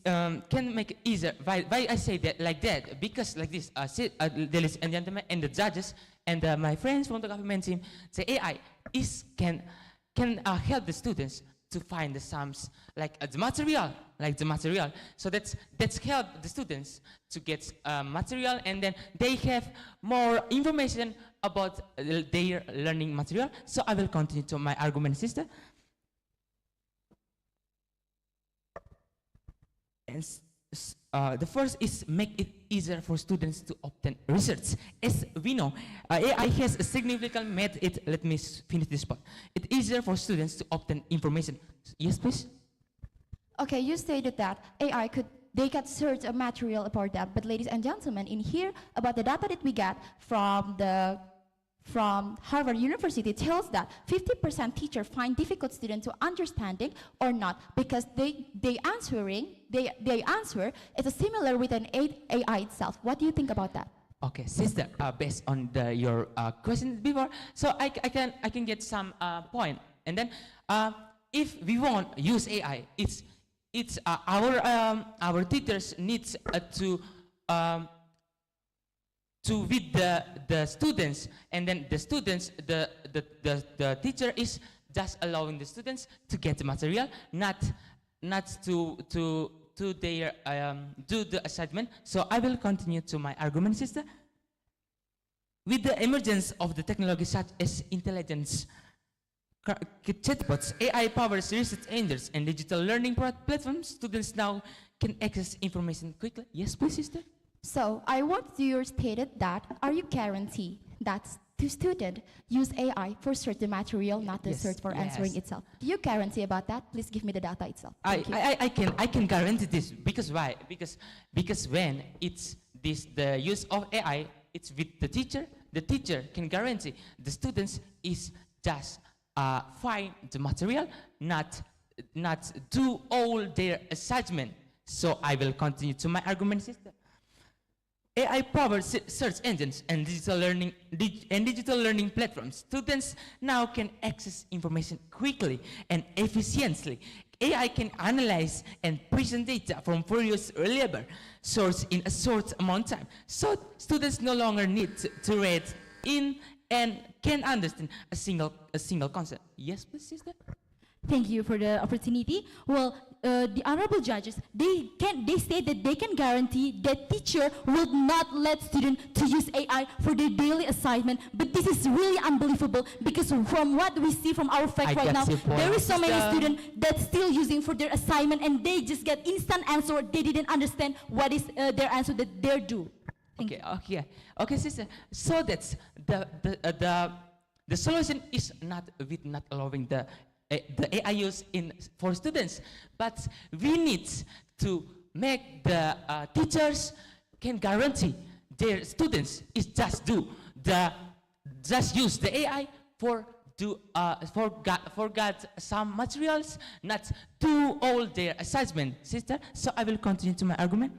can make it easier. Why I say that like that? Because like this, ladies and gentlemen, and the judges and my friends from the government team, the AI can help the students to find the sums like the material. So that's help the students to get material, and then they have more information about their learning material. So I will continue to my argument, sister. And the first is make it easier for students to obtain research. As we know, AI has a significant made it. Let me finish this part. It's easier for students to obtain information. Yes, please. Okay, you stated that they could search a material about that, but ladies and gentlemen, in here about the data that we got from Harvard University tells that 50% teacher find difficult student to understanding or not because they answer is similar with an AI itself. What do you think about that? Okay, sister, based on your question before, so I can get some point, and then if we want use AI, it's our teachers needs to with the students, and then the students, the teacher is just allowing the students to get the material, not to to their do the assignment. So I will continue to my argument, sister. With the emergence of the technology such as intelligence chatbots, AI powers research engines, and digital learning platforms, students now can access information quickly. Yes, please, sister. So I want you stated that are you guarantee that the student use AI for certain material, not the Yes, search for answering yes. itself? Do you guarantee about that? Please give me the data itself. I, Thank you. I can guarantee this because why? Because when it's the use of AI, it's with the teacher can guarantee the students is just find the material, not do all their assignment. So I will continue to my argument, sister. AI-powered search engines and digital learning platforms. Students now can access information quickly and efficiently. AI can analyze and present data from various reliable sources in a short amount of time. So students no longer need to read in and can understand a single concept. Yes, please, sister. Thank you for the opportunity. Well, the honorable judges, they say that they can guarantee that teacher will not let students to use AI for their daily assignment. But this is really unbelievable because from what we see from our fact right now, there is so many students that still using for their assignment and they just get instant answer. They didn't understand what is their answer that they're due. Okay, sister. So that's the solution is not allowing the AI use for students, but we need to make the teachers can guarantee their students is just use the AI forgot some materials, not do all their assignment, sister. So I will continue to my argument.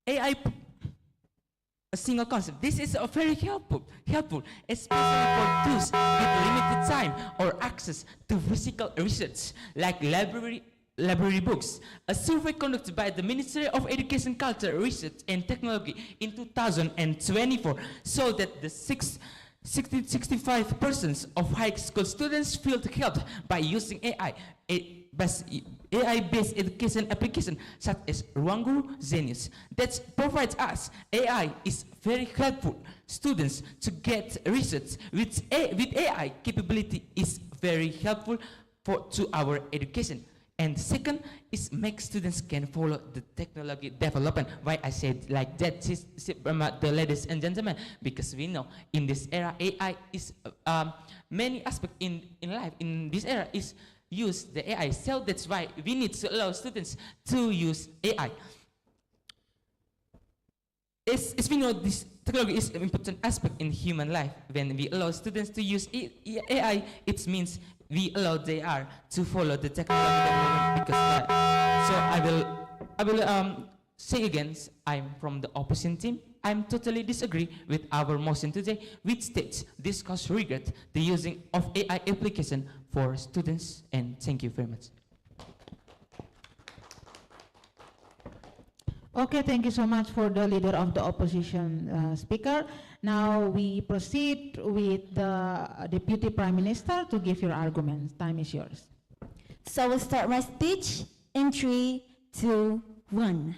AI. A single concept. This is very helpful, especially for those with limited time or access to physical research, like library books. A survey conducted by the Ministry of Education, Culture, Research and Technology in 2024 showed that the 65% of high school students feel helped by using AI-based education application such as Ruangguru, Zenius. That provides us AI is very helpful. Students to get research with AI capability is very helpful to our education. And second is make students can follow the technology development. Why I said like that, the ladies and gentlemen, because we know in this era AI is many aspects in life. In this era is use the AI. So that's why we need to allow students to use AI. As we know, this technology is an important aspect in human life. When we allow students to use AI, it means we allow they are to follow the technology development. Because so I will say again, I'm from the opposition team. I'm totally disagree with our motion today, which states discuss regret the using of AI application for students. And thank you very much. Okay, thank you so much for the leader of the opposition speaker. Now we proceed with the Deputy Prime Minister to give your arguments. Time is yours. So I will start my speech in 3, 2, 1.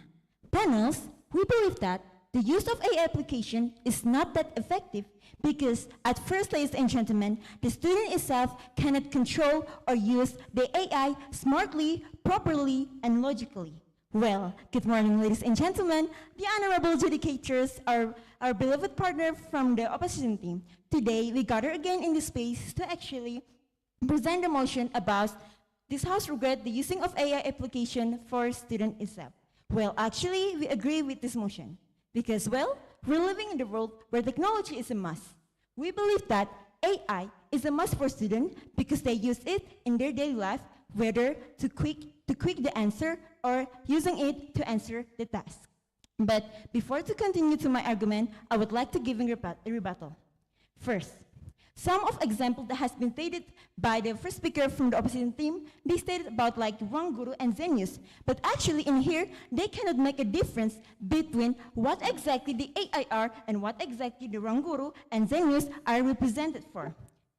Panels, we believe that the use of AI application is not that effective because at first, ladies and gentlemen, the student itself cannot control or use the AI smartly, properly, and logically. Well, good morning, ladies and gentlemen, the honorable adjudicators, our beloved partner from the opposition team. Today, we gather again in this space to actually present a motion about this House regret the using of AI application for student itself. Well, actually, we agree with this motion because, well, we're living in the world where technology is a must. We believe that AI is a must for students because they use it in their daily life, whether to quick the answer or using it to answer the task. But before to continue to my argument, I would like to give a rebuttal. First, some of examples that has been stated by the first speaker from the opposition team, they stated about like Ruangguru and Zenius. But actually in here, they cannot make a difference between what exactly the AI are and what exactly the Ruangguru and Zenius are represented for.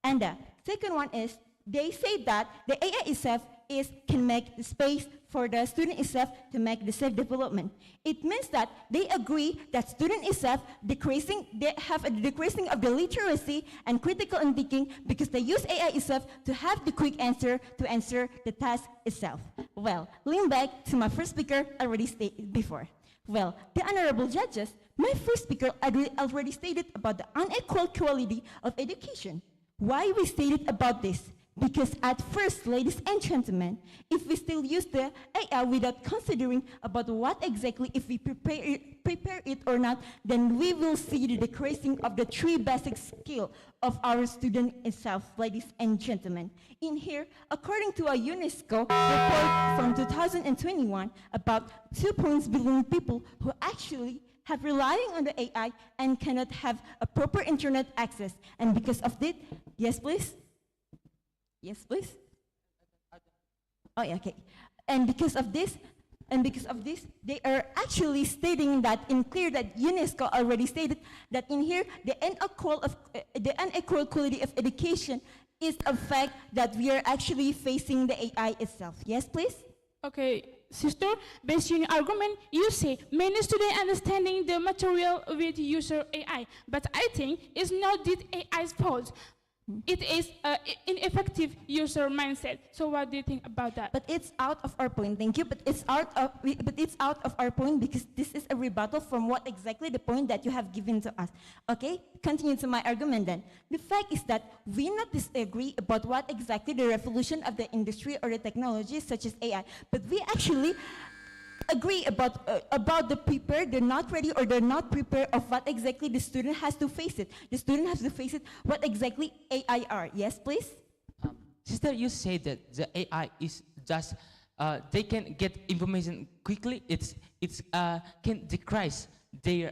And the second one is, they say that the AI itself is can make the space for the student itself to make the self-development. It means that they agree that student itself they have a decreasing of the literacy and critical thinking because they use AI itself to have the quick answer to answer the task itself. Well, lean back to my first speaker already stated before. Well, the honorable judges, my first speaker already stated about the unequal quality of education. Why we stated about this? Because at first, ladies and gentlemen, if we still use the AI without considering about what exactly, if we prepare it or not, then we will see the decreasing of the 3 basic skills of our student itself, ladies and gentlemen. In here, according to a UNESCO report from 2021, about 2 billion people who actually have relying on the AI and cannot have a proper internet access. And because of that, yes, please? Yes, please. Oh, yeah, okay. And because of this, they are actually stating that in clear that UNESCO already stated that in here the unequal quality of education is a fact that we are actually facing the AI itself. Yes, please. Okay, sister, based on your argument, you say many students understanding the material with user AI, but I think it's not this AI's fault. It is ineffective user mindset. So what do you think about that? But it's out of our point. Thank you. But it's out of our point because this is a rebuttal from what exactly the point that you have given to us. Okay. Continue to my argument then. The fact is that we not disagree about what exactly the revolution of the industry or the technology such as AI, but we actually agree about the prepared, they're not ready, or they're not prepared of what exactly the student has to face it. The student has to face it what exactly AI are. Yes, please? Sister, you say that the AI is just, they can get information quickly, it's can decrease their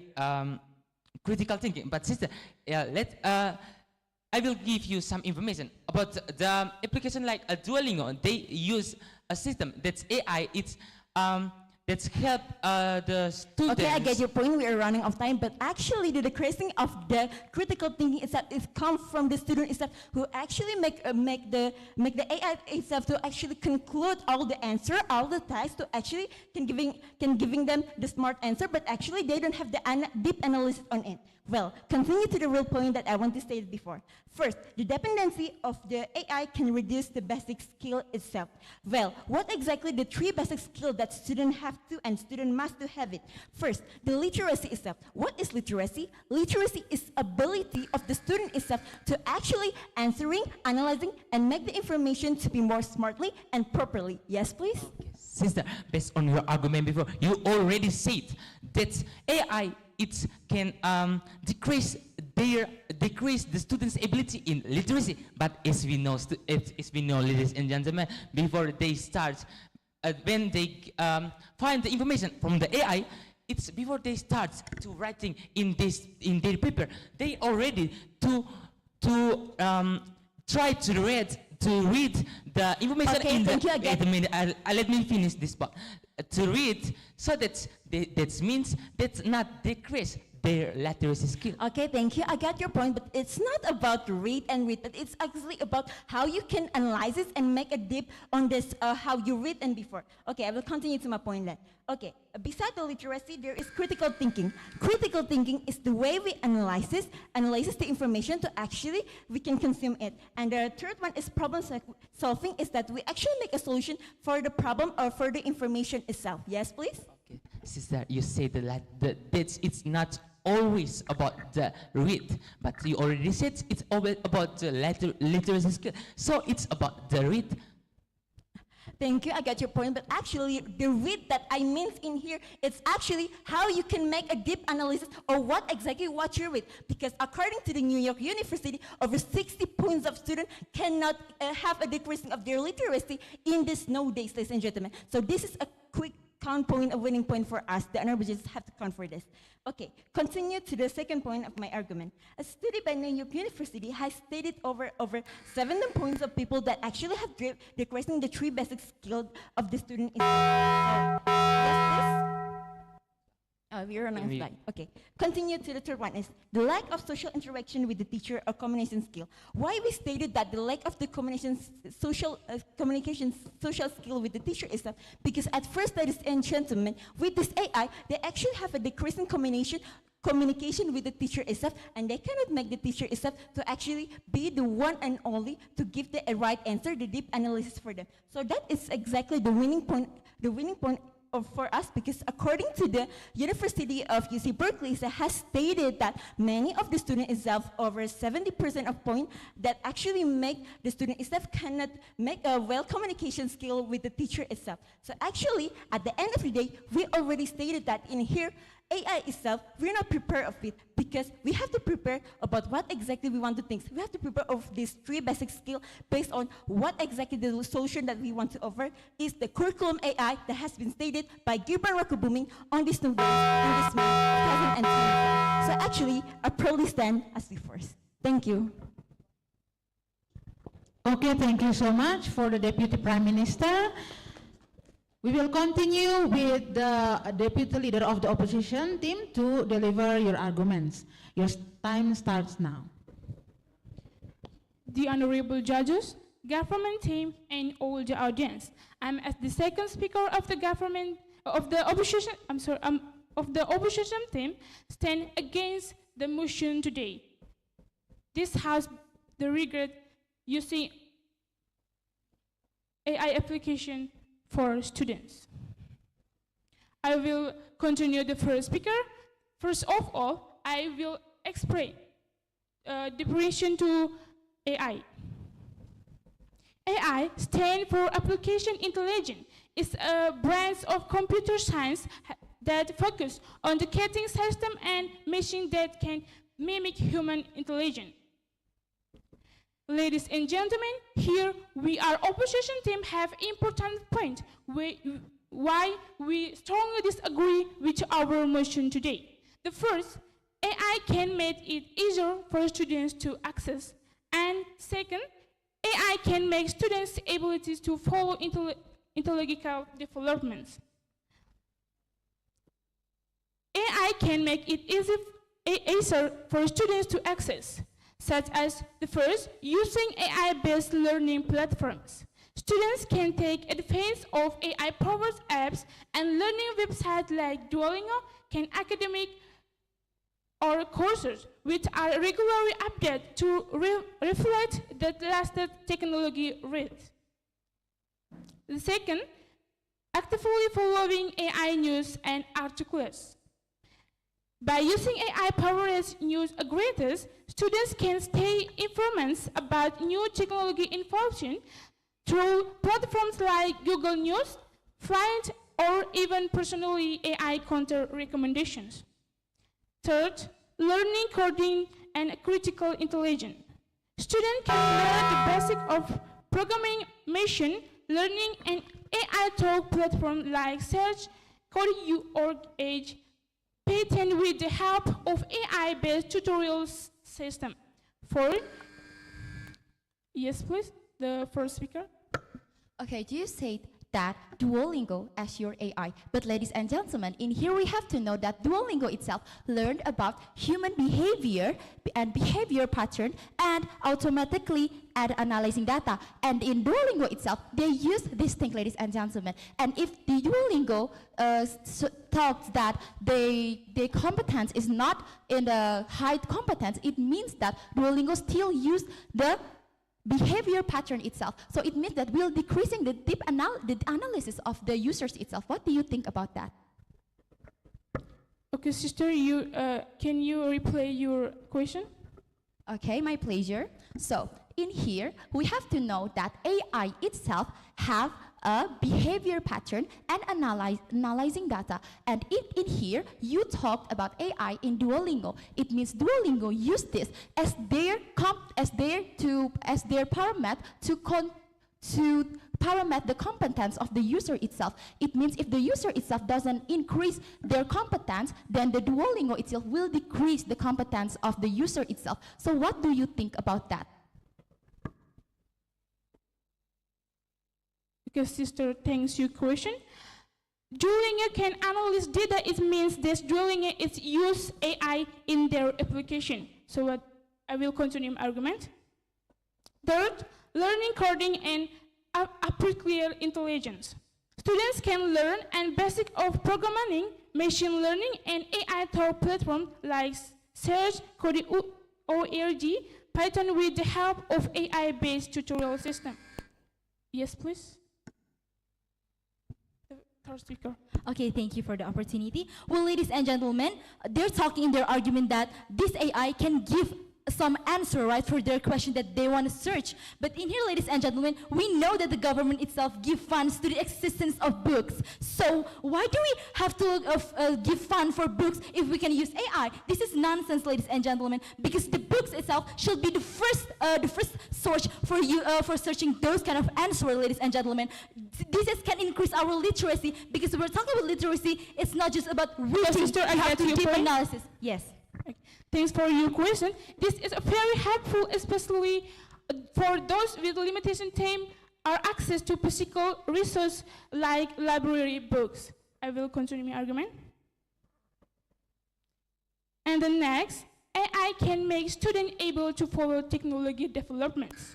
critical thinking. But sister, I will give you some information about the application like a Duolingo. They use a system that's AI, it's that's help the students. Okay, I get your point. We are running out of time, but actually the decreasing of the critical thinking itself is come from the student itself who actually make the AI itself to actually conclude all the answer, all the tasks to actually can giving them the smart answer, but actually they don't have the deep analysis on it. Well, continue to the real point that I want to state before. First, the dependency of the AI can reduce the basic skill itself. Well, what exactly the 3 basic skills that students have to and student must to have it? First, the literacy itself. What is literacy? Literacy is ability of the student itself to actually answering, analyzing, and make the information to be more smartly and properly. Yes, please? Okay. Sister, based on your argument before, you already said that AI it can decrease the students' ability in literacy. But as we know, ladies and gentlemen, before they start, when they find the information from the AI, it's before they start to writing in their paper, they already try to read the information okay, in thank the. you again. Wait a minute, let me finish this part. To read, so that means that's not decrease their literacy skill. Okay, thank you. I got your point, but it's not about read and read, but it's actually about how you can analyze it and make a deep on this, how you read and before. Okay, I will continue to my point then. Okay, beside the literacy, there is critical thinking. Critical thinking is the way we analyzes the information to actually we can consume it. And the third one is problem solving, is that we actually make a solution for the problem or for the information itself. Yes, please? Okay, sister, you say that it's not always about the read, but you already said it's always about the literacy skill. So it's about the read. Thank you, I get your point, but actually the read that I meant in here, it's actually how you can make a deep analysis of what you read. Because according to the New York University, over 60 points of students cannot have a decreasing of their literacy in this nowadays, ladies and gentlemen. So this is a quick count point, a winning point for us. The honorable judges have to count for this. Okay, continue to the second point of my argument. A study by New York University has stated over 7 points of people that actually have decreasing the 3 basic skills of the student. Yes, please? We're on Can we- slide. Okay. Continue to the third one is the lack of social interaction with the teacher or communication skill. Why we stated that the lack of the communication social skill with the teacher is that because at first, ladies and gentlemen, with this AI, they actually have a decrease in communication with the teacher itself, and they cannot make the teacher itself to actually be the one and only to give the right answer, the deep analysis for them. So that is exactly the winning point for us, because according to the University of UC Berkeley, it has stated that many of the students itself, over 70% of point, that actually make the student itself cannot make a well communication skill with the teacher itself. So actually, at the end of the day, we already stated that in here, AI itself, we're not prepared of it because we have to prepare about what exactly we want to think. We have to prepare of these 3 basic skills based on what exactly the solution that we want to offer is the curriculum AI that has been stated by Gilbert Rockabuming on this November in this May 2024. So actually, I proudly stand as the first. Thank you. Okay, thank you so much for the Deputy Prime Minister. We will continue with the Deputy Leader of the Opposition team to deliver your arguments. Your time starts now. The honorable judges, government team, and all the audience. I'm as the second speaker of the government of the opposition. Of the opposition team stand against the motion today. This House the regret using AI application for students. I will continue the first speaker. First of all, I will explain definition to AI. AI stands for Application Intelligence. It's a branch of computer science that focuses on the creating system and machine that can mimic human intelligence. Ladies and gentlemen, here we are opposition team have important point why we strongly disagree with our motion today. The first, AI can make it easier for students to access. And second, AI can make students' abilities to follow intellectual developments. AI can make it easier for students to access, such as the first, using AI-based learning platforms. Students can take advantage of AI-powered apps and learning websites like Duolingo, can academic or courses which are regularly updated to reflect the latest technology rates. The second, actively following AI news and articles. By using AI-powered news aggregators, students can stay informed about new technology information through platforms like Google News, Find, or even personally AI content recommendations. Third, learning coding and critical intelligence. Students can learn the basics of programming, machine learning, and AI talk platforms like Search, Code.org, Patent with the help of AI-based tutorial system. Fourth, yes, please, the first speaker. Okay, you said that Duolingo as your AI. But ladies and gentlemen, in here we have to know that Duolingo itself learned about human behavior and behavior pattern and automatically analyzing data. And in Duolingo itself, they use this thing, ladies and gentlemen. And if the Duolingo talks that their competence is not in the high competence, it means that Duolingo still use the behavior pattern itself. So it means that we're decreasing the deep analysis of the users itself. What do you think about that? Okay, sister, can you replay your question? Okay, my pleasure. So in here, we have to know that AI itself have a behavior pattern and analyzing data. And in here, you talked about AI in Duolingo. It means Duolingo use this as their parameter to parameter the competence of the user itself. It means if the user itself doesn't increase their competence, then the Duolingo itself will decrease the competence of the user itself. So what do you think about that? Okay, sister, thanks your question. Duolingo can analyze data. It means that Duolingo is use AI in their application. So what I will continue my argument. Third, learning coding and artificial intelligence. Students can learn and basic of programming, machine learning, and AI through platforms like Search, Coding.org, Python with the help of AI-based tutorial system. Yes, please. The third speaker. Okay, thank you for the opportunity. Well, ladies and gentlemen, they're talking in their argument that this AI can give some answer, right, for their question that they want to search. But in here, ladies and gentlemen, we know that the government itself give funds to the existence of books. So why do we have to give fund for books if we can use AI? This is nonsense, ladies and gentlemen, because the books itself should be the first source for you for searching those kind of answer, ladies and gentlemen. This can increase our literacy, because we're talking about literacy. It's not just about reading. Sister, I you have get to your deep point. analysis. Yes. Thanks for your question. This is very helpful, especially for those with limitation time or access to physical resources like library books. I will continue my argument. And the next, AI can make students able to follow technology developments.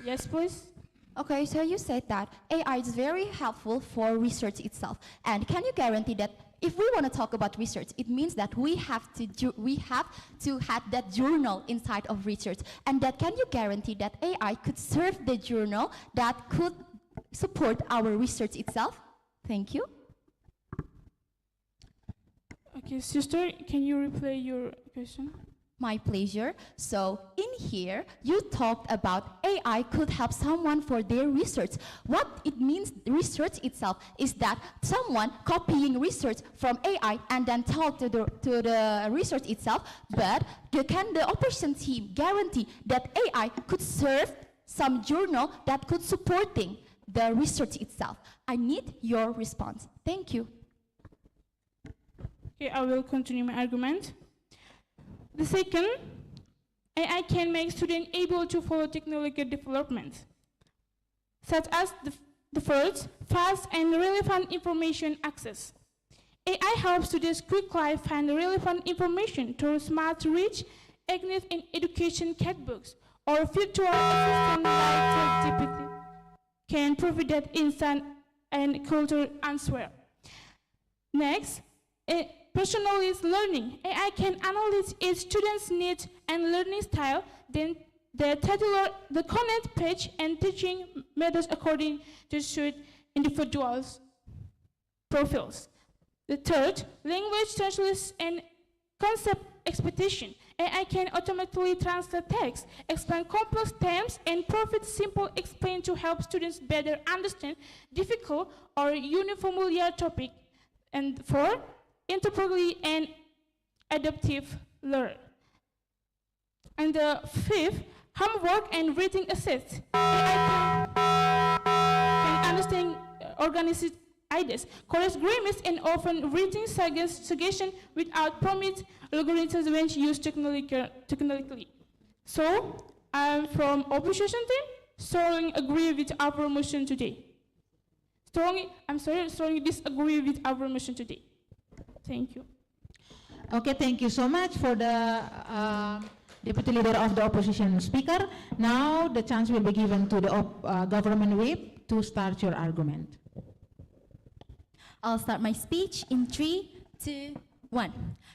Yes, please. Okay, so you said that AI is very helpful for research itself. And can you guarantee that if we want to talk about research, it means that we have to have that journal inside of research. And that can you guarantee that AI could serve the journal that could support our research itself? Thank you. Okay, sister, can you replay your question? My pleasure. So in here, you talked about AI could help someone for their research. What it means, research itself, is that someone copying research from AI and then talk to the research itself, but can the operation team guarantee that AI could serve some journal that could supporting the research itself? I need your response. Thank you. Okay, I will continue my argument. The second, AI can make students able to follow technological development, such as the first, fast and relevant information access. AI helps students quickly find relevant information through smart reach, Agnes in education catbooks, or virtual assistant like ChatGPT can provide that instant and cultural answer. Next, personalized learning. AI can analyze each student's needs and learning style, then they tailor the content page and teaching methods according to suit individuals' profiles. The third, language translation and concept expectation. AI can automatically translate text, explain complex terms, and provide simple explain to help students better understand difficult or unfamiliar topic. And four, interpersonally and adaptive learn. And the fifth, homework and reading assist. AI can understand organized ideas, correct grammars, and often reading suggestion without prompt algorithms when used technically. So, I'm from opposition team, strongly agree with our motion today. Strongly disagree with our motion today. Thank you. Okay, thank you so much for the deputy leader of the opposition speaker. Now the chance will be given to the government whip to start your argument. I'll start my speech in 3, 2, 1.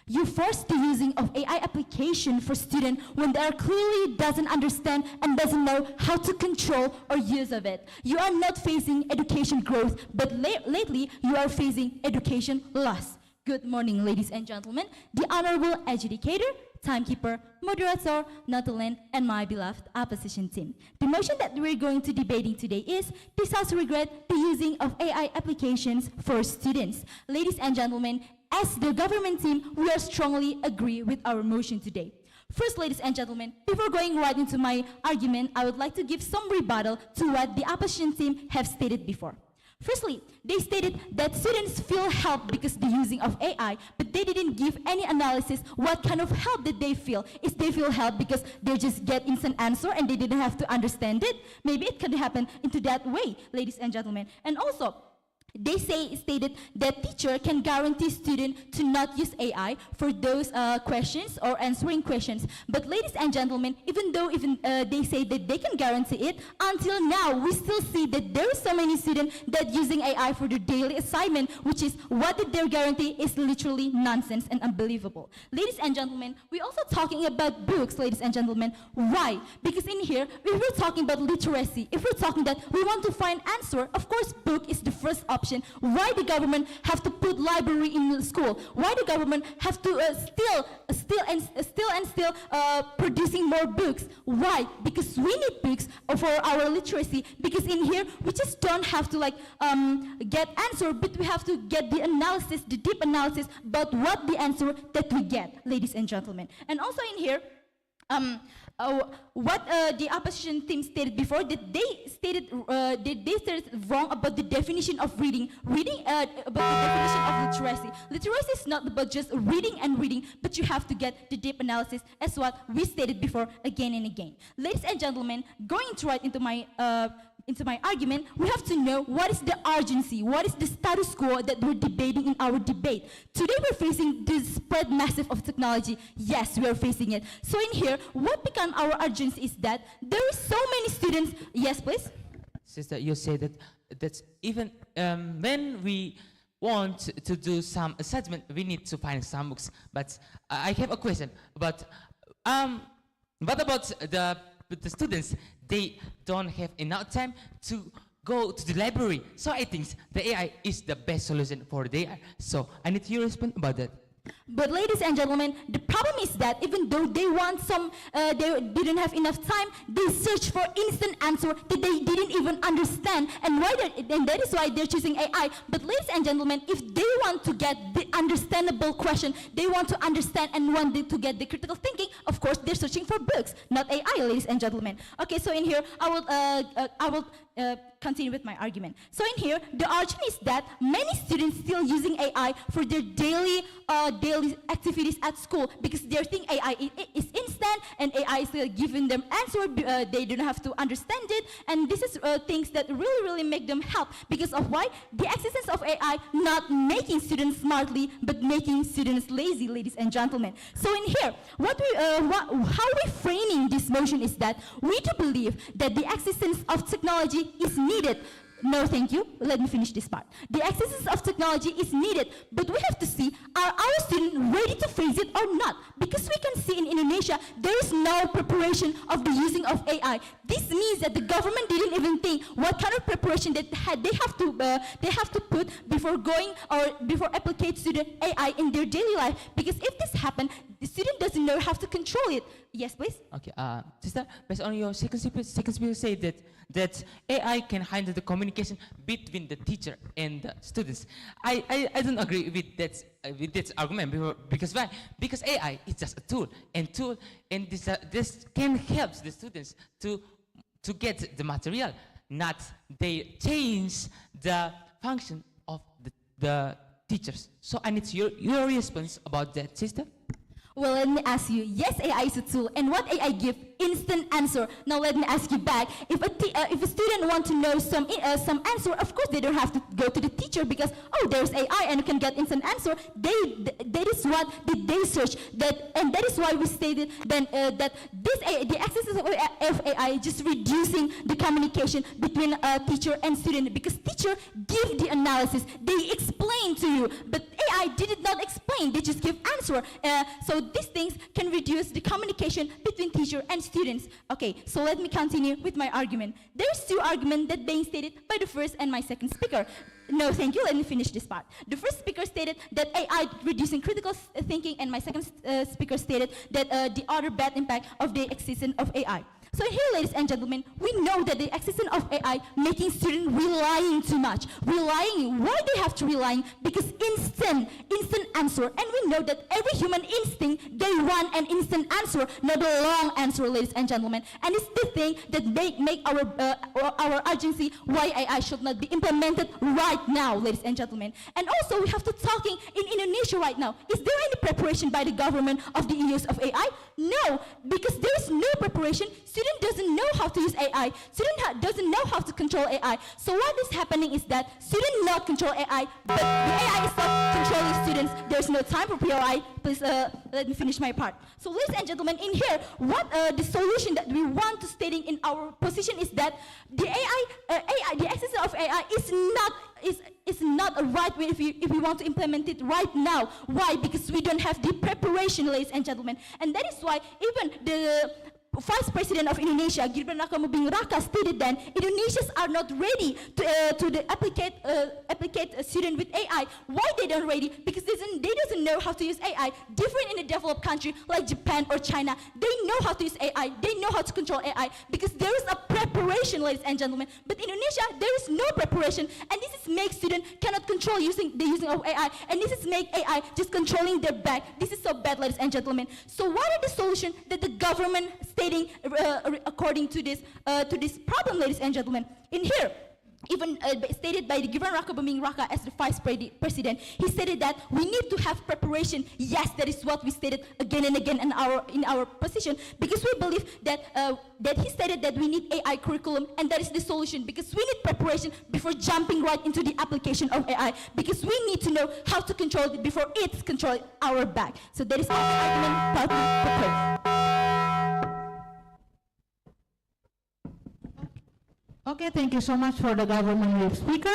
You force the using of AI application for students when they are clearly doesn't understand and doesn't know how to control or use of it. You are not facing education growth, but lately you are facing education loss. Good morning, ladies and gentlemen, the honorable adjudicator, timekeeper, moderator, Nathalie, and my beloved opposition team. The motion that we're going to debating today is, this House regret the using of AI applications for students. Ladies and gentlemen, as the government team, we are strongly agree with our motion today. First, ladies and gentlemen, before going right into my argument, I would like to give some rebuttal to what the opposition team have stated before. Firstly, they stated that students feel help because the using of AI, but they didn't give any analysis what kind of help did they feel. Is they feel help because they just get instant answer and they didn't have to understand it? Maybe it could happen into that way, ladies and gentlemen. And also, They stated that teacher can guarantee student to not use AI for those questions or answering questions. But ladies and gentlemen, even though they say that they can guarantee it, until now we still see that there are so many students that using AI for their daily assignment, which is what did they guarantee is literally nonsense and unbelievable. Ladies and gentlemen, we're also talking about books, ladies and gentlemen. Why? Because in here, if we're talking about literacy, if we're talking that we want to find answer, of course book is the first option. Why the government have to put library in the school? Why the government have to still producing more books? Why? Because we need books for our literacy. Because in here we just don't have to get answer, but we have to get the analysis, the deep analysis about what the answer that we get, ladies and gentlemen. And also in here, what the opposition team stated before, that they stated wrong about the definition of reading. About the definition of literacy. Literacy is not about just reading and reading, but you have to get the deep analysis, as what we stated before again and again. Ladies and gentlemen, going right into my argument, we have to know what is the urgency, what is the status quo that we're debating in our debate. Today we're facing this spread massive of technology. Yes, we are facing it. So in here, what become our urgency is that there are so many students. Yes, please. Sister, you say that even when we want to do some assessment, we need to find some books. But I have a question. But what about the students? They don't have enough time to go to the library. So I think the AI is the best solution for the AI. So I need your response about that. But ladies and gentlemen, the problem is that even though they want they didn't have enough time, they search for instant answer that they didn't even understand, and that is why they're choosing AI. But ladies and gentlemen, if they want to get the understandable question, they want to understand and want to get the critical thinking, of course they're searching for books, not AI, ladies and gentlemen. Okay, so in here, I will continue with my argument. So in here, the argument is that many students still using AI for their daily activities at school, because they think AI is instant and AI is giving them answer. They don't have to understand it, and this is things that really make them help. Because of why? The existence of AI not making students smartly, but making students lazy, ladies and gentlemen. So in here, how we framing this motion is that we do believe that the existence of technology is needed. No, thank you. Let me finish this part. The existence of technology is needed, but we have to see, are our students ready to face it or not? Because we can see in Indonesia, there is no preparation of the using of AI. This means that the government didn't even think what kind of preparation that they have to put before going or before applying student AI in their daily life. Because if this happens, the student doesn't know how to control it. Yes, please. Okay, sister, based on your second speaker say that AI can handle the communication between the teacher and the students. I don't agree with that argument. Because why? Because AI is just a tool, and this can help the students to get the material, not they change the function of the teachers. So I need your response about that, sister. Well, let me ask you, yes, AI is a tool, and what AI give? Instant answer. Now let me ask you back, if a student want to know some answer, of course they don't have to go to the teacher, because there's AI and you can get instant answer. That is what they search, and that is why we stated then that the access of AI just reducing the communication between teacher and student, because teacher give the analysis, they explain to you, but AI did not explain, they just give answer. So these things can reduce the communication between teacher and students. Okay, so let me continue with my argument. There's two arguments that being stated by the first and my second speaker. No, thank you, let me finish this part. The first speaker stated that AI reducing critical thinking, and my second speaker stated that the other bad impact of the existence of AI. So here, ladies and gentlemen, we know that the existence of AI making students relying too much. Relying, why they have to rely? Because instant answer. And we know that every human instinct, they want an instant answer, not a long answer, ladies and gentlemen. And it's the thing that make our urgency why AI should not be implemented right now, ladies and gentlemen. And also, we have to talking in Indonesia right now. Is there any preparation by the government of the use of AI? No, because there is no preparation. student doesn't know how to use AI. Student doesn't know how to control AI. So what is happening is that student not control AI, but the AI is not controlling students. There's no time for POI. Please let me finish my part. So ladies and gentlemen, in here, what the solution that we want to stating in our position is that the the existence of AI is not a right way if we want to implement it right now. Why? Because we don't have the preparation, ladies and gentlemen. And that is why even the Vice President of Indonesia, Gibran Rakabuming Raka, stated that Indonesians are not ready to applicate a student with AI. Why they don't ready? Because they doesn't know how to use AI. Different in a developed country like Japan or China, they know how to use AI. They know how to control AI because there is a preparation, ladies and gentlemen. But Indonesia, there is no preparation, and this is make students cannot control the using of AI, and this is make AI just controlling their back. This is so bad, ladies and gentlemen. So what are the solution that the government stating according to this problem, ladies and gentlemen? In here, even stated by the Gibran Rakabuming Raka as the Vice President, he stated that we need to have preparation. Yes, that is what we stated again and again in our position, because we believe that that he stated that we need AI curriculum, and that is the solution, because we need preparation before jumping right into the application of AI, because we need to know how to control it before it's controlling our back. So that is our argument proposed. Okay, thank you so much for the government whip speaker.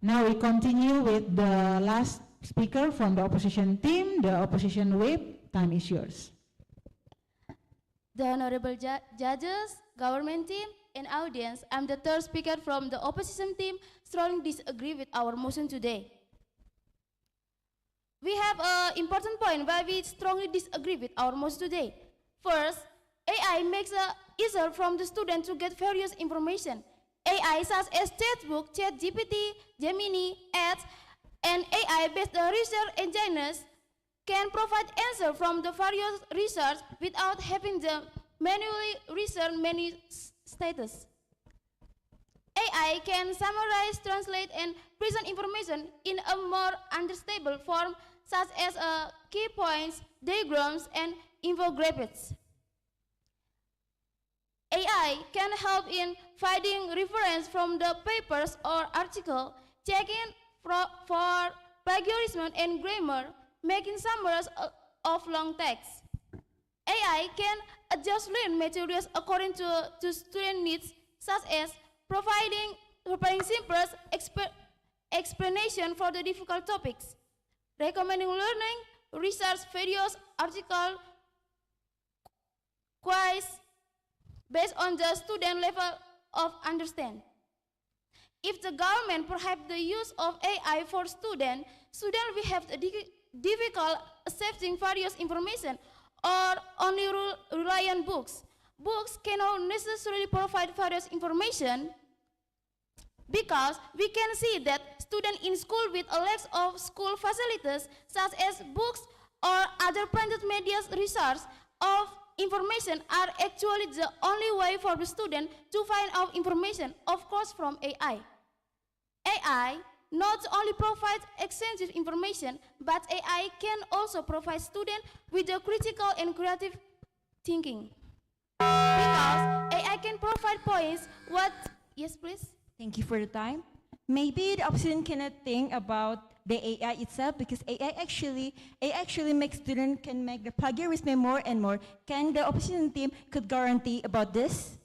Now we continue with the last speaker from the opposition team, the opposition whip. Time is yours. The honorable judges, government team, and audience, I'm the third speaker from the opposition team, strongly disagree with our motion today. We have an important point why we strongly disagree with our motion today. First, AI makes it easier from the student to get various information. AI such as Chatbook, ChatGPT, Gemini, Ads, and AI-based research engines can provide answers from the various research without having to manually research many status. AI can summarize, translate, and present information in a more understandable form, such as key points, diagrams, and infographics. AI can help in finding reference from the papers or article, checking for plagiarism and grammar, making summaries of long text. AI can adjust learning materials according to student needs, such as providing simple explanation for the difficult topics, recommending learning, research videos, articles, quiz, based on the student level of understanding. If the government prohibits the use of AI for students will have the difficult accepting various information or only rely on books. Books cannot necessarily provide various information because we can see that students in school with a lack of school facilities such as books or other printed media research of information are actually the only way for the student to find out information, of course, from AI. AI not only provides extensive information, but AI can also provide students with the critical and creative thinking. Because AI can provide points what... Yes, please? Thank you for the time. Maybe the opposition cannot think about the AI itself, because AI actually makes students can make the plagiarism more and more. Can the opposition team could guarantee about this?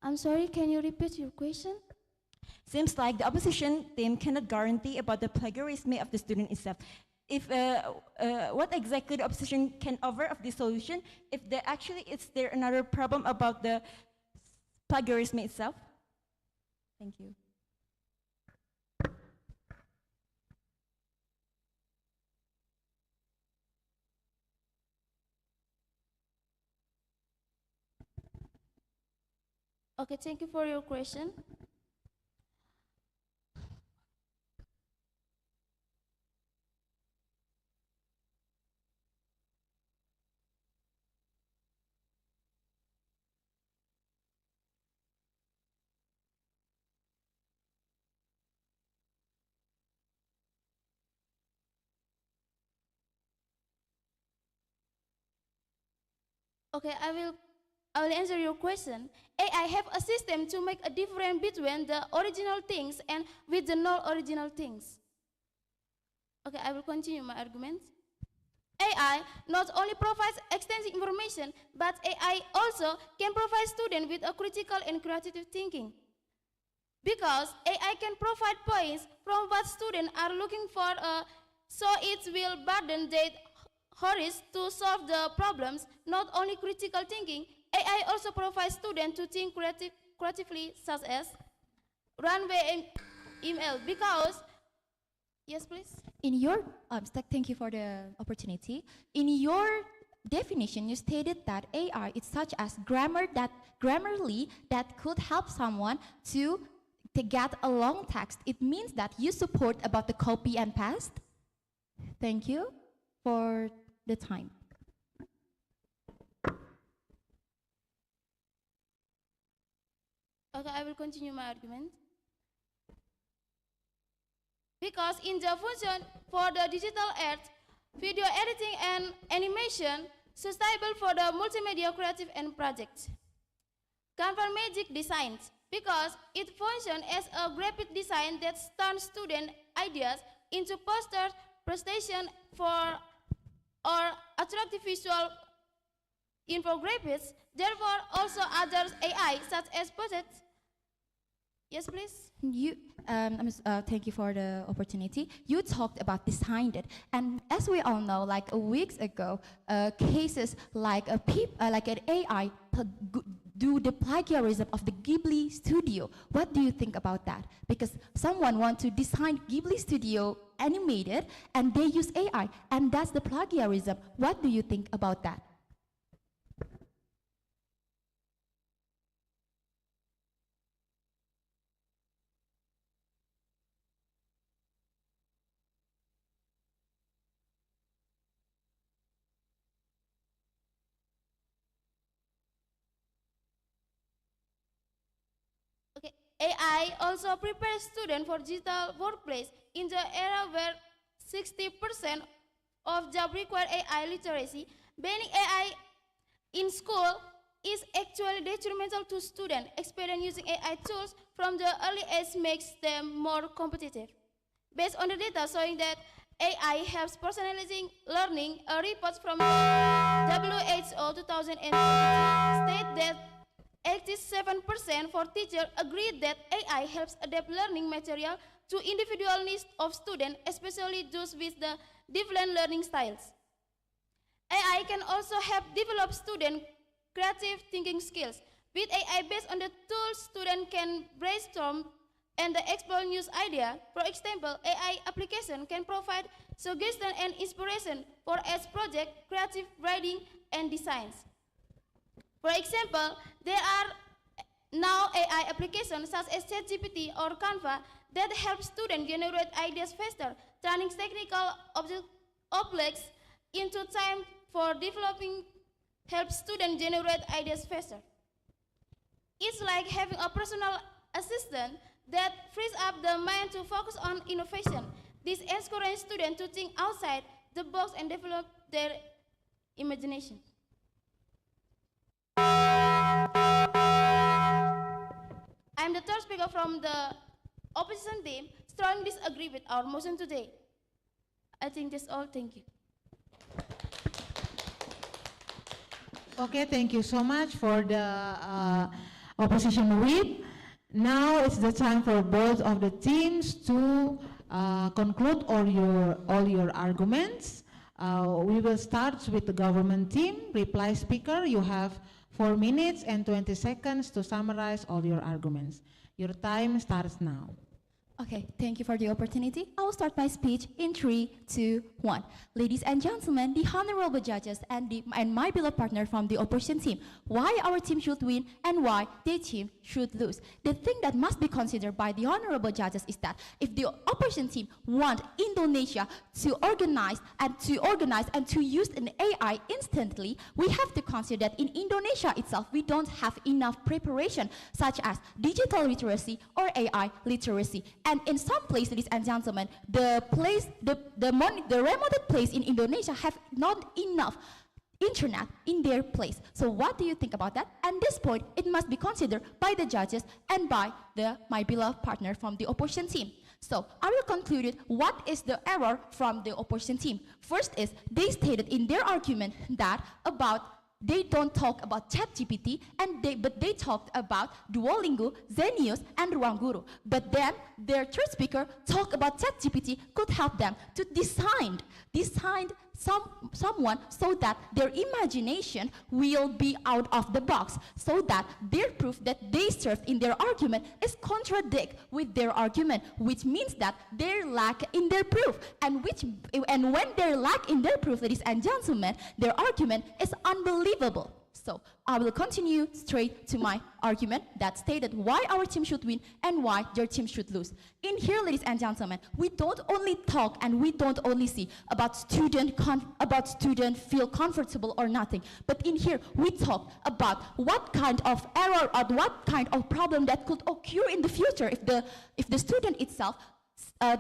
I'm sorry, can you repeat your question? Seems like the opposition team cannot guarantee about the plagiarism of the student itself. If what exactly the opposition can offer of the solution, if there actually is there another problem about the plagiarism itself? Thank you. Okay, thank you for your question. Okay, I will answer your question. AI have a system to make a difference between the original things and with the non-original things. Okay, I will continue my argument. AI not only provides extensive information, but AI also can provide students with a critical and creative thinking. Because AI can provide points from what students are looking for, so it will burden their hurries to solve the problems, not only critical thinking. AI also provides students to think creatively, such as runway and email, because, yes please? In your, thank you for the opportunity. In your definition, you stated that AI is such as Grammarly that could help someone to get a long text. It means that you support about the copy and paste. Thank you for the time. Okay, I will continue my argument. Because in the function for the digital art, video editing and animation, suitable for the multimedia creative and projects. Canva Magic Designs, because it functions as a graphic design that turns student ideas into posters, presentation for or attractive visual infographics. Therefore, also others AI such as projects. Yes, please. Thank you for the opportunity. You talked about design it, and as we all know, like a weeks ago, cases like an AI do the plagiarism of the Ghibli studio. What do you think about that? Because someone want to design Ghibli studio animated, and they use AI, and that's the plagiarism. What do you think about that? AI also prepares students for digital workplace in the era where 60% of jobs require AI literacy. Banning AI in school is actually detrimental to students. Experience using AI tools from the early age makes them more competitive. Based on the data showing that AI helps personalizing learning, a report from WHO 2022 state that 87% for teachers agreed that AI helps adapt learning material to individual needs of students, especially those with the different learning styles. AI can also help develop student creative thinking skills. With AI based on the tools, students can brainstorm and explore new ideas. For example, AI application can provide suggestions and inspiration for its project, creative writing, and designs. For example, there are now AI applications such as ChatGPT or Canva that help students generate ideas faster, turning technical objects into time for developing, help students generate ideas faster. It's like having a personal assistant that frees up the mind to focus on innovation. This encourages students to think outside the box and develop their imagination. I'm the third speaker from the opposition team, strongly disagree with our motion today. I think that's all. Thank you. Okay, thank you so much for the opposition whip. Now it's the time for both of the teams to conclude all your arguments. We will start with the government team. Reply speaker, you have 4 minutes and 20 seconds to summarize all your arguments. Your time starts now. Okay, thank you for the opportunity. I will start my speech in 3, 2, 1. Ladies and gentlemen, the honorable judges and my beloved partner from the opposition team, why our team should win and why their team should lose. The thing that must be considered by the honorable judges is that if the opposition team want Indonesia to organize and to use an AI instantly, we have to consider that in Indonesia itself, we don't have enough preparation, such as digital literacy or AI literacy. And in some places, ladies and gentlemen, the remote place in Indonesia have not enough internet in their place. So what do you think about that? At this point, it must be considered by the judges and by my beloved partner from the opposition team. So I will conclude it. What is the error from the opposition team? First is they stated in their argument that they don't talk about ChatGPT, but they talked about Duolingo, Zenius, and Ruang Guru. But then their third speaker talked about ChatGPT could help them to design someone so that their imagination will be out of the box, so that their proof that they served in their argument is contradict with their argument, which means that they lack in their proof, and when they lack in their proof, ladies and gentlemen, their argument is unbelievable. So I will continue straight to my argument that stated why our team should win and why their team should lose. In here, ladies and gentlemen, we don't only talk and we don't only see about student feel comfortable or nothing, but in here we talk about what kind of error or what kind of problem that could occur in the future if the student itself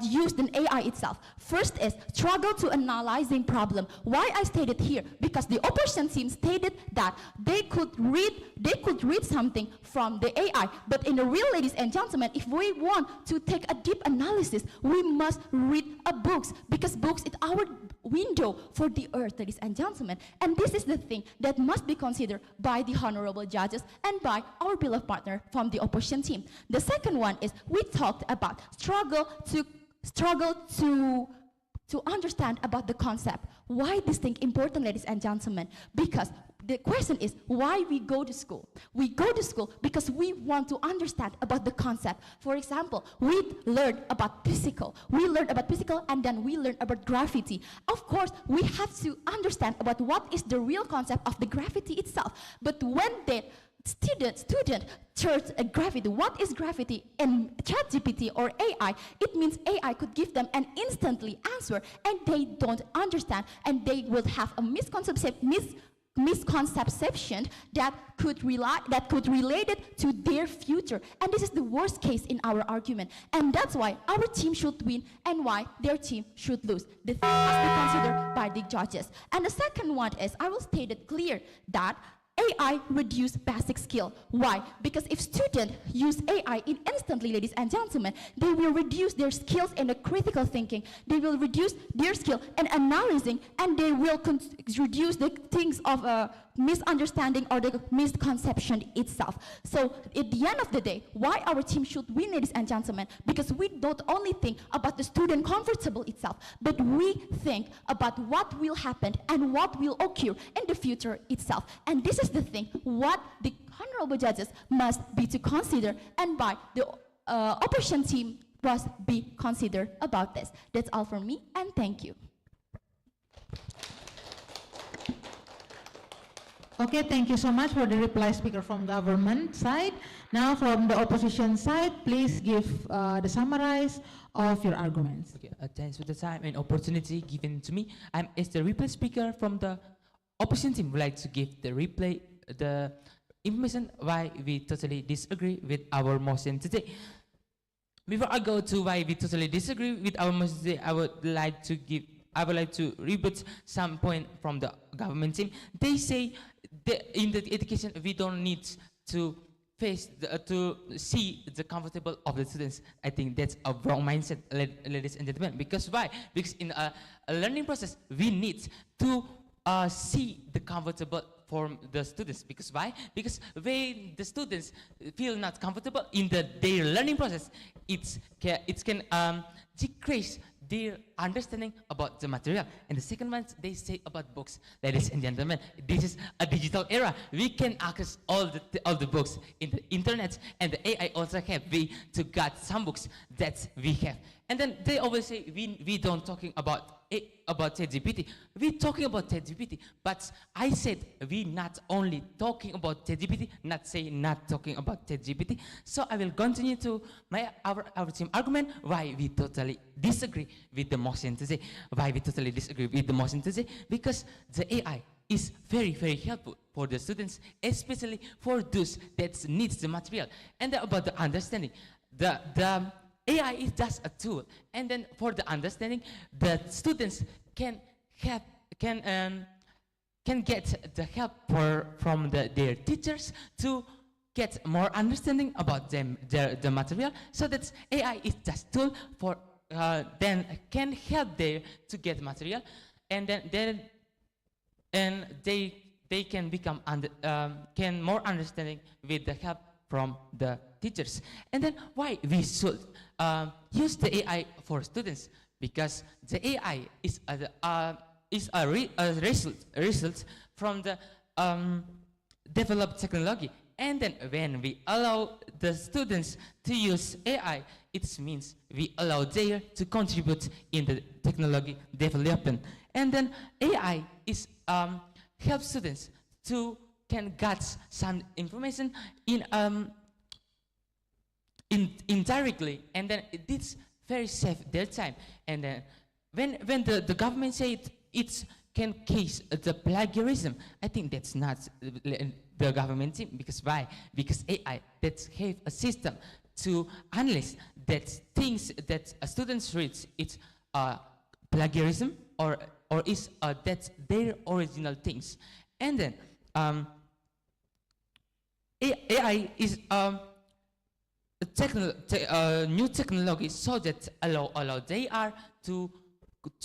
used an AI itself. First is struggle to analyzing problem. Why I stated here? Because the opposition team stated that they could read something from the AI. But in the real, ladies and gentlemen, if we want to take a deep analysis, we must read books, because books is our window for the earth, ladies and gentlemen. And this is the thing that must be considered by the honorable judges and by our beloved partner from the opposition team. The second one is we talked about struggle to understand about the concept. Why this thing important, ladies and gentlemen? Because the question is why we go to school. We go to school because we want to understand about the concept. For example, we learn about physical. We learn about physical and then we learn about gravity. Of course, we have to understand about what is the real concept of the gravity itself. But when the student search gravity, what is gravity in ChatGPT or AI, it means AI could give them an instantly answer, and they don't understand, and they will have a misconception that could relate it to their future, and this is the worst case in our argument, and that's why our team should win and why their team should lose. The thing must be considered by the judges. And the second one is I will state it clear that AI reduce basic skill. Why? Because if students use AI instantly, ladies and gentlemen, they will reduce their skills in the critical thinking. They will reduce their skill in analyzing, and they will reduce the things of misunderstanding or the misconception itself. So at the end of the day, why our team should win, ladies and gentlemen? Because we don't only think about the student comfortable itself, but we think about what will happen and what will occur in the future itself. And this is the thing what the honorable judges must be to consider, and by the opposition team must be considered about this. That's all from me, and thank you. Okay, thank you so much for the reply speaker from government side. Now from the opposition side, please give the summarize of your arguments. Okay, thanks for the time and opportunity given to me. I'm as the reply speaker from the opposition team. Would like to give the information why we totally disagree with our motion today. Before I go to why we totally disagree with our motion today, I would like to rebut some point from the government team. They say in the education we don't need to to see the comfortable of the students. I think that's a wrong mindset, ladies and gentlemen. Because why? Because in a learning process we need to see the comfortable from the students. Because why? Because when the students feel not comfortable in their learning process, it can decrease their understanding about the material. And the second one, they say about books. Ladies and gentlemen, this is a digital era. We can access all the books in the internet, and the AI also have way to get some books that we have. And then they always say we don't talking about ChatGPT. We're talking about ChatGPT, but I said we not only talking about ChatGPT, not talking about ChatGPT. So I will continue to our team argument why we totally disagree with the motion today. Why we totally disagree with the motion today? Because the AI is very, very helpful for the students, especially for those that needs the material. And about the understanding, the AI is just a tool, and then for the understanding, the students can can get the help from their teachers to get more understanding about the material. So that AI is just tool for then can help them to get material, and then they can become can more understanding with the help from the teachers. And then why we should use the AI for students? Because the AI is a result from the developed technology. And then when we allow the students to use AI, it means we allow them to contribute in the technology development. And then AI is help students to can get some information indirectly, and then it's very safe their time. And then when the government say it can case the plagiarism, I think that's not the government team. Because why? Because AI that have a system to analyze that things that students read, it's plagiarism or is that's their original things. And then AI is new technology, so that allow they are to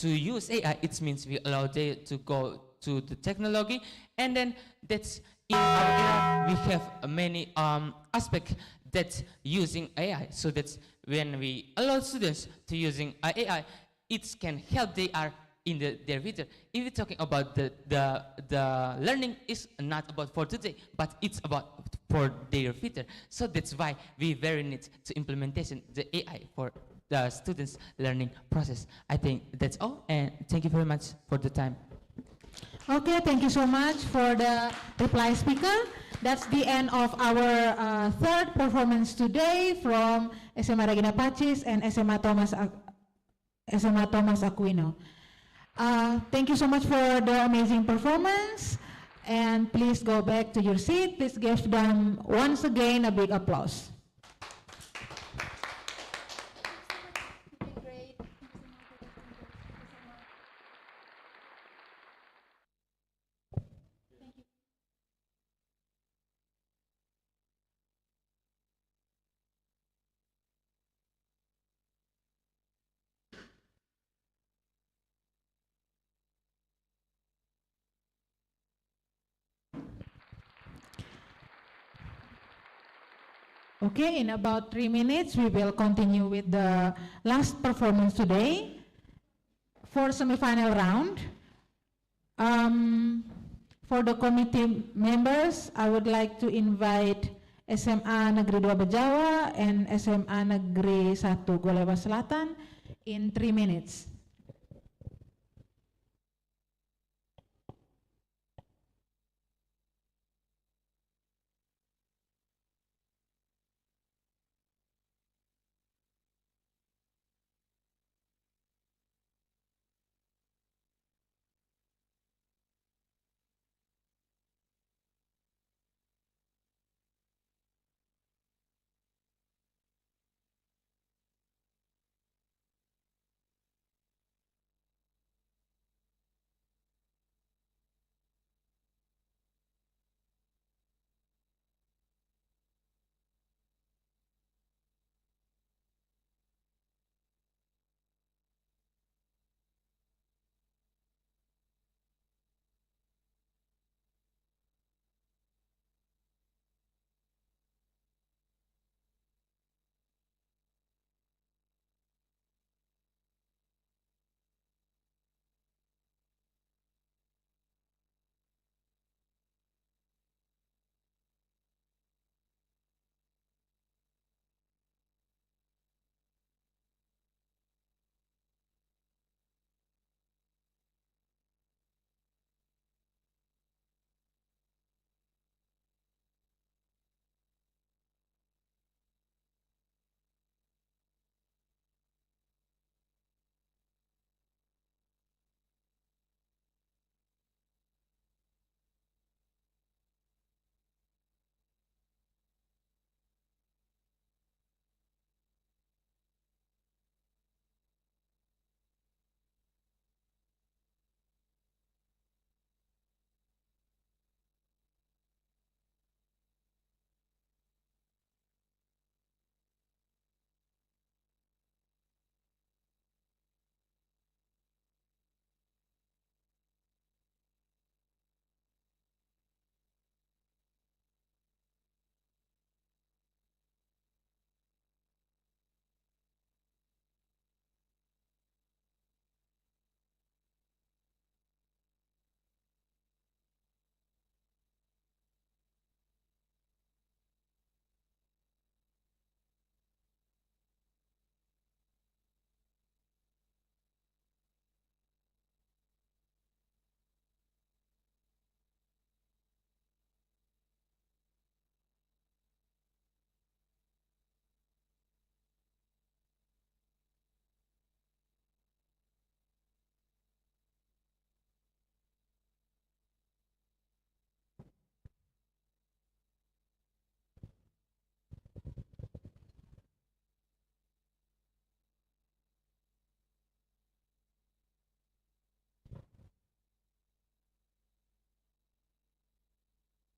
use AI. It means we allow they to go to the technology, and then that's in our era we have many aspects that using AI. So that's when we allow students to using AI, it can help they are in their future. If we're talking about the learning is not about for today, but it's about for their future. So that's why we very need to implementation the AI for the students' learning process. I think that's all, and thank you very much for the time. Okay, thank you so much for the reply speaker. That's the end of our third performance today from SMA Regina Pacis and SMA Thomas Aquino. Thank you so much for the amazing performance, and please go back to your seat. Please give them once again a big applause. Okay, in about 3 minutes, we will continue with the last performance today for semifinal round. For the committee members, I would like to invite SMA Negeri 2 Bejawa and SMA Negeri 1 Golewa Selatan in 3 minutes.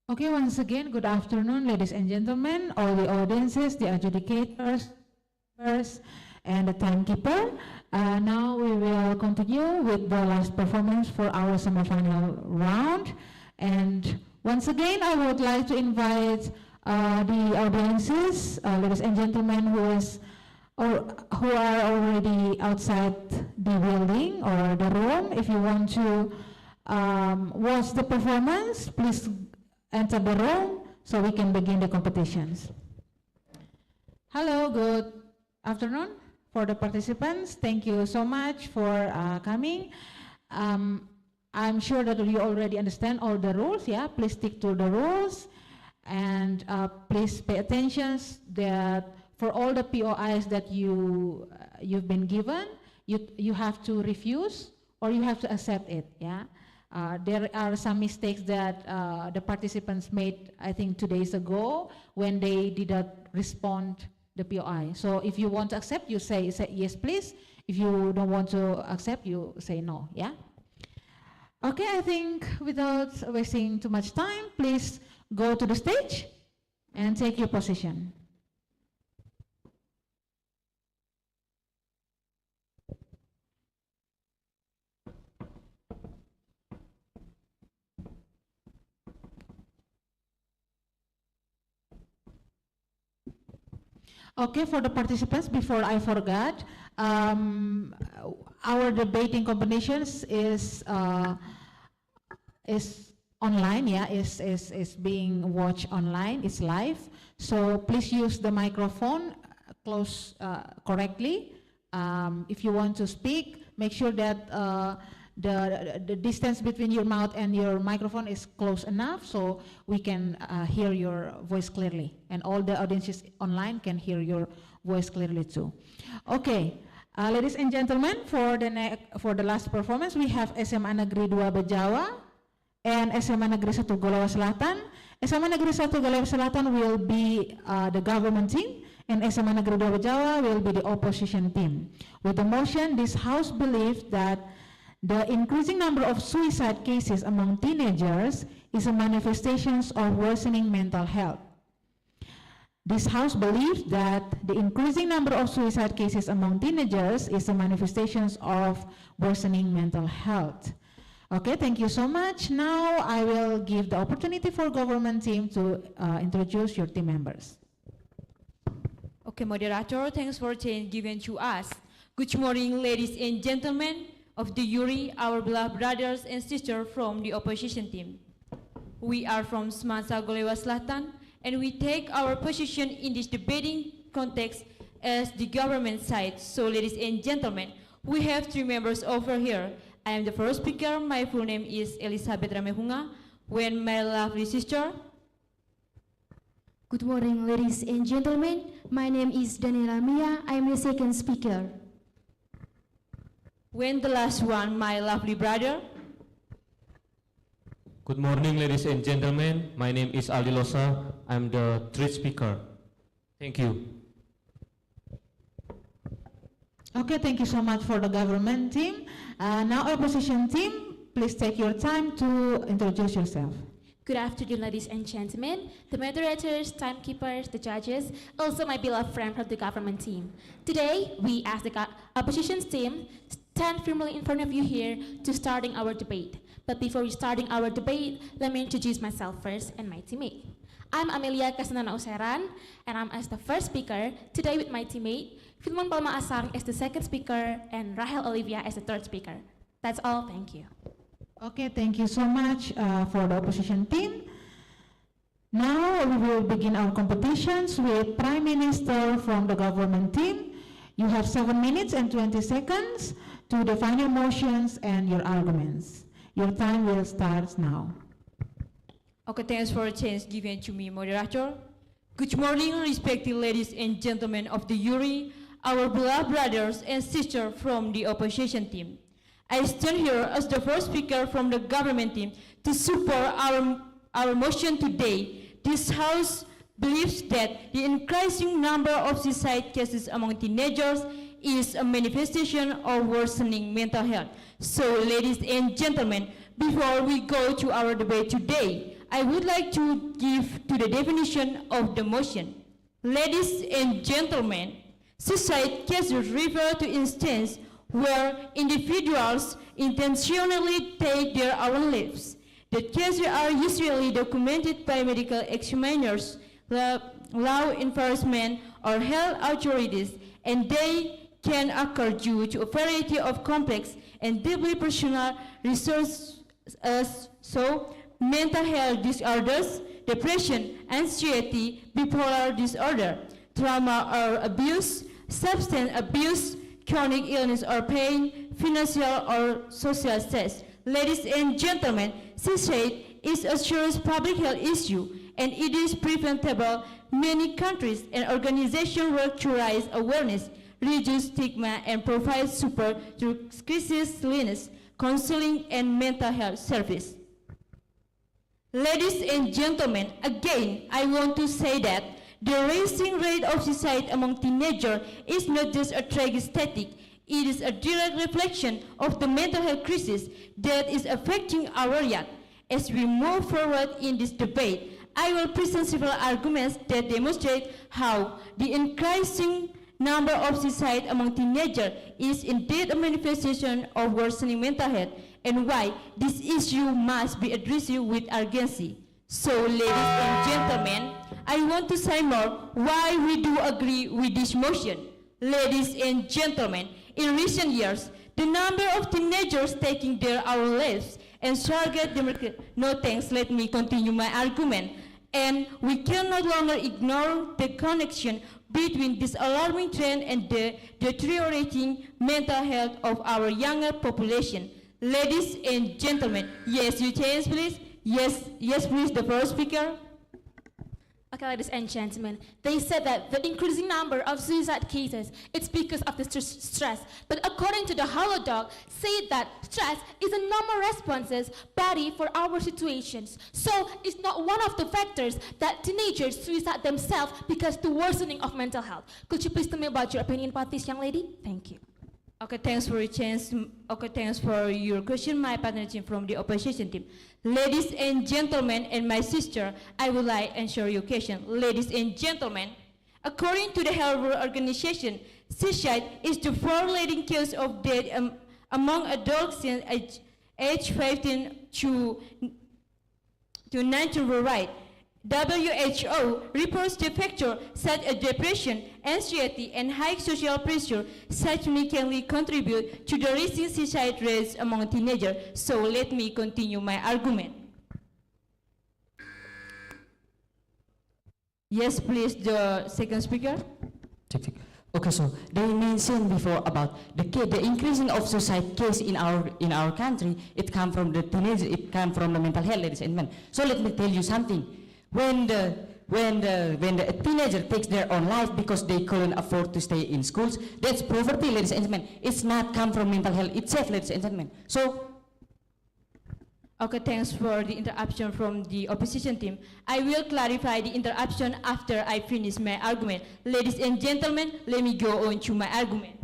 Okay, once again, good afternoon, ladies and gentlemen, all the audiences, the adjudicators, and the timekeeper. Now we will continue with the last performance for our semifinal round. And once again, I would like to invite the audiences, ladies and gentlemen, who are already outside the building or the room. If you want to watch the performance, please enter the room so we can begin the competitions. Hello, good afternoon for the participants. Thank you so much for coming. I'm sure that you already understand all the rules, yeah? Please stick to the rules and please pay attention that for all the POIs that you've been given, you have to refuse or you have to accept it, yeah? There are some mistakes that the participants made, I think, 2 days ago when they did not respond the POI. So if you want to accept, you say yes, please. If you don't want to accept, you say no, yeah? Okay, I think without wasting too much time, please go to the stage and take your position. Okay, for the participants, before I forgot, our debating competitions is online, yeah, is being watched online, it's live. So please use the microphone close correctly. If you want to speak, make sure that the distance between your mouth and your microphone is close enough so we can hear your voice clearly, and all the audiences online can hear your voice clearly too. Okay, ladies and gentlemen, for the last performance we have SMA Negeri 2 Bejawa and SMA Negeri 1 Golawa Selatan. SMA Negeri 1 Golawa Selatan will be the government team, and SMA Negeri 2 Bejawa will be the opposition team. With the motion, this House believes that the increasing number of suicide cases among teenagers is a manifestation of worsening mental health. This House believes that the increasing number of suicide cases among teenagers is a manifestation of worsening mental health. Okay, thank you so much. Now I will give the opportunity for government team to introduce your team members. Okay, moderator, thanks for the chance given to us. Good morning, ladies and gentlemen of the jury, our beloved brothers and sisters from the opposition team. We are from Semasa Golawa Selatan, and we take our position in this debating context as the government side. So, ladies and gentlemen, we have 3 members over here. I am the first speaker. My full name is Elizabeth Ramehunga. When my lovely sister. Good morning, ladies and gentlemen. My name is Daniela Mia. I am the second speaker. When the last one, my lovely brother. Good morning, ladies and gentlemen. My name is Aldi Losa. I'm the 3rd speaker. Thank you. Okay, thank you so much for the government team. Now opposition team, please take your time to introduce yourself. Good afternoon, ladies and gentlemen, the moderators, timekeepers, the judges, also my beloved friend from the government team. Today, we as the opposition team stand firmly in front of you here to starting our debate. But before we starting our debate, let me introduce myself first and my teammate. I'm Amelia Kasanana Useran, and I'm as the first speaker today with my teammate, Filmon Palma Asang as the second speaker, and Rahel Olivia as the third speaker. That's all, thank you. Okay, thank you so much for the opposition team. Now we will begin our competitions with Prime Minister from the government team. You have 7 minutes and 20 seconds to define your motions and your arguments. Your time will start now. Okay, thanks for the chance given to me, moderator. Good morning, respected ladies and gentlemen of the jury, our beloved brothers and sisters from the opposition team. I stand here as the first speaker from the government team to support our motion today. This House believes that the increasing number of suicide cases among teenagers is a manifestation of worsening mental health. So, ladies and gentlemen, before we go to our debate today, I would like to give to the definition of the motion. Ladies and gentlemen, suicide cases refer to instances where individuals intentionally take their own lives. The cases are usually documented by medical examiners, law enforcement, or health authorities, and they can occur due to a variety of complex and deeply personal reasons, so mental health disorders, depression, anxiety, bipolar disorder, trauma or abuse, substance abuse, chronic illness or pain, financial or social stress. Ladies and gentlemen, suicide is a serious public health issue and it is preventable. Many countries and organizations work to raise awareness, reduce stigma, and provide support through crisis illness, counseling, and mental health service. Ladies and gentlemen, again, I want to say that the rising rate of suicide among teenagers is not just a tragic statistic, it is a direct reflection of the mental health crisis that is affecting our youth. As we move forward in this debate, I will present several arguments that demonstrate how the increasing number of suicide among teenagers is indeed a manifestation of worsening mental health and why this issue must be addressed with urgency. So, ladies and gentlemen, I want to say more why we do agree with this motion. Ladies and gentlemen, in recent years, the number of teenagers taking their own lives and target no thanks, let me continue my argument. And we can no longer ignore the connection between this alarming trend and the deteriorating mental health of our younger population. Ladies and gentlemen, yes, your chance, please. Yes, please, the first speaker. Okay, ladies and gentlemen, they said that the increasing number of suicide cases is because of the stress. But according to the Holodoc, say that stress is a normal responses body for our situations. So it's not one of the factors that teenagers suicide themselves because the worsening of mental health. Could you please tell me about your opinion about this, young lady? Thank you. Okay, thanks for your chance. Okay, thanks for your question, my partner team from the opposition team. Ladies and gentlemen, and my sister, I would like to answer your question. Ladies and gentlemen, according to the Health World Organization, suicide is the fourth leading cause of death among adults age 15 to 19 worldwide. WHO reports the factors such as depression, anxiety, and high social pressure significantly contribute to the rising suicide rates among teenagers. So let me continue my argument. Yes, please, the second speaker. Okay, so they mentioned before about the increasing of suicide case in our country. It come from the teenagers. It come from the mental health, ladies and gentlemen. So let me tell you something. When the teenager takes their own life because they couldn't afford to stay in schools, that's poverty, ladies and gentlemen. It's not come from mental health itself, ladies and gentlemen. So, okay, thanks for the interruption from the opposition team. I will clarify the interruption after I finish my argument. Ladies and gentlemen, let me go on to my argument.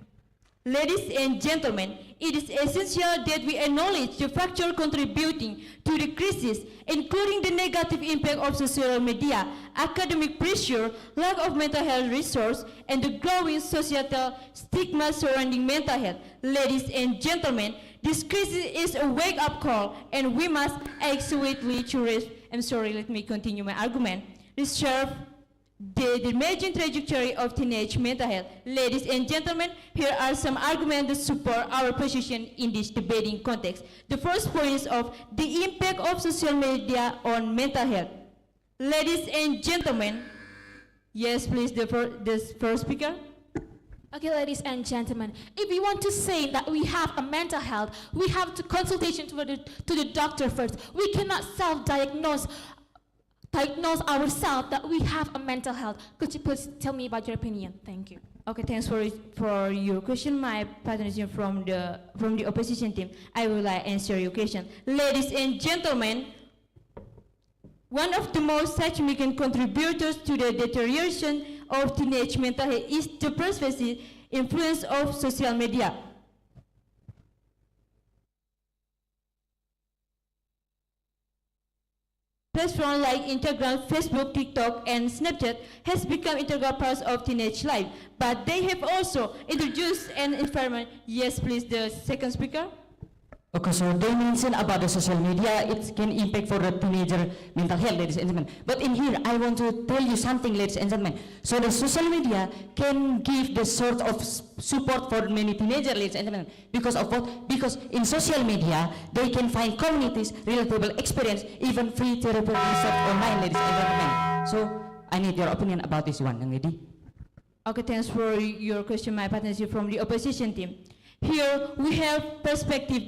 Ladies and gentlemen, it is essential that we acknowledge the factors contributing to the crisis, including the negative impact of social media, academic pressure, lack of mental health resources, and the growing societal stigma surrounding mental health. Ladies and gentlemen, this crisis is a wake-up call, and we must act swiftly to let me continue my argument. Reserve the emerging trajectory of teenage mental health. Ladies and gentlemen, here are some arguments that support our position in this debating context. The first point is of the impact of social media on mental health. Ladies and gentlemen, yes, please, the first speaker. Okay, ladies and gentlemen, if we want to say that we have a mental health, we have to consultation to the doctor first. We cannot self-diagnose ourselves that we have a mental health. Could you please tell me about your opinion? Thank you. Okay, thanks for your question, my partner from the opposition team. I will answer your question. Ladies and gentlemen, one of the most significant contributors to the deterioration of teenage mental health is the pervasive influence of social media. Platform platforms like Instagram, Facebook, TikTok, and Snapchat has become integral parts of teenage life. But they have also introduced an environment. Yes, please, the second speaker. Okay, so they mentioned about the social media, it can impact for the teenager mental health, ladies and gentlemen. But in here, I want to tell you something, ladies and gentlemen. So the social media can give the sort of support for many teenagers, ladies and gentlemen. Because of what? Because in social media, they can find communities, relatable experience, even free therapy research online, ladies and gentlemen. So I need your opinion about this one, young lady. Okay, thanks for your question, my partnership from the opposition team. Here we have perspective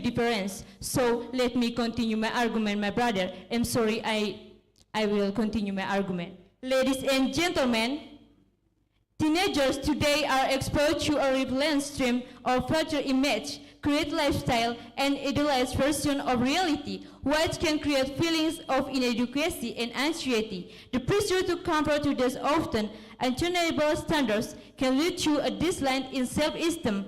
difference. So let me continue my argument, my brother. I'm sorry, I will continue my argument. Ladies and gentlemen, teenagers today are exposed to a prevalent stream of future image, create lifestyle, and idealized version of reality, which can create feelings of inadequacy and anxiety. The pressure to compare to those often unattainable standards can lead to a decline in self-esteem,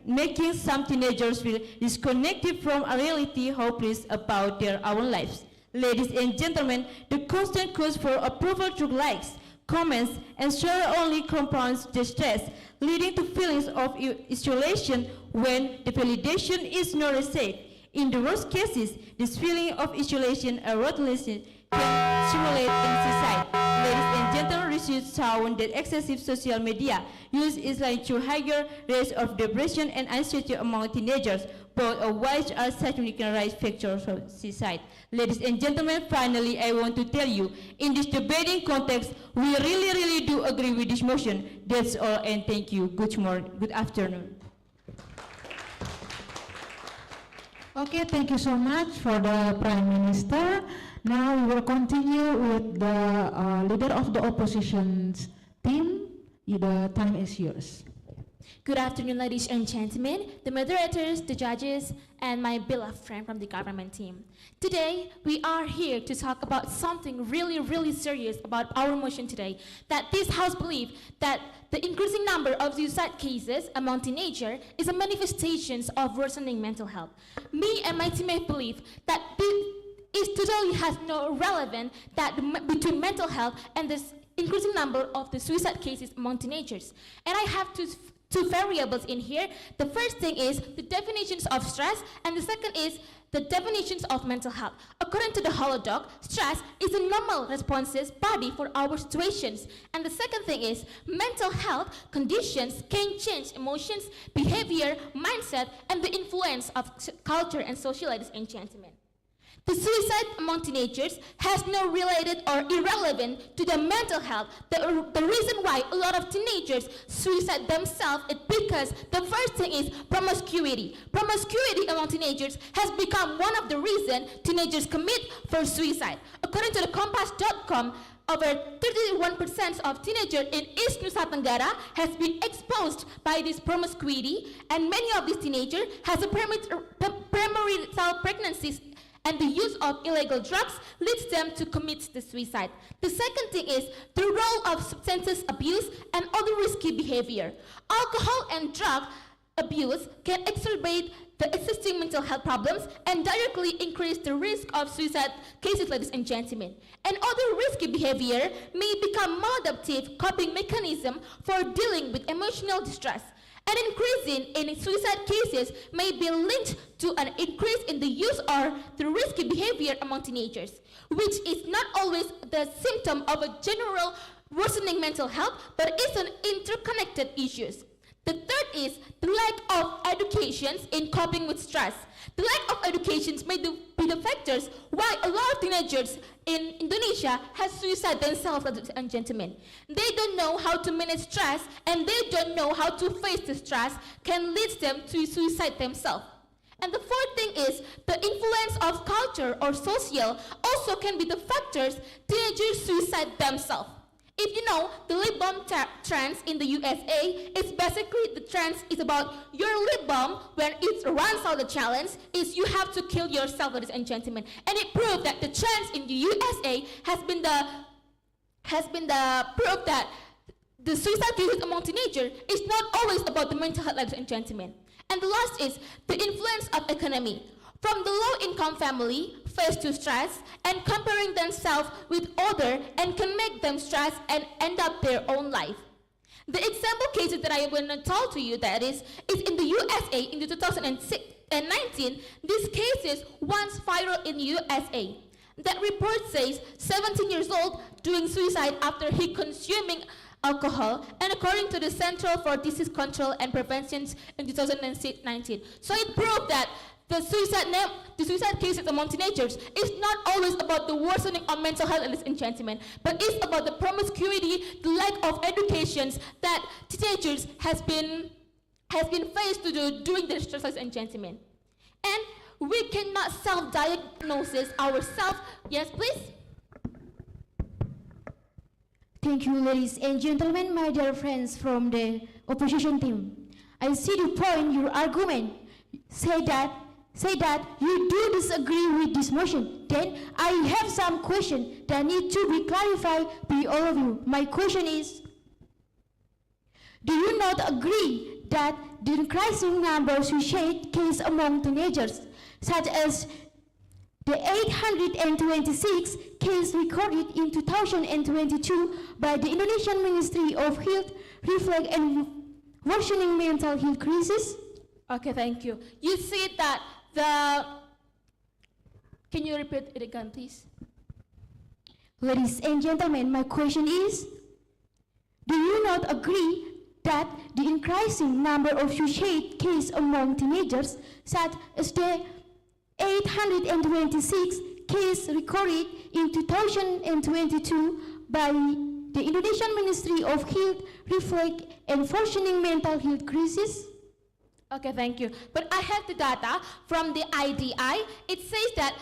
making some teenagers feel disconnected from a reality, hopeless about their own lives. Ladies and gentlemen, the constant quest for approval through likes, comments, and share only compounds the stress, leading to feelings of isolation when the validation is not received. In the worst cases, this feeling of isolation and ruthlessness can simulate in society. Ladies and gentlemen, research found that excessive social media use is linked to higher rates of depression and anxiety among teenagers, both of which are significant risk factors of society. Ladies and gentlemen, finally, I want to tell you, in this debating context, we really do agree with this motion. That's all, and thank you. Good morning, good afternoon. Okay, thank you so much for the Prime Minister. Now we will continue with the leader of the opposition's team. The time is yours. Good afternoon, ladies and gentlemen, the moderators, the judges, and my beloved friend from the government team. Today, we are here to talk about something really serious about our motion today, that this House believes that the increasing number of suicide cases among teenagers is a manifestation of worsening mental health. Me and my teammates believe that it totally has no relevance between mental health and this increasing number of the suicide cases among teenagers. And I have two variables in here. The first thing is the definitions of stress, and the second is the definitions of mental health. According to the Holodoc, stress is a normal responses body for our situations. And the second thing is mental health conditions can change emotions, behavior, mindset, and the influence of culture and social, ladies and gentlemen. The suicide among teenagers has no related or irrelevant to the mental health. The reason why a lot of teenagers suicide themselves is because the first thing is promiscuity. Promiscuity among teenagers has become one of the reasons teenagers commit for suicide. According to the Compass.com, over 31% of teenagers in East Nusa Tenggara has been exposed by this promiscuity, and many of these teenagers has a premarital pregnancies, and the use of illegal drugs leads them to commit the suicide. The second thing is the role of substance abuse and other risky behavior. Alcohol and drug abuse can exacerbate the existing mental health problems and directly increase the risk of suicide cases, ladies and gentlemen. And other risky behavior may become maladaptive coping mechanism for dealing with emotional distress. An increase in suicide cases may be linked to an increase in the use or the risky behavior among teenagers, which is not always the symptom of a general worsening mental health, but is an interconnected issues. The third is the lack of education in coping with stress. The lack of education may be the factors why a lot of teenagers in Indonesia have suicide themselves, ladies and gentlemen. They don't know how to manage stress, and they don't know how to face the stress can lead them to suicide themselves. And the fourth thing is the influence of culture or social also can be the factors teenagers suicide themselves. If you know, the lip balm trends in the USA, it's basically the trends is about your lip balm when it runs out the challenge is you have to kill yourself, ladies and gentlemen. And it proved that the trends in the USA has been the proof that the suicide cases among teenagers is not always about the mental health, ladies and gentlemen. And the last is the influence of economy. From the low-income family, face to stress and comparing themselves with others and can make them stress and end up their own life. The example cases that I am going to tell to you that is in the USA in the 2019. These cases once viral in USA. That report says 17 years old doing suicide after he consuming alcohol, and according to the Central for Disease Control and Prevention in 2019. So it proved that the suicide cases among teenagers is not always about the worsening of mental health, ladies and gentlemen, but it's about the promiscuity, the lack of educations that teenagers has been faced to do during their stress, ladies and gentlemen. And we cannot self-diagnose ourselves. Yes, please. Thank you, ladies and gentlemen, my dear friends from the opposition team. I see the point, your argument. Say that you do disagree with this motion. Then I have some question that need to be clarified by all of you. My question is, do you not agree that the increasing number of suicide cases among teenagers, such as the 826 cases recorded in 2022 by the Indonesian Ministry of Health, reflect and worsening mental health crisis? Okay, thank you. You see that can you repeat it again, please? Ladies and gentlemen, my question is, do you not agree that the increasing number of suicide cases among teenagers, such as the 826 cases recorded in 2022 by the Indonesian Ministry of Health, reflect and worsening mental health crisis? Okay, thank you. But I have the data from the IDI. It says that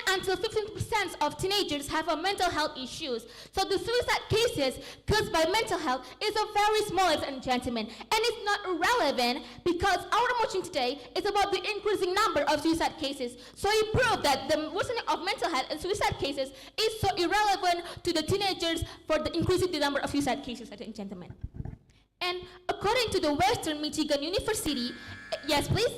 10 until 15% of teenagers have a mental health issues. So the suicide cases caused by mental health is a very small, ladies and gentlemen. And it's not irrelevant because our motion today is about the increasing number of suicide cases. So it proved that the worsening of mental health and suicide cases is so irrelevant to the teenagers for the increasing the number of suicide cases, ladies and gentlemen. And according to the Western Michigan University, yes, please?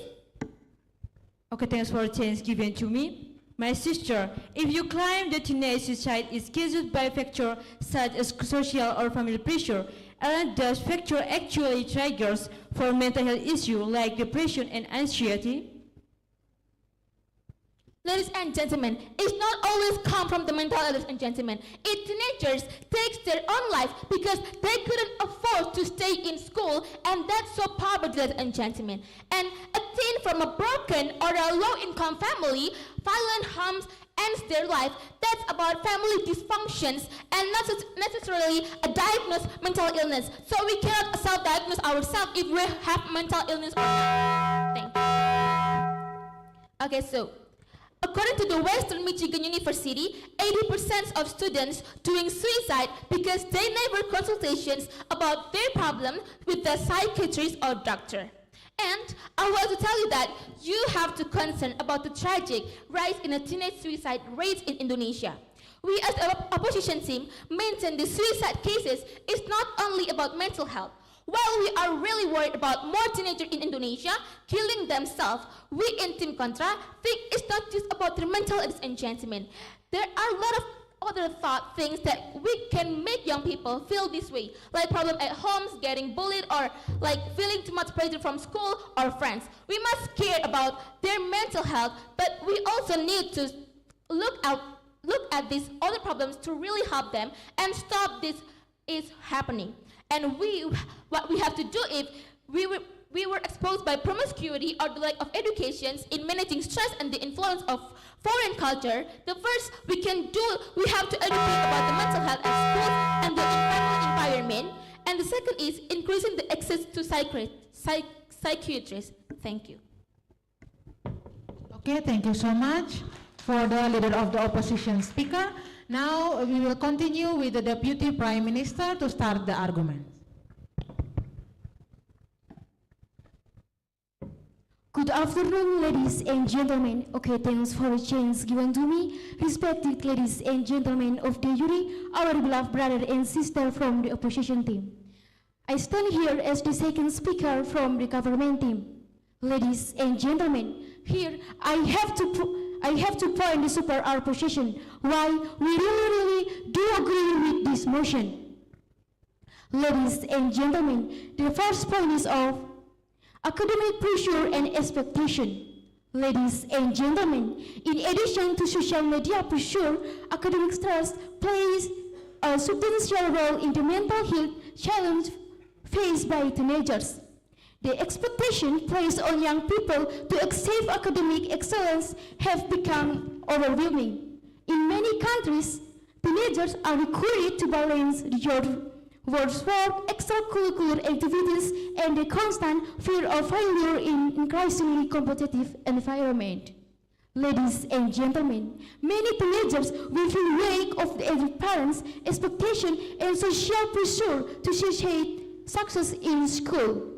Okay, thanks for the chance given to me. My sister, if you claim that teenage suicide is caused by factors such as social or family pressure, aren't those factors actually triggers for mental health issues like depression and anxiety? Ladies and gentlemen, it's not always come from the mental health, ladies and gentlemen. If teenagers take their own life because they couldn't afford to stay in school, and that's so poverty, ladies and gentlemen. And a teen from a broken or a low-income family, violent harms ends their life. That's about family dysfunctions and not necessarily a diagnosed mental illness. So we cannot self-diagnose ourselves if we have mental illness or not. Thank you. Okay, so according to the Western Michigan University, 80% of students doing suicide because they never consultations about their problem with the psychiatrist or doctor. And I want to tell you that you have to concern about the tragic rise in a teenage suicide rate in Indonesia. We as an opposition team maintain the suicide cases is not only about mental health. While we are really worried about more teenagers in Indonesia killing themselves, we in Team Contra think it's not just about their mental, ladies and gentlemen. There are a lot of other things that we can make young people feel this way, like problem at homes, getting bullied, or like feeling too much pressure from school or friends. We must care about their mental health, but we also need to look at these other problems to really help them and stop this is happening. And what we have to do if we were exposed by promiscuity or the lack of education in managing stress and the influence of foreign culture, the first we have to educate about the mental health at schools and the environment. And the second is increasing the access to psychiatrists. Thank you. Okay, thank you so much for the leader of the opposition speaker. Now we will continue with the Deputy Prime Minister to start the argument. Good afternoon, ladies and gentlemen. Okay, thanks for the chance given to me. Respected ladies and gentlemen of the jury, our beloved brother and sister from the opposition team. I stand here as the second speaker from the government team. Ladies and gentlemen, here I I have to point to support our position why we really do agree with this motion. Ladies and gentlemen, the first point is of academic pressure and expectation. Ladies and gentlemen, in addition to social media pressure, academic stress plays a substantial role in the mental health challenge faced by teenagers. The expectation placed on young people to achieve academic excellence have become overwhelming. In many countries, teenagers are required to balance their work, extracurricular activities, and the constant fear of failure in increasingly competitive environment. Ladies and gentlemen, many teenagers will feel wake of their parents' expectation and social pressure to succeed success in school.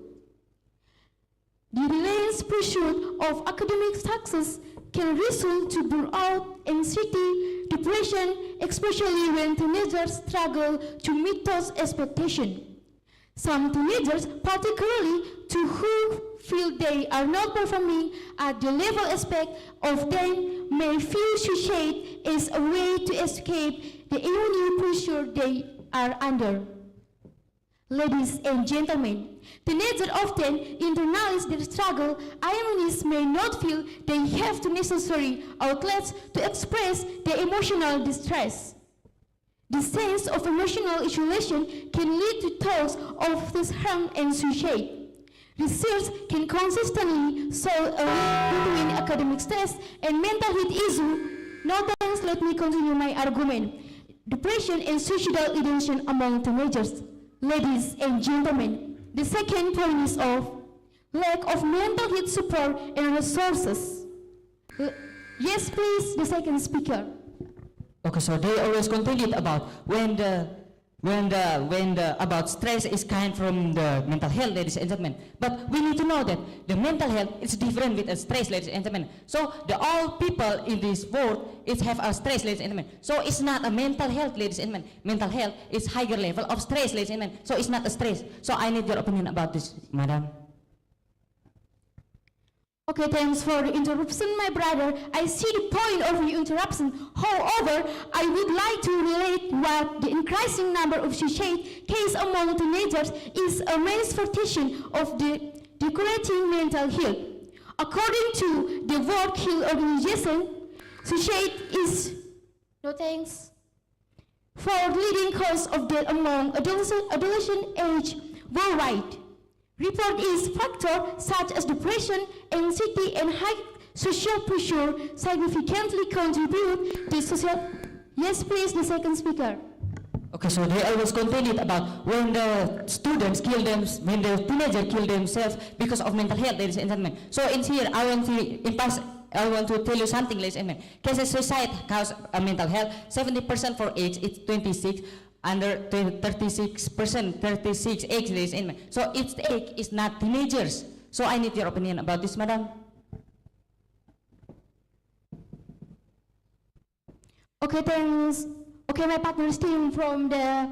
The relentless pursuit of academic success can result to burnout, anxiety, depression, especially when teenagers struggle to meet those expectations. Some teenagers, particularly to who feel they are not performing at the level expected of them, may feel suicide as a way to escape the enormous pressure they are under. Ladies and gentlemen, teenagers often internalize their struggle. Ironies may not feel they have the necessary outlets to express their emotional distress. The sense of emotional isolation can lead to thoughts of self-harm and suicide. Research can consistently show a link between academic stress and mental health issues. Now thanks, let me continue my argument. Depression and suicidal ideation among teenagers. Ladies and gentlemen, the second point is of lack of mental health support and resources. Yes, please, the second speaker. Okay, so they always continued about when about stress is kind from the mental health, ladies and gentlemen. But we need to know that the mental health is different with the stress, ladies and gentlemen. So the all people in this world is have a stress, ladies and gentlemen. So it's not a mental health, ladies and gentlemen. Mental health is higher level of stress, ladies and gentlemen. So it's not a stress. So I need your opinion about this, madam. Okay, thanks for the interruption, my brother. I see the point of the interruption. However, I would like to relate what the increasing number of suicide cases among teenagers is a manifestation of the deteriorating mental health. According to the World Health Organization, suicide is for leading cause of death among adolescent age worldwide. Report is factors such as depression, anxiety, and high social pressure significantly contribute to social. Yes, please, the second speaker. Okay, so they always continued about when the students kill them, when the teenager kill themselves because of mental health, ladies and gentlemen. So in here, I want to tell you something, ladies and gentlemen. Cases suicide cause mental health. 70% for age, it's 26. Under 36%, 36 age, ladies and gentlemen. So its age is not teenagers. So I need your opinion about this, madam. Okay, thanks. Okay, my partner's team from the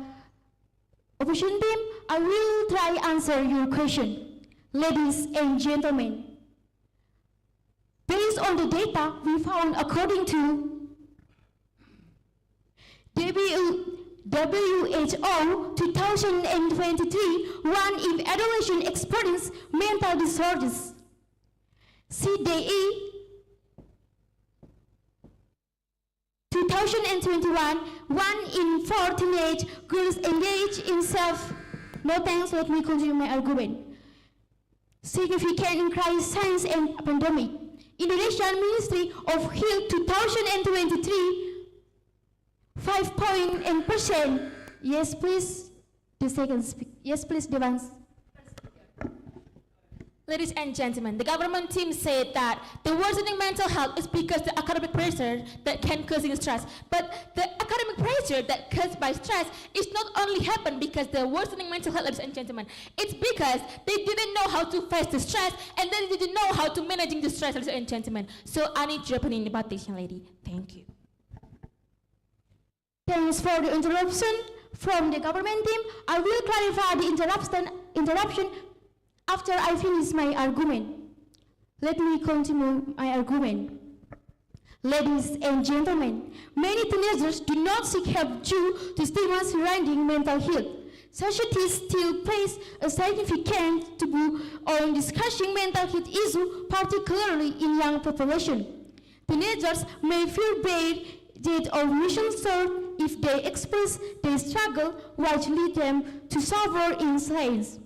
opposition team, I will try answer your question. Ladies and gentlemen, based on the data we found according to WHO 2023, one in adolescent experience mental disorders. CDE 2021, 1 in 4 teenage girls engage in self. No thanks, let me continue my argument. Significant increase since and pandemic. Indonesian Ministry of Health 2023, 5%. Yes, please. The second speak. Yes, please, Devans. Ladies and gentlemen, the government team said that the worsening mental health is because the academic pressure that can cause stress. But the academic pressure that caused by stress is not only happen because the worsening mental health, ladies and gentlemen. It's because they didn't know how to face the stress and they didn't know how to managing the stress, ladies and gentlemen. So I need your opinion about this, young lady. Thank you. Thanks for the interruption from the government team. I will clarify the interruption after I finish my argument. Let me continue my argument. Ladies and gentlemen, many teenagers do not seek help due to stigma surrounding mental health. Society still places a significant taboo on discussing mental health issues, particularly in young population. Teenagers may feel bad that or misunderstood if they express their struggle, which lead them to suffer in silence.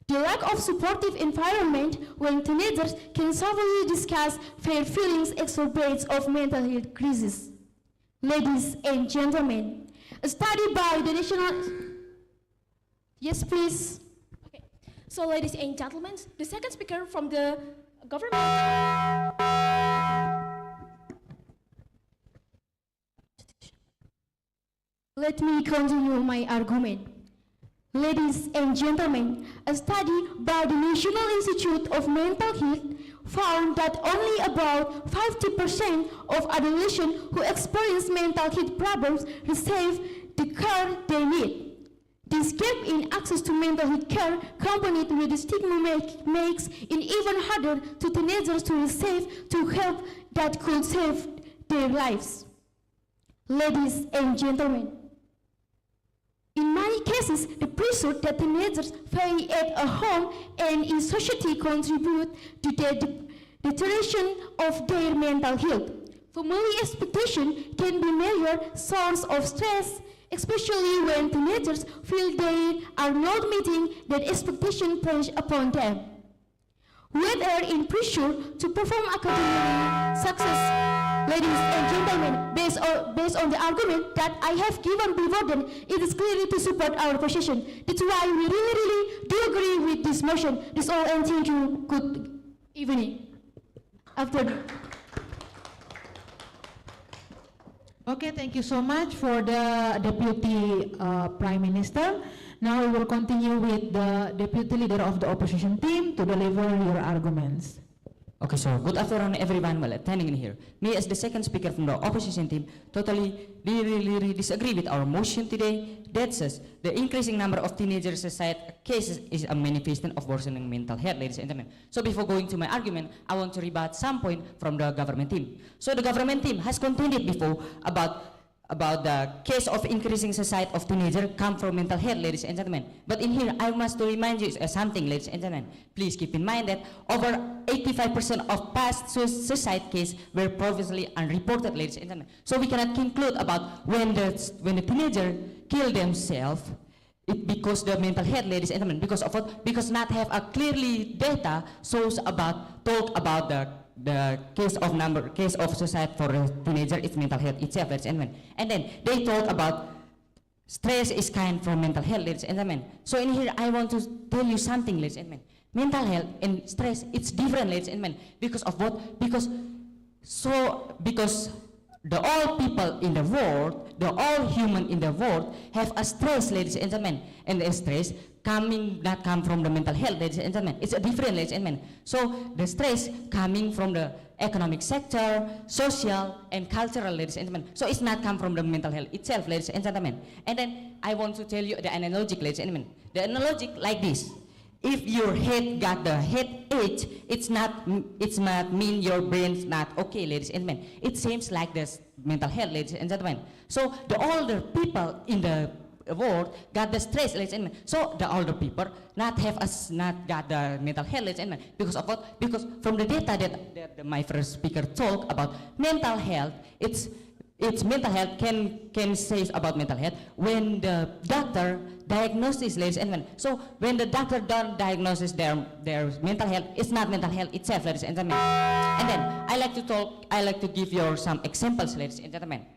The lack of supportive environment when teenagers can safely discuss their feelings exacerbates of mental health crisis. Ladies and gentlemen, a study by the National... Yes, please. Okay. So, ladies and gentlemen, the second speaker from the government. Let me continue my argument. Ladies and gentlemen, a study by the National Institute of Mental Health found that only about 50% of adolescents who experience mental health problems receive the care they need. This gap in access to mental health care, combined with the stigma, makes it even harder to teenagers to receive help that could save their lives. Ladies and gentlemen, in many cases, the pressure that teenagers face at home and in society contribute to the deterioration of their mental health. Family expectation can be a major source of stress, especially when teenagers feel they are not meeting that expectation placed upon them. Whether in pressure to perform academic success, ladies and gentlemen, based on the argument that I have given before, then it is clearly to support our position. That's why we really do agree with this motion. This all, and thank you. Good evening. Okay, thank you so much for the Deputy Prime Minister. Now we will continue with the Deputy Leader of the Opposition Team to deliver your arguments. Okay, so good afternoon everyone while attending in here. Me as the second speaker from the opposition team totally really disagree with our motion today that says the increasing number of teenager suicide cases is a manifestation of worsening mental health, ladies and gentlemen. So before going to my argument, I want to rebut some point from the government team. So the government team has contended before about the case of increasing suicide of teenagers come from mental health, ladies and gentlemen. But in here, I must to remind you something, ladies and gentlemen. Please keep in mind that over 85% of past suicide cases were previously unreported, ladies and gentlemen. So we cannot conclude about when the teenager kill themselves, it because the mental health, ladies and gentlemen, because of what? Because not have a clearly data shows talk about the case of suicide for a teenager, it's mental health itself, ladies and gentlemen. And then they talk about stress is kind from mental health, ladies and gentlemen. So in here, I want to tell you something, ladies and gentlemen. Mental health and stress, it's different, ladies and gentlemen. Because of what? Because the all people in the world, the all human in the world have a stress, ladies and gentlemen. And the stress not come from the mental health, ladies and gentlemen. It's a different, ladies and gentlemen. So the stress coming from the economic sector, social and cultural, ladies and gentlemen. So it's not come from the mental health itself, ladies and gentlemen. And then I want to tell you the analogy, ladies and gentlemen. The analogy like this. If your head got the headache, it's not mean your brain's not okay, ladies and gentlemen. It seems like this mental health, ladies and gentlemen. So the older people in the world got the stress, ladies and gentlemen. So the older people not got the mental health, ladies and gentlemen. Because of what? Because from the data that my first speaker talked about mental health, it's mental health can say about mental health when the doctor diagnoses, ladies and gentlemen. So when the doctor diagnoses their mental health, it's not mental health itself, ladies and gentlemen. And then I like to give you some examples, ladies and gentlemen.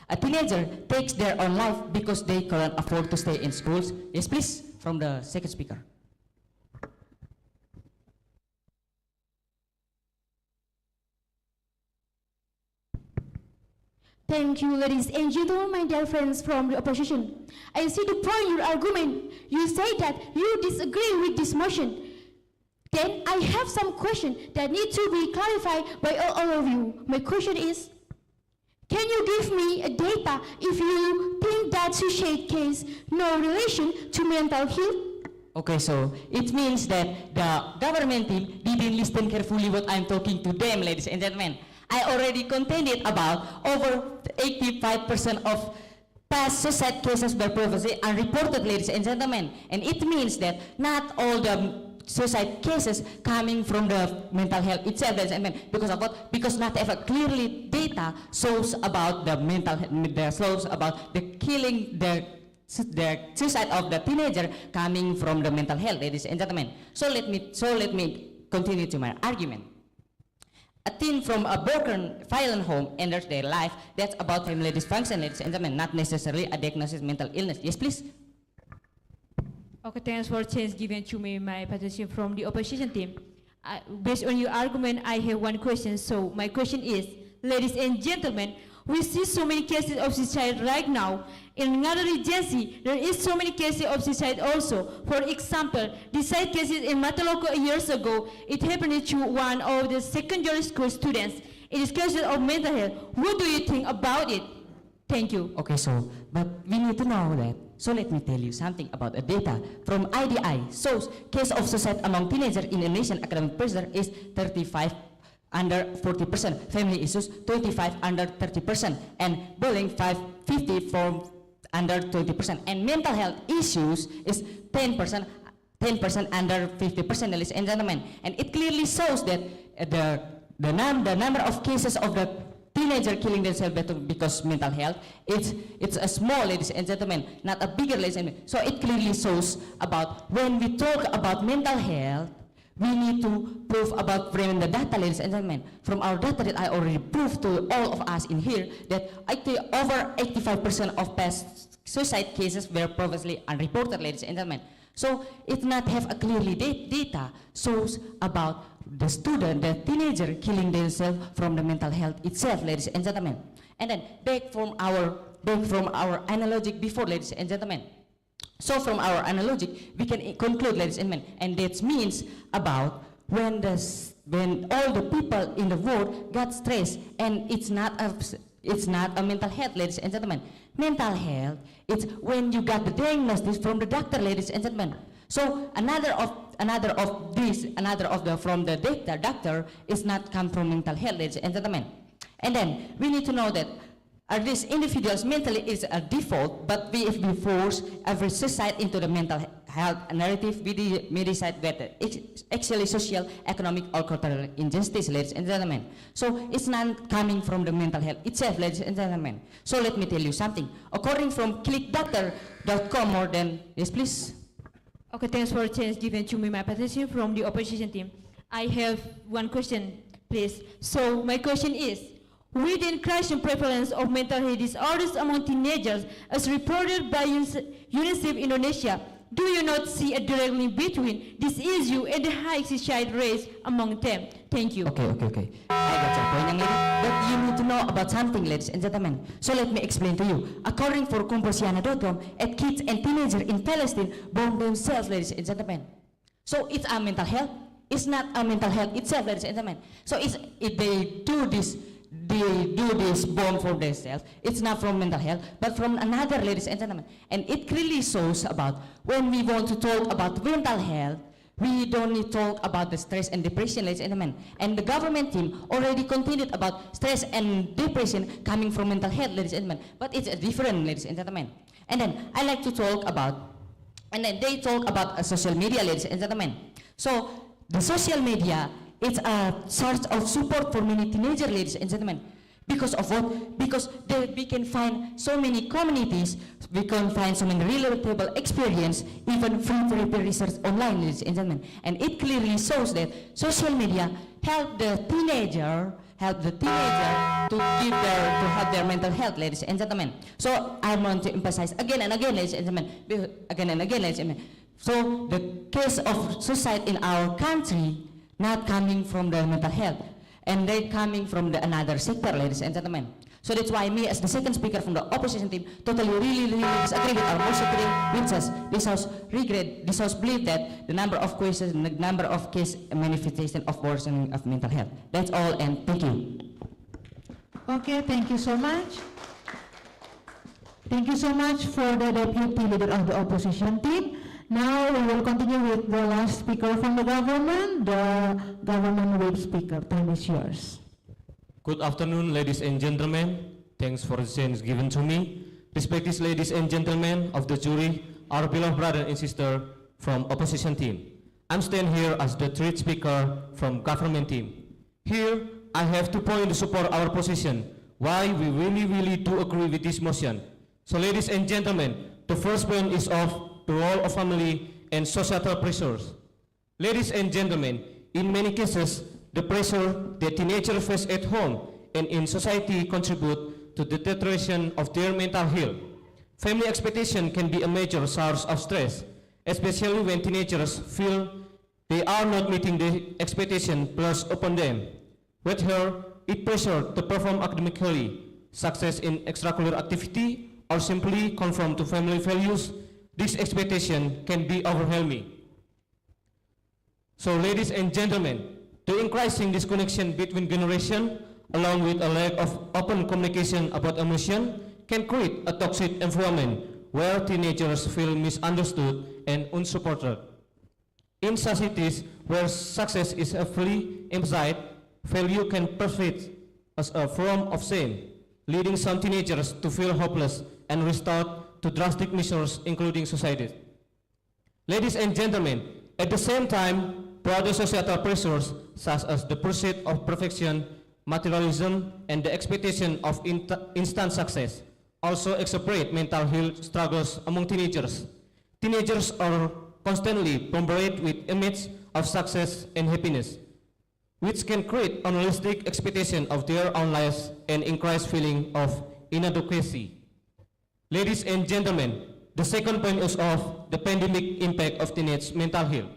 A teenager takes their own life because they can't afford to stay in schools. Yes, please, from the second speaker. Thank you, ladies and gentlemen, my dear friends from the opposition. I see the point in your argument. You say that you disagree with this motion. Then I have some questions that need to be clarified by all of you. My question is, can you give me a data if you think that suicide case no relation to mental health? Okay, so it means that the government team didn't listen carefully what I'm talking to them, ladies and gentlemen. I already contended about over 85% of past suicide cases were previously unreported, ladies and gentlemen. And it means that not all the suicide cases coming from the mental health itself, ladies and gentlemen. Because of what? Because not ever clearly data shows about the mental health, shows about the killing, the suicide of the teenager coming from the mental health, ladies and gentlemen. So let me continue to my argument. A teen from a broken, violent home enters their life. That's about family dysfunction, ladies and gentlemen, not necessarily a diagnosis of mental illness. Yes, please. Okay, thanks for chance given to me my petition from the opposition team. Based on your argument, I have one question. So my question is, ladies and gentlemen, we see so many cases of suicide right now. In another regency, there is so many cases of suicide also. For example, the suicide cases in Mataloco years ago, it happened to one of the secondary school students. It is question of mental health. What do you think about it? Thank you. Okay, but we need to know that. So let me tell you something about the data from IDI. Shows case of suicide among teenagers in Indonesian academic pressure is 35 under 40%, family issues 25 under 30%, and bullying 50 from under 20%, and mental health issues is 10% under 50%, ladies and gentlemen. And it clearly shows that the number of cases of the teenager killing themselves because mental health, it's a small, ladies and gentlemen, not a bigger, ladies and gentlemen. So it clearly shows about when we talk about mental health, we need to prove about from the data, ladies and gentlemen. From our data that I already proved to all of us in here that over 85% of past suicide cases were previously unreported, ladies and gentlemen. So it not have a clearly data shows about the student, the teenager killing themselves from the mental health itself, ladies and gentlemen. And then back from our analogy before, ladies and gentlemen. So from our analogy, we can conclude, ladies and gentlemen, and that means about when all the people in the world got stressed, and it's not a mental health, ladies and gentlemen. Mental health, it's when you got the diagnosis from the doctor, ladies and gentlemen. So another of from the doctor is not come from mental health, ladies and gentlemen. And then we need to know that these individuals mentally is a default, but if we force every suicide into the mental health narrative, we decide whether it's actually social, economic, or cultural injustice, ladies and gentlemen. So it's not coming from the mental health itself, ladies and gentlemen. So let me tell you something. According from clickdoctor.com, more than, yes please. Okay, thanks for the chance given to me my petition from the opposition team. I have one question, please. So my question is, with the increasing prevalence of mental health disorders among teenagers, as reported by UNICEF Indonesia, do you not see a direct link between this issue and the high suicide rates among them? Thank you. Okay. I got your point, young lady. But you need to know about something, ladies and gentlemen. So let me explain to you. According for Komposiana.com, kids and teenagers in Palestine bomb themselves, ladies and gentlemen. So it's a mental health. It's not a mental health itself, ladies and gentlemen. So they do this bomb for themselves. It's not from mental health, but from another, ladies and gentlemen. And it clearly shows about when we want to talk about mental health, we don't need to talk about the stress and depression, ladies and gentlemen. And the government team already continued about stress and depression coming from mental health, ladies and gentlemen. But it's different, ladies and gentlemen. And then I like to talk about, and then they talk about social media, ladies and gentlemen. So the social media, it's a source of support for many teenagers, ladies and gentlemen. Because of what? Because we can find so many communities, we can find so many relatable experience, even free research online, ladies and gentlemen. And it clearly shows that social media help the teenager to have their mental health, ladies and gentlemen. So I want to emphasize again and again, ladies and gentlemen, So the case of suicide in our country not coming from the mental health, and they coming from the another sector, ladies and gentlemen. So that's why me as the second speaker from the opposition team totally really disagree with our motion today, which says this house believe that the number of cases, the number of case manifestation of worsening of mental health. That's all, and thank you. Okay, thank you so much. Thank you so much for the deputy leader of the opposition team. Now we will continue with the last speaker from the government whip speaker. Time is yours. Good afternoon, ladies and gentlemen. Thanks for the chance given to me. Respected ladies and gentlemen of the jury, our beloved brother and sister from opposition team. I'm standing here as the third speaker from government team. Here, I have 2 points to support our position, why we really do agree with this motion. So ladies and gentlemen, the first point is of the role of family and societal pressures. Ladies and gentlemen, in many cases, the pressure that teenagers face at home and in society contribute to the deterioration of their mental health. Family expectation can be a major source of stress, especially when teenagers feel they are not meeting the expectation placed upon them. With her, it pressure to perform academically, success in extracurricular activity, or simply conform to family values. This expectation can be overwhelming. So ladies and gentlemen, the increasing disconnection between generations, along with a lack of open communication about emotion, can create a toxic environment where teenagers feel misunderstood and unsupported. In societies where success is heavily emphasized, failure can persist as a form of shame, leading some teenagers to feel hopeless and resort to drastic measures, including suicide. Ladies and gentlemen, at the same time, broader societal pressures such as the pursuit of perfection, materialism, and the expectation of instant success also exacerbate mental health struggles among teenagers. Teenagers are constantly bombarded with images of success and happiness, which can create unrealistic expectation of their own lives and increase feeling of inadequacy. Ladies and gentlemen, the second point is of the pandemic impact of teenage mental health.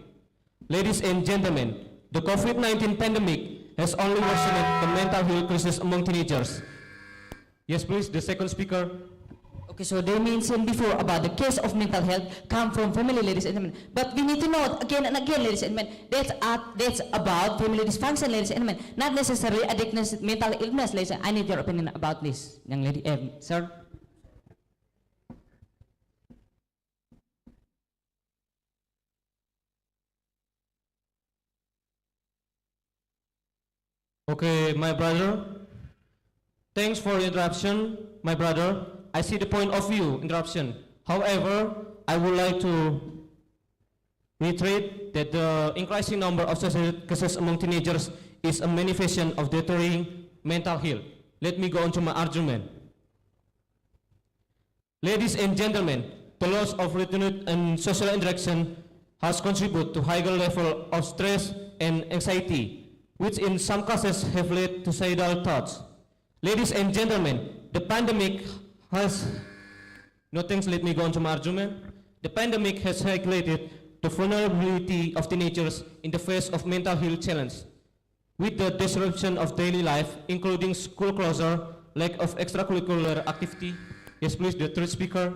Ladies and gentlemen, the COVID-19 pandemic has only worsened the mental health crisis among teenagers. Yes, please, the second speaker. Okay, so they mentioned before about the case of mental health come from family, ladies and gentlemen. But we need to note again and again, ladies and gentlemen, that's about family dysfunction, ladies and gentlemen, not necessarily addictness, mental illness, ladies. I need your opinion about this, young lady, sir. Okay, my brother. Thanks for the interruption, my brother. I see the point of view, interruption. However, I would like to reiterate that the increasing number of suicide cases among teenagers is a manifestation of deteriorating mental health. Let me go on to my argument. Ladies and gentlemen, the loss of routine and social interaction has contributed to higher level of stress and anxiety, which in some cases have led to suicidal thoughts. Ladies and gentlemen, the pandemic has, let me go on to my argument. The pandemic has highlighted the vulnerability of teenagers in the face of mental health challenge, with the disruption of daily life, including school closure, lack of extracurricular activity. Yes, please, the third speaker.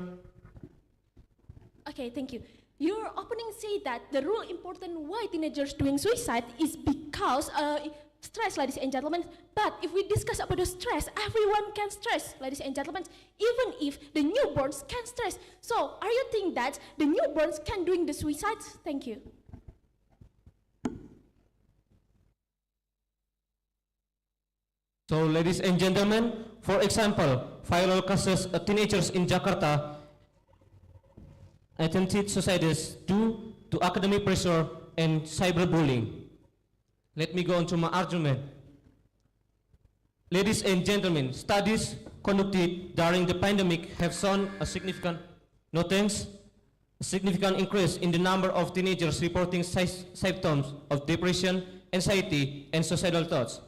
Okay, thank you. Your opening said that the rule important why teenagers doing suicide is because stress, ladies and gentlemen. But if we discuss about the stress, everyone can stress, ladies and gentlemen, even if the newborns can stress. So, are you think that the newborns can doing the suicides? Thank you. So, ladies and gentlemen, for example, viral cases of teenagers in Jakarta attempted suicides due to academic pressure and cyberbullying. Let me go on to my argument. Ladies and gentlemen, studies conducted during the pandemic have shown a significant increase in the number of teenagers reporting symptoms of depression, anxiety, and suicidal thoughts.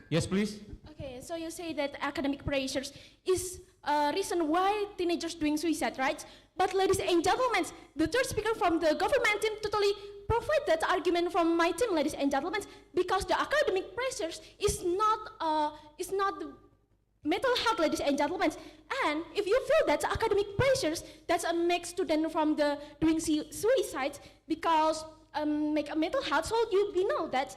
Yes, please. Okay, so you say that academic pressures is a reason why teenagers doing suicide, right? But ladies and gentlemen, the third speaker from the government team totally provide that argument from my team, ladies and gentlemen, because the academic pressures is not the mental health, ladies and gentlemen. And if you feel that academic pressures, that's a make student from the doing suicide because make a mental health. So you know that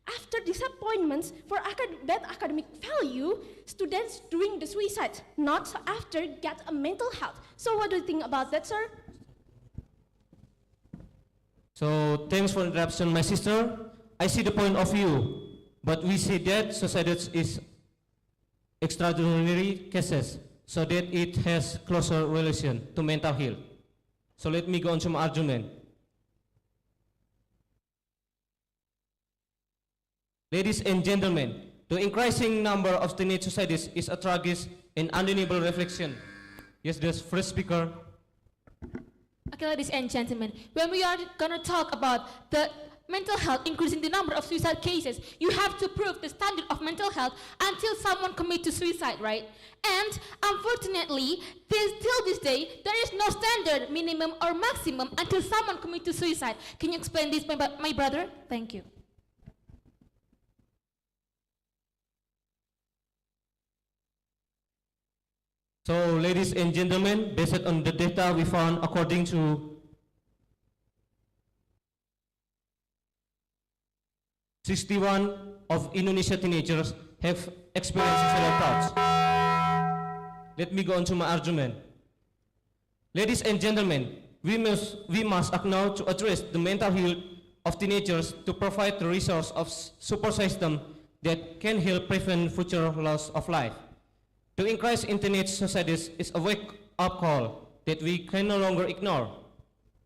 after disappointments for that academic value, students doing the suicide, not after get a mental health. So what do you think about that, sir? So, thanks for the interruption, my sister. I see the point of view. but we see that society is extraordinary cases, so that it has closer relation to mental health. So let me go on to my argument. Ladies and gentlemen, the increasing number of teenage suicides is a tragic and undeniable reflection. Yes, the first speaker. Okay, ladies and gentlemen, when we are gonna talk about the mental health increasing the number of suicide cases, you have to prove the standard of mental health until someone commits to suicide, right? And unfortunately, till this day, there is no standard, minimum or maximum until someone commits to suicide. Can you explain this, my brother? Thank you. So, ladies and gentlemen, based on the data we found according to 61 of Indonesia teenagers have experienced suicidal thoughts. Let me go on to my argument. Ladies and gentlemen, we must acknowledge to address the mental health of teenagers to provide the resource of support system that can help prevent future loss of life. To increase in teenage societies is a wake-up call that we can no longer ignore.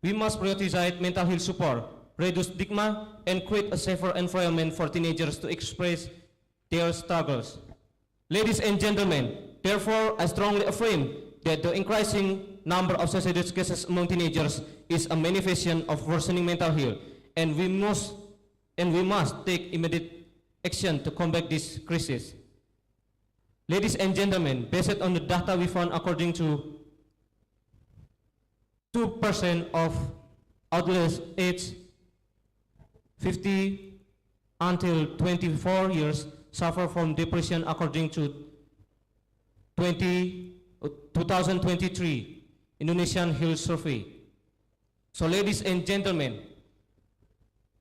We must prioritize mental health support, reduce stigma, and create a safer environment for teenagers to express their struggles. Ladies and gentlemen, therefore, I strongly affirm that the increasing number of suicide cases among teenagers is a manifestation of worsening mental health, and we must take immediate action to combat this crisis. Ladies and gentlemen, based on the data we found according to 2% of adults aged 50 until 24 years suffer from depression according to 2023 Indonesian Health Survey. So ladies and gentlemen,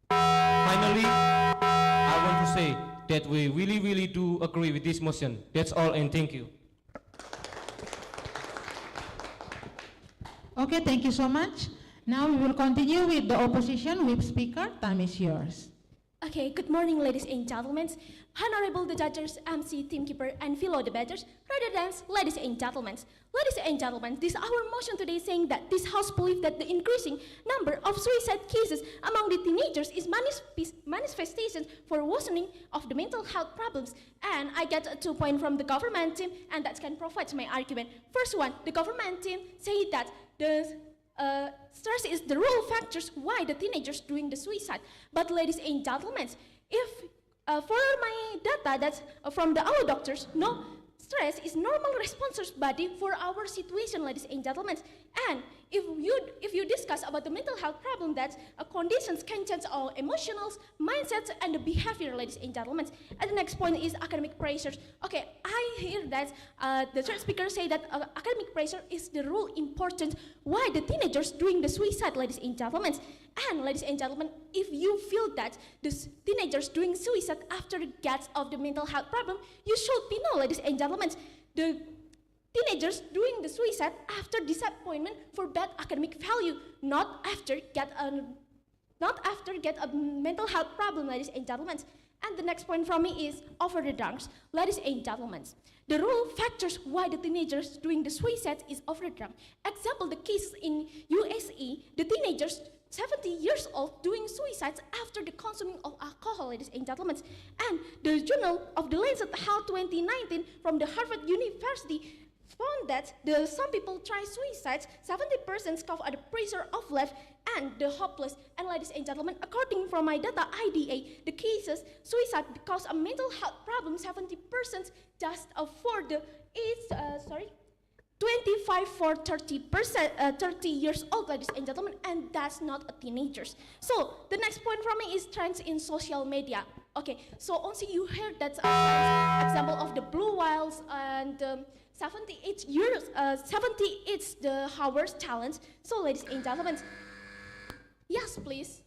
finally, I want to say that we really do agree with this motion. That's all, and thank you. Okay, thank you so much. Now we will continue with the opposition whip speaker. Time is yours. Okay, good morning, ladies and gentlemen. Honorable the judges, MC, teamkeeper, and fellow debaters, residents, ladies and gentlemen. Ladies and gentlemen, this is our motion today saying that this House believes that the increasing number of suicide cases among the teenagers is manifestation for worsening of the mental health problems. And I get 2 points from the government team, and that can provide my argument. First one, the government team say that the stress is the real factors why the teenagers doing the suicide. But ladies and gentlemen, if for my data that's from our doctors, no, stress is normal responses body for our situation, ladies and gentlemen. And if you discuss about the mental health problem, that conditions can change our emotions, mindsets, and the behavior, ladies and gentlemen. And the next point is academic pressures. Okay, I hear that the third speaker say that academic pressure is the rule important why the teenagers doing the suicide, ladies and gentlemen. And ladies and gentlemen, if you feel that the teenagers doing suicide after the gets of the mental health problem, you should be know, ladies and gentlemen, the teenagers doing the suicide after disappointment for bad academic value, not after get a mental health problem, ladies and gentlemen. And the next point from me is over the drunks, ladies and gentlemen. The real factors why the teenagers doing the suicide is over the drunk. Example, the case in USA, the teenagers 70 years old doing suicides after the consuming of alcohol, ladies and gentlemen. And the Journal of the Lancet Health 2019 from the Harvard University found that some people try suicides, 70% cough at the pressure of life and the hopeless. And ladies and gentlemen, according from my data IDA, the cases suicide because of mental health problems, 70% just for the age, 25 for 30 years old, ladies and gentlemen, and that's not a teenagers. So the next point from me is trends in social media. Okay, so also you heard that example of the blue whales and 78 the hours challenge. So ladies and gentlemen, yes please.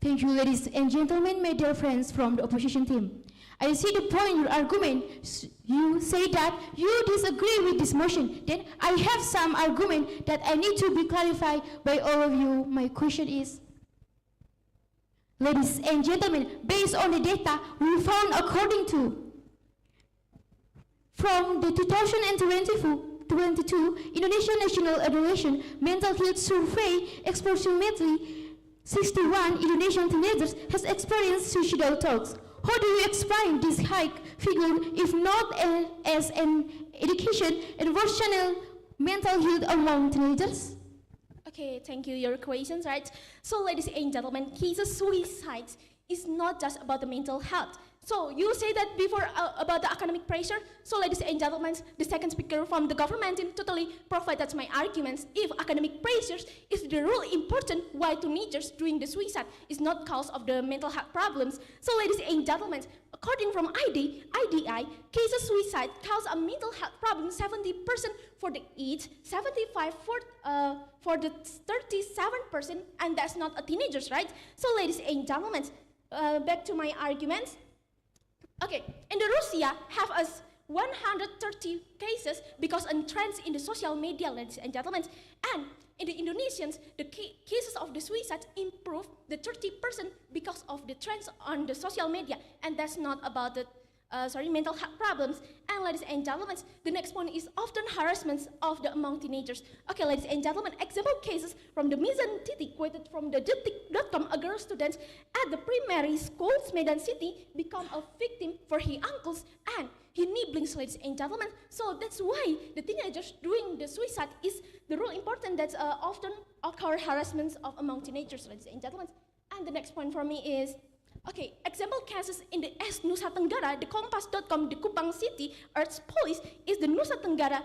Thank you, ladies and gentlemen, my dear friends from the opposition team. I see the point in your argument. You say that you disagree with this motion. Then I have some argument that I need to be clarified by all of you. My question is, Ladies and gentlemen, based on the data we found according to from the 2022 Indonesian National Evaluation Mental Health Survey, approximately 61 Indonesian teenagers has experienced suicidal thoughts. How do you explain this high figure if not as an education and rational mental health among teenagers? Okay, thank you. Your questions, right? So, ladies and gentlemen, cases suicide is not just about the mental health. So you say that before about the academic pressure. So ladies and gentlemen, the second speaker from the government team totally provided my arguments. If academic pressures is the really important, why teenagers doing the suicide is not cause of the mental health problems. So ladies and gentlemen, according from IDI, cases suicide cause a mental health problem 70% for the age, 75% for the 37%, and that's not a teenagers, right? So ladies and gentlemen, back to my arguments. Okay, in the Russia have us 130 cases because of trends in the social media, ladies and gentlemen, and in the Indonesians, the cases of the suicide improved the 30% because of the trends on the social media, and that's not about the mental health problems. And ladies and gentlemen, the next point is often harassment of the among teenagers. Okay, ladies and gentlemen, example cases from the Mizan Titi quoted from the Deepening.com, a girl student at the primary school Medan City become a victim for his uncles and his nibblings, ladies and gentlemen. So that's why the teenagers doing the suicide is the real important that often occur harassments of among teenagers, ladies and gentlemen. And the next point for me is, okay, example cases in the Nusa Tenggara, the Kompas.com, the Kupang City Arts Police is the Nusa Tenggara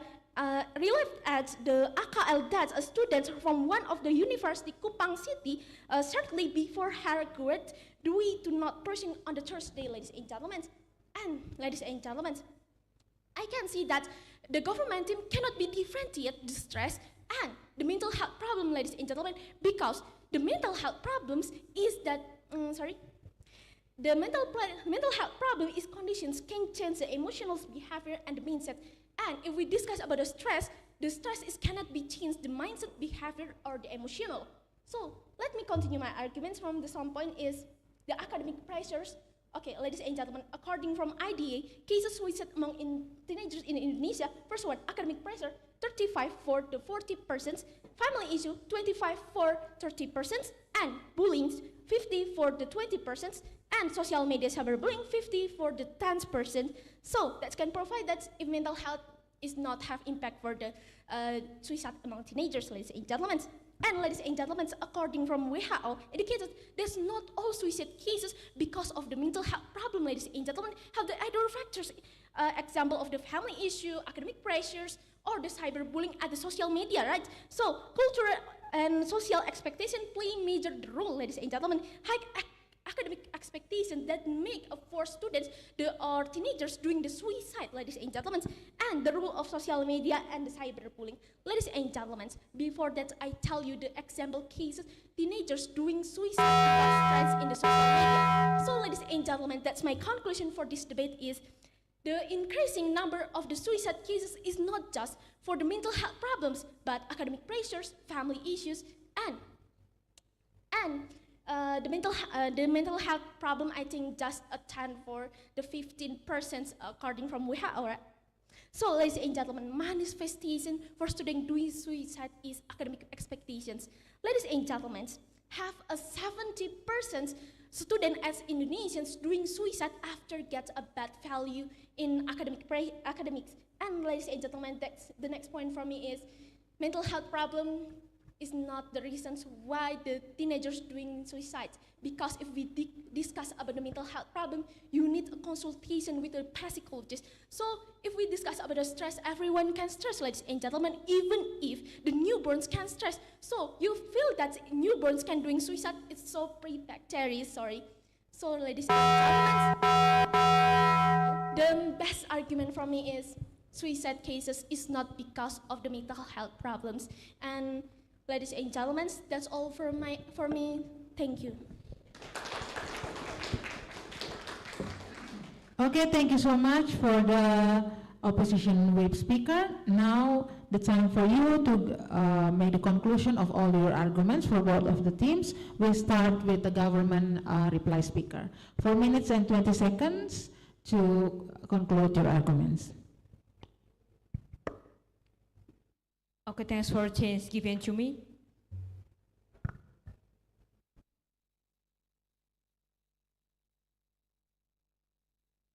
relieved at the AKL that a student from one of the university Kupang City shortly before her grade due to not preaching on the Thursday, ladies and gentlemen. And ladies and gentlemen, I can see that the government team cannot be differentiate the stress and the mental health problem, ladies and gentlemen, because the mental health problems is that, the mental health problem is conditions can change the emotional behavior and the mindset. And if we discuss about the stress is cannot be changed, the mindset, behavior, or the emotional. So let me continue my arguments from the some point is the academic pressures. Okay, ladies and gentlemen, according from IDA, cases suicide among teenagers in Indonesia, first one, academic pressure, 35 for the 40%, family issue, 25 for 30%, and bullying, 50 for the 20%, and social media cyberbullying, 50 for the 10%. So that can provide that if mental health is not have impact for the suicide among teenagers, ladies and gentlemen. And ladies and gentlemen, according from WHO, indicated there's not all suicide cases because of the mental health problem, ladies and gentlemen, have the other factors, example of the family issue, academic pressures, or the cyberbullying at the social media, right? So cultural and social expectation play major role, ladies and gentlemen. High academic expectation that make for students or teenagers doing the suicide, ladies and gentlemen, and the role of social media and the cyberbullying. Ladies and gentlemen, before that I tell you the example cases, teenagers doing suicide because friends in the social media. So ladies and gentlemen, that's my conclusion for this debate is, the increasing number of the suicide cases is not just for the mental health problems, but academic pressures, family issues, and the mental health problem, I think just a 10 for the 15% according from WHO. So ladies and gentlemen, manifestation for students doing suicide is academic expectations. Ladies and gentlemen, have a 70% student as Indonesians doing suicide after get a bad value in academics. And ladies and gentlemen, that's the next point for me is mental health problem is not the reasons why the teenagers doing suicide. Because if we discuss about the mental health problem, you need a consultation with a psychologist. So if we discuss about the stress, everyone can stress, ladies and gentlemen, even if the newborns can stress. So you feel that newborns can doing suicide, it's so pre-bacteria, sorry. So ladies and gentlemen, the best argument for me is suicide cases is not because of the mental health problems. And ladies and gentlemen, that's all for me. Thank you. Okay, thank you so much for the opposition whip speaker. Now the time for you to make the conclusion of all your arguments for both of the teams. We'll start with the government reply speaker. 4 minutes and 20 seconds to conclude your arguments. Okay, thanks for the chance given to me.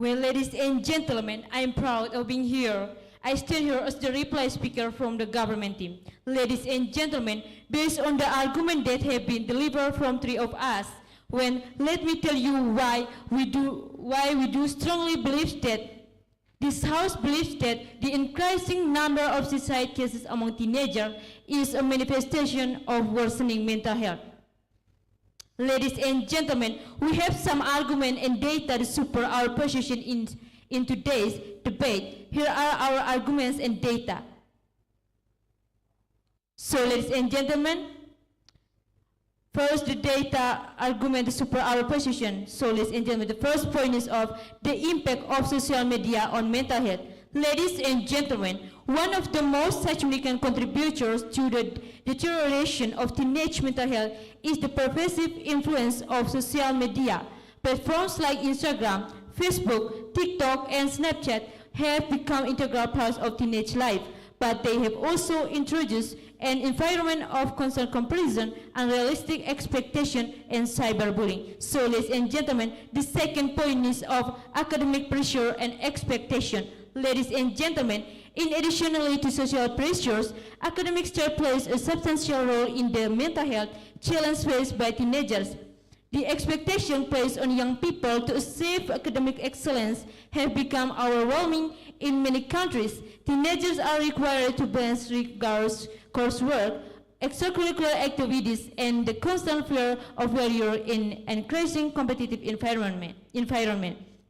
Well, ladies and gentlemen, I am proud of being here. I stand here as the reply speaker from the government team. Ladies and gentlemen, based on the argument that have been delivered from three of us, let me tell you why we do strongly believe that this House believes that the increasing number of suicide cases among teenagers is a manifestation of worsening mental health. Ladies and gentlemen, we have some argument and data to support our position in today's debate. Here are our arguments and data. So, ladies and gentlemen, first the data argument to support our position. So, ladies and gentlemen, the first point is of the impact of social media on mental health. Ladies and gentlemen, one of the most significant contributors to the deterioration of teenage mental health is the pervasive influence of social media. Platforms like Instagram, Facebook, TikTok, and Snapchat have become integral parts of teenage life, but they have also introduced an environment of constant comparison, unrealistic expectation, and cyberbullying. So, ladies and gentlemen, the second point is of academic pressure and expectation. Ladies and gentlemen, in addition to social pressures, academic stress plays a substantial role in the mental health challenge faced by teenagers. The expectation placed on young people to achieve academic excellence have become overwhelming in many countries. Teenagers are required to balance rigorous coursework, extracurricular activities, and the constant fear of failure in an increasing competitive environment.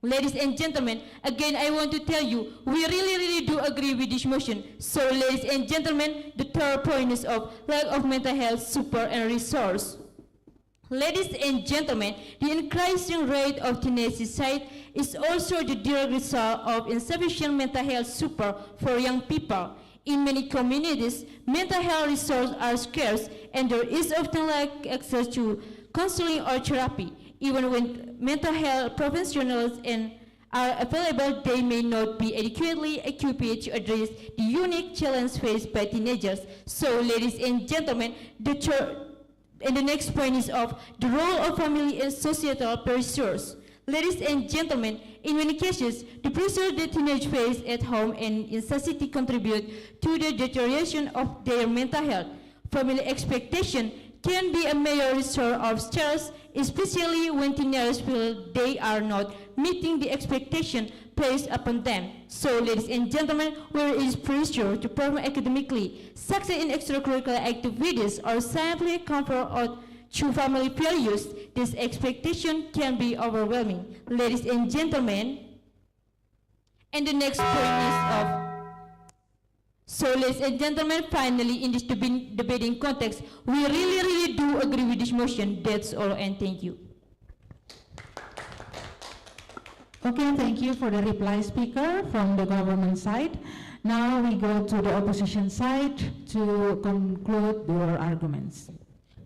Ladies and gentlemen, again, I want to tell you, we really do agree with this motion. So, ladies and gentlemen, the third point is of lack of mental health support and resource. Ladies and gentlemen, the increasing rate of teenage suicide is also the direct result of insufficient mental health support for young people. In many communities, mental health resources are scarce and there is often lack access to counseling or therapy. Even when mental health professionals are available, they may not be adequately equipped to address the unique challenge faced by teenagers. So, ladies and gentlemen, the next point is of the role of family and societal pressures. Ladies and gentlemen, in many cases, the pressure that teenagers face at home and in society contribute to the deterioration of their mental health. Family expectation can be a major source of stress, especially when teenagers feel they are not meeting the expectation placed upon them. So, ladies and gentlemen, where is pressure to perform academically, succeed in extracurricular activities, or simply comfort or to family values, this expectation can be overwhelming. Ladies and gentlemen, and the next point is of so, ladies and gentlemen, finally, in this debating context, we really do agree with this motion. That's all, and thank you. Okay, thank you for the reply speaker from the government side. Now we go to the opposition side to conclude your arguments.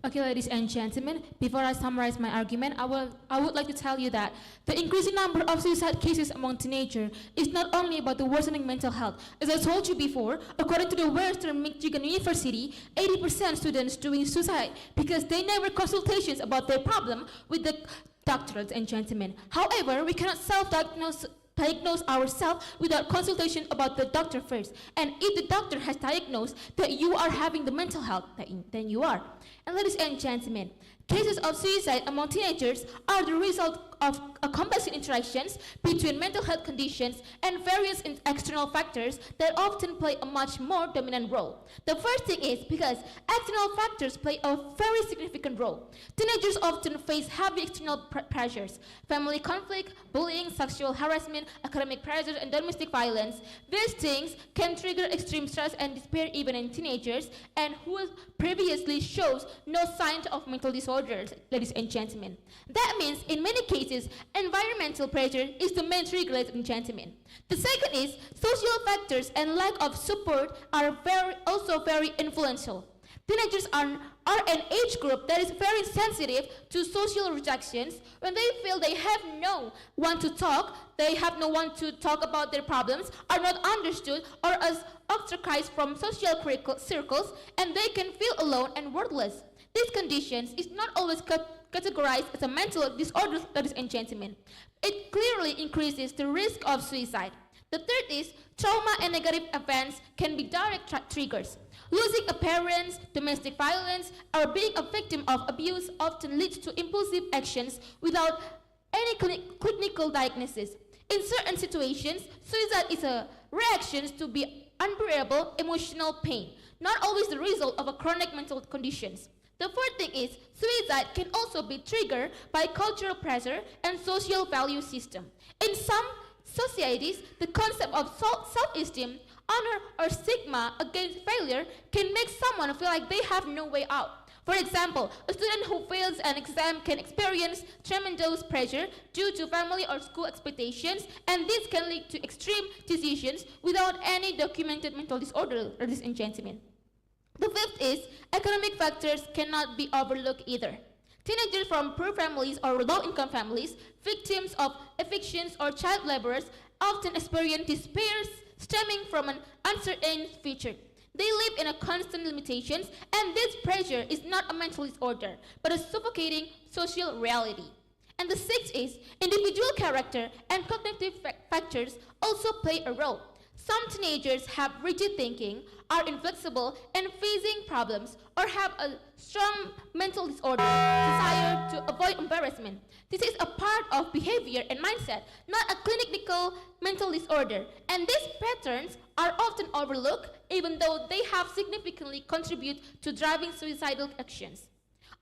Okay, ladies and gentlemen, before I summarize my argument, I would like to tell you that the increasing number of suicide cases among teenagers is not only about the worsening mental health. As I told you before, according to the Western Michigan University, 80% students doing suicide because they never consultations about their problem with the doctors and gentlemen. However, we cannot self-diagnose ourselves without consultation about the doctor first. And if the doctor has diagnosed that you are having the mental health, then you are. And ladies and gentlemen, cases of suicide among teenagers are the result of complex interactions between mental health conditions and various external factors that often play a much more dominant role. The first thing is because external factors play a very significant role. Teenagers often face heavy external pressures, family conflict, bullying, sexual harassment, academic pressure, and domestic violence. These things can trigger extreme stress and despair even in teenagers and who previously shows no signs of mental disorder disorders, ladies and gentlemen. That means, in many cases, environmental pressure is the main trigger, ladies and gentlemen. The second is social factors and lack of support are also very influential. Teenagers are an age group that is very sensitive to social rejections. When they feel they have no one to talk, they have no one to talk about their problems, are not understood, or as ostracized from social circles, and they can feel alone and worthless. These conditions is not always categorized as a mental disorder, ladies and gentlemen. It clearly increases the risk of suicide. The third is trauma and negative events can be direct triggers. Losing a parent, domestic violence, or being a victim of abuse often leads to impulsive actions without any clinical diagnosis. In certain situations, suicide is a reaction to be unbearable emotional pain, not always the result of a chronic mental conditions. The fourth thing is suicide can also be triggered by cultural pressure and social value system. In some societies, the concept of self-esteem, honor, or stigma against failure can make someone feel like they have no way out. For example, a student who fails an exam can experience tremendous pressure due to family or school expectations, and this can lead to extreme decisions without any documented mental disorder, ladies and gentlemen. The fifth is economic factors cannot be overlooked either. Teenagers from poor families or low-income families, victims of evictions or child laborers, often experience despair stemming from an uncertain future. They live in a constant limitations, and this pressure is not a mental disorder, but a suffocating social reality. And the sixth is individual character and cognitive factors also play a role. Some teenagers have rigid thinking, are inflexible and facing problems, or have a strong mental disorder, desire to avoid embarrassment. This is a part of behavior and mindset, not a clinical mental disorder. And these patterns are often overlooked, even though they have significantly contributed to driving suicidal actions.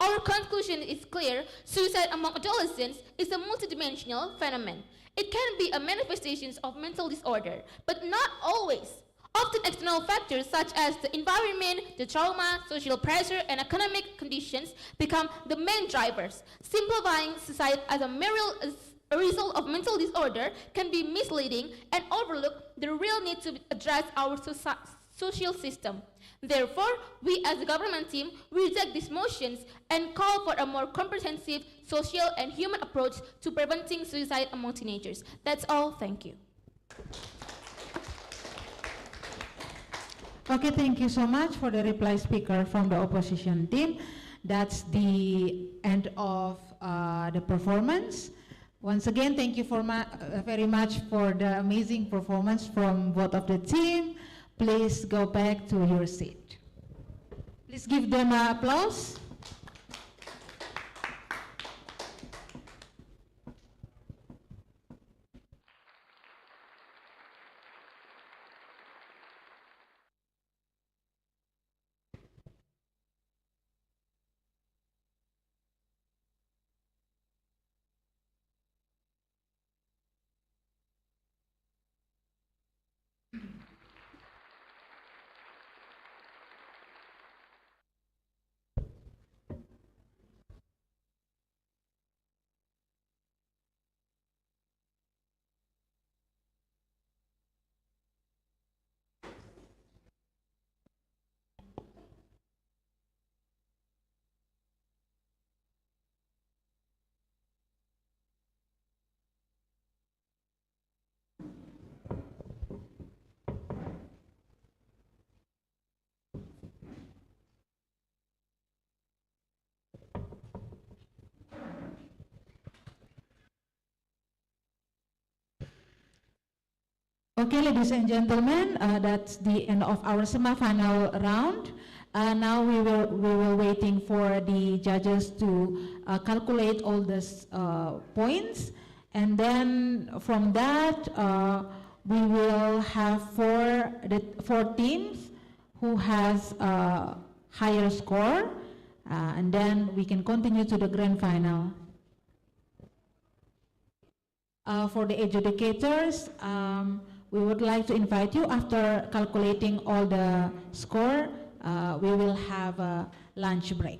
Our conclusion is clear: suicide among adolescents is a multidimensional phenomenon. It can be a manifestation of mental disorder, but not always. Often external factors such as the environment, the trauma, social pressure, and economic conditions become the main drivers. Simplifying suicide as a result of mental disorder can be misleading and overlook the real need to address our social system. Therefore, we as the government team reject these motions and call for a more comprehensive social and human approach to preventing suicide among teenagers. That's all. Thank you. Okay, thank you so much for the reply speaker from the opposition team. That's the end of the performance. Once again, thank you very much for the amazing performance from both of the team. Please go back to your seat. Please give them an applause. Okay, ladies and gentlemen, that's the end of our semi-final round. Now we will waiting for the judges to calculate all these points, and then from that we will have four teams who has a higher score, and then we can continue to the grand final. For the adjudicators, we would like to invite you, after calculating all the score, we will have a lunch break.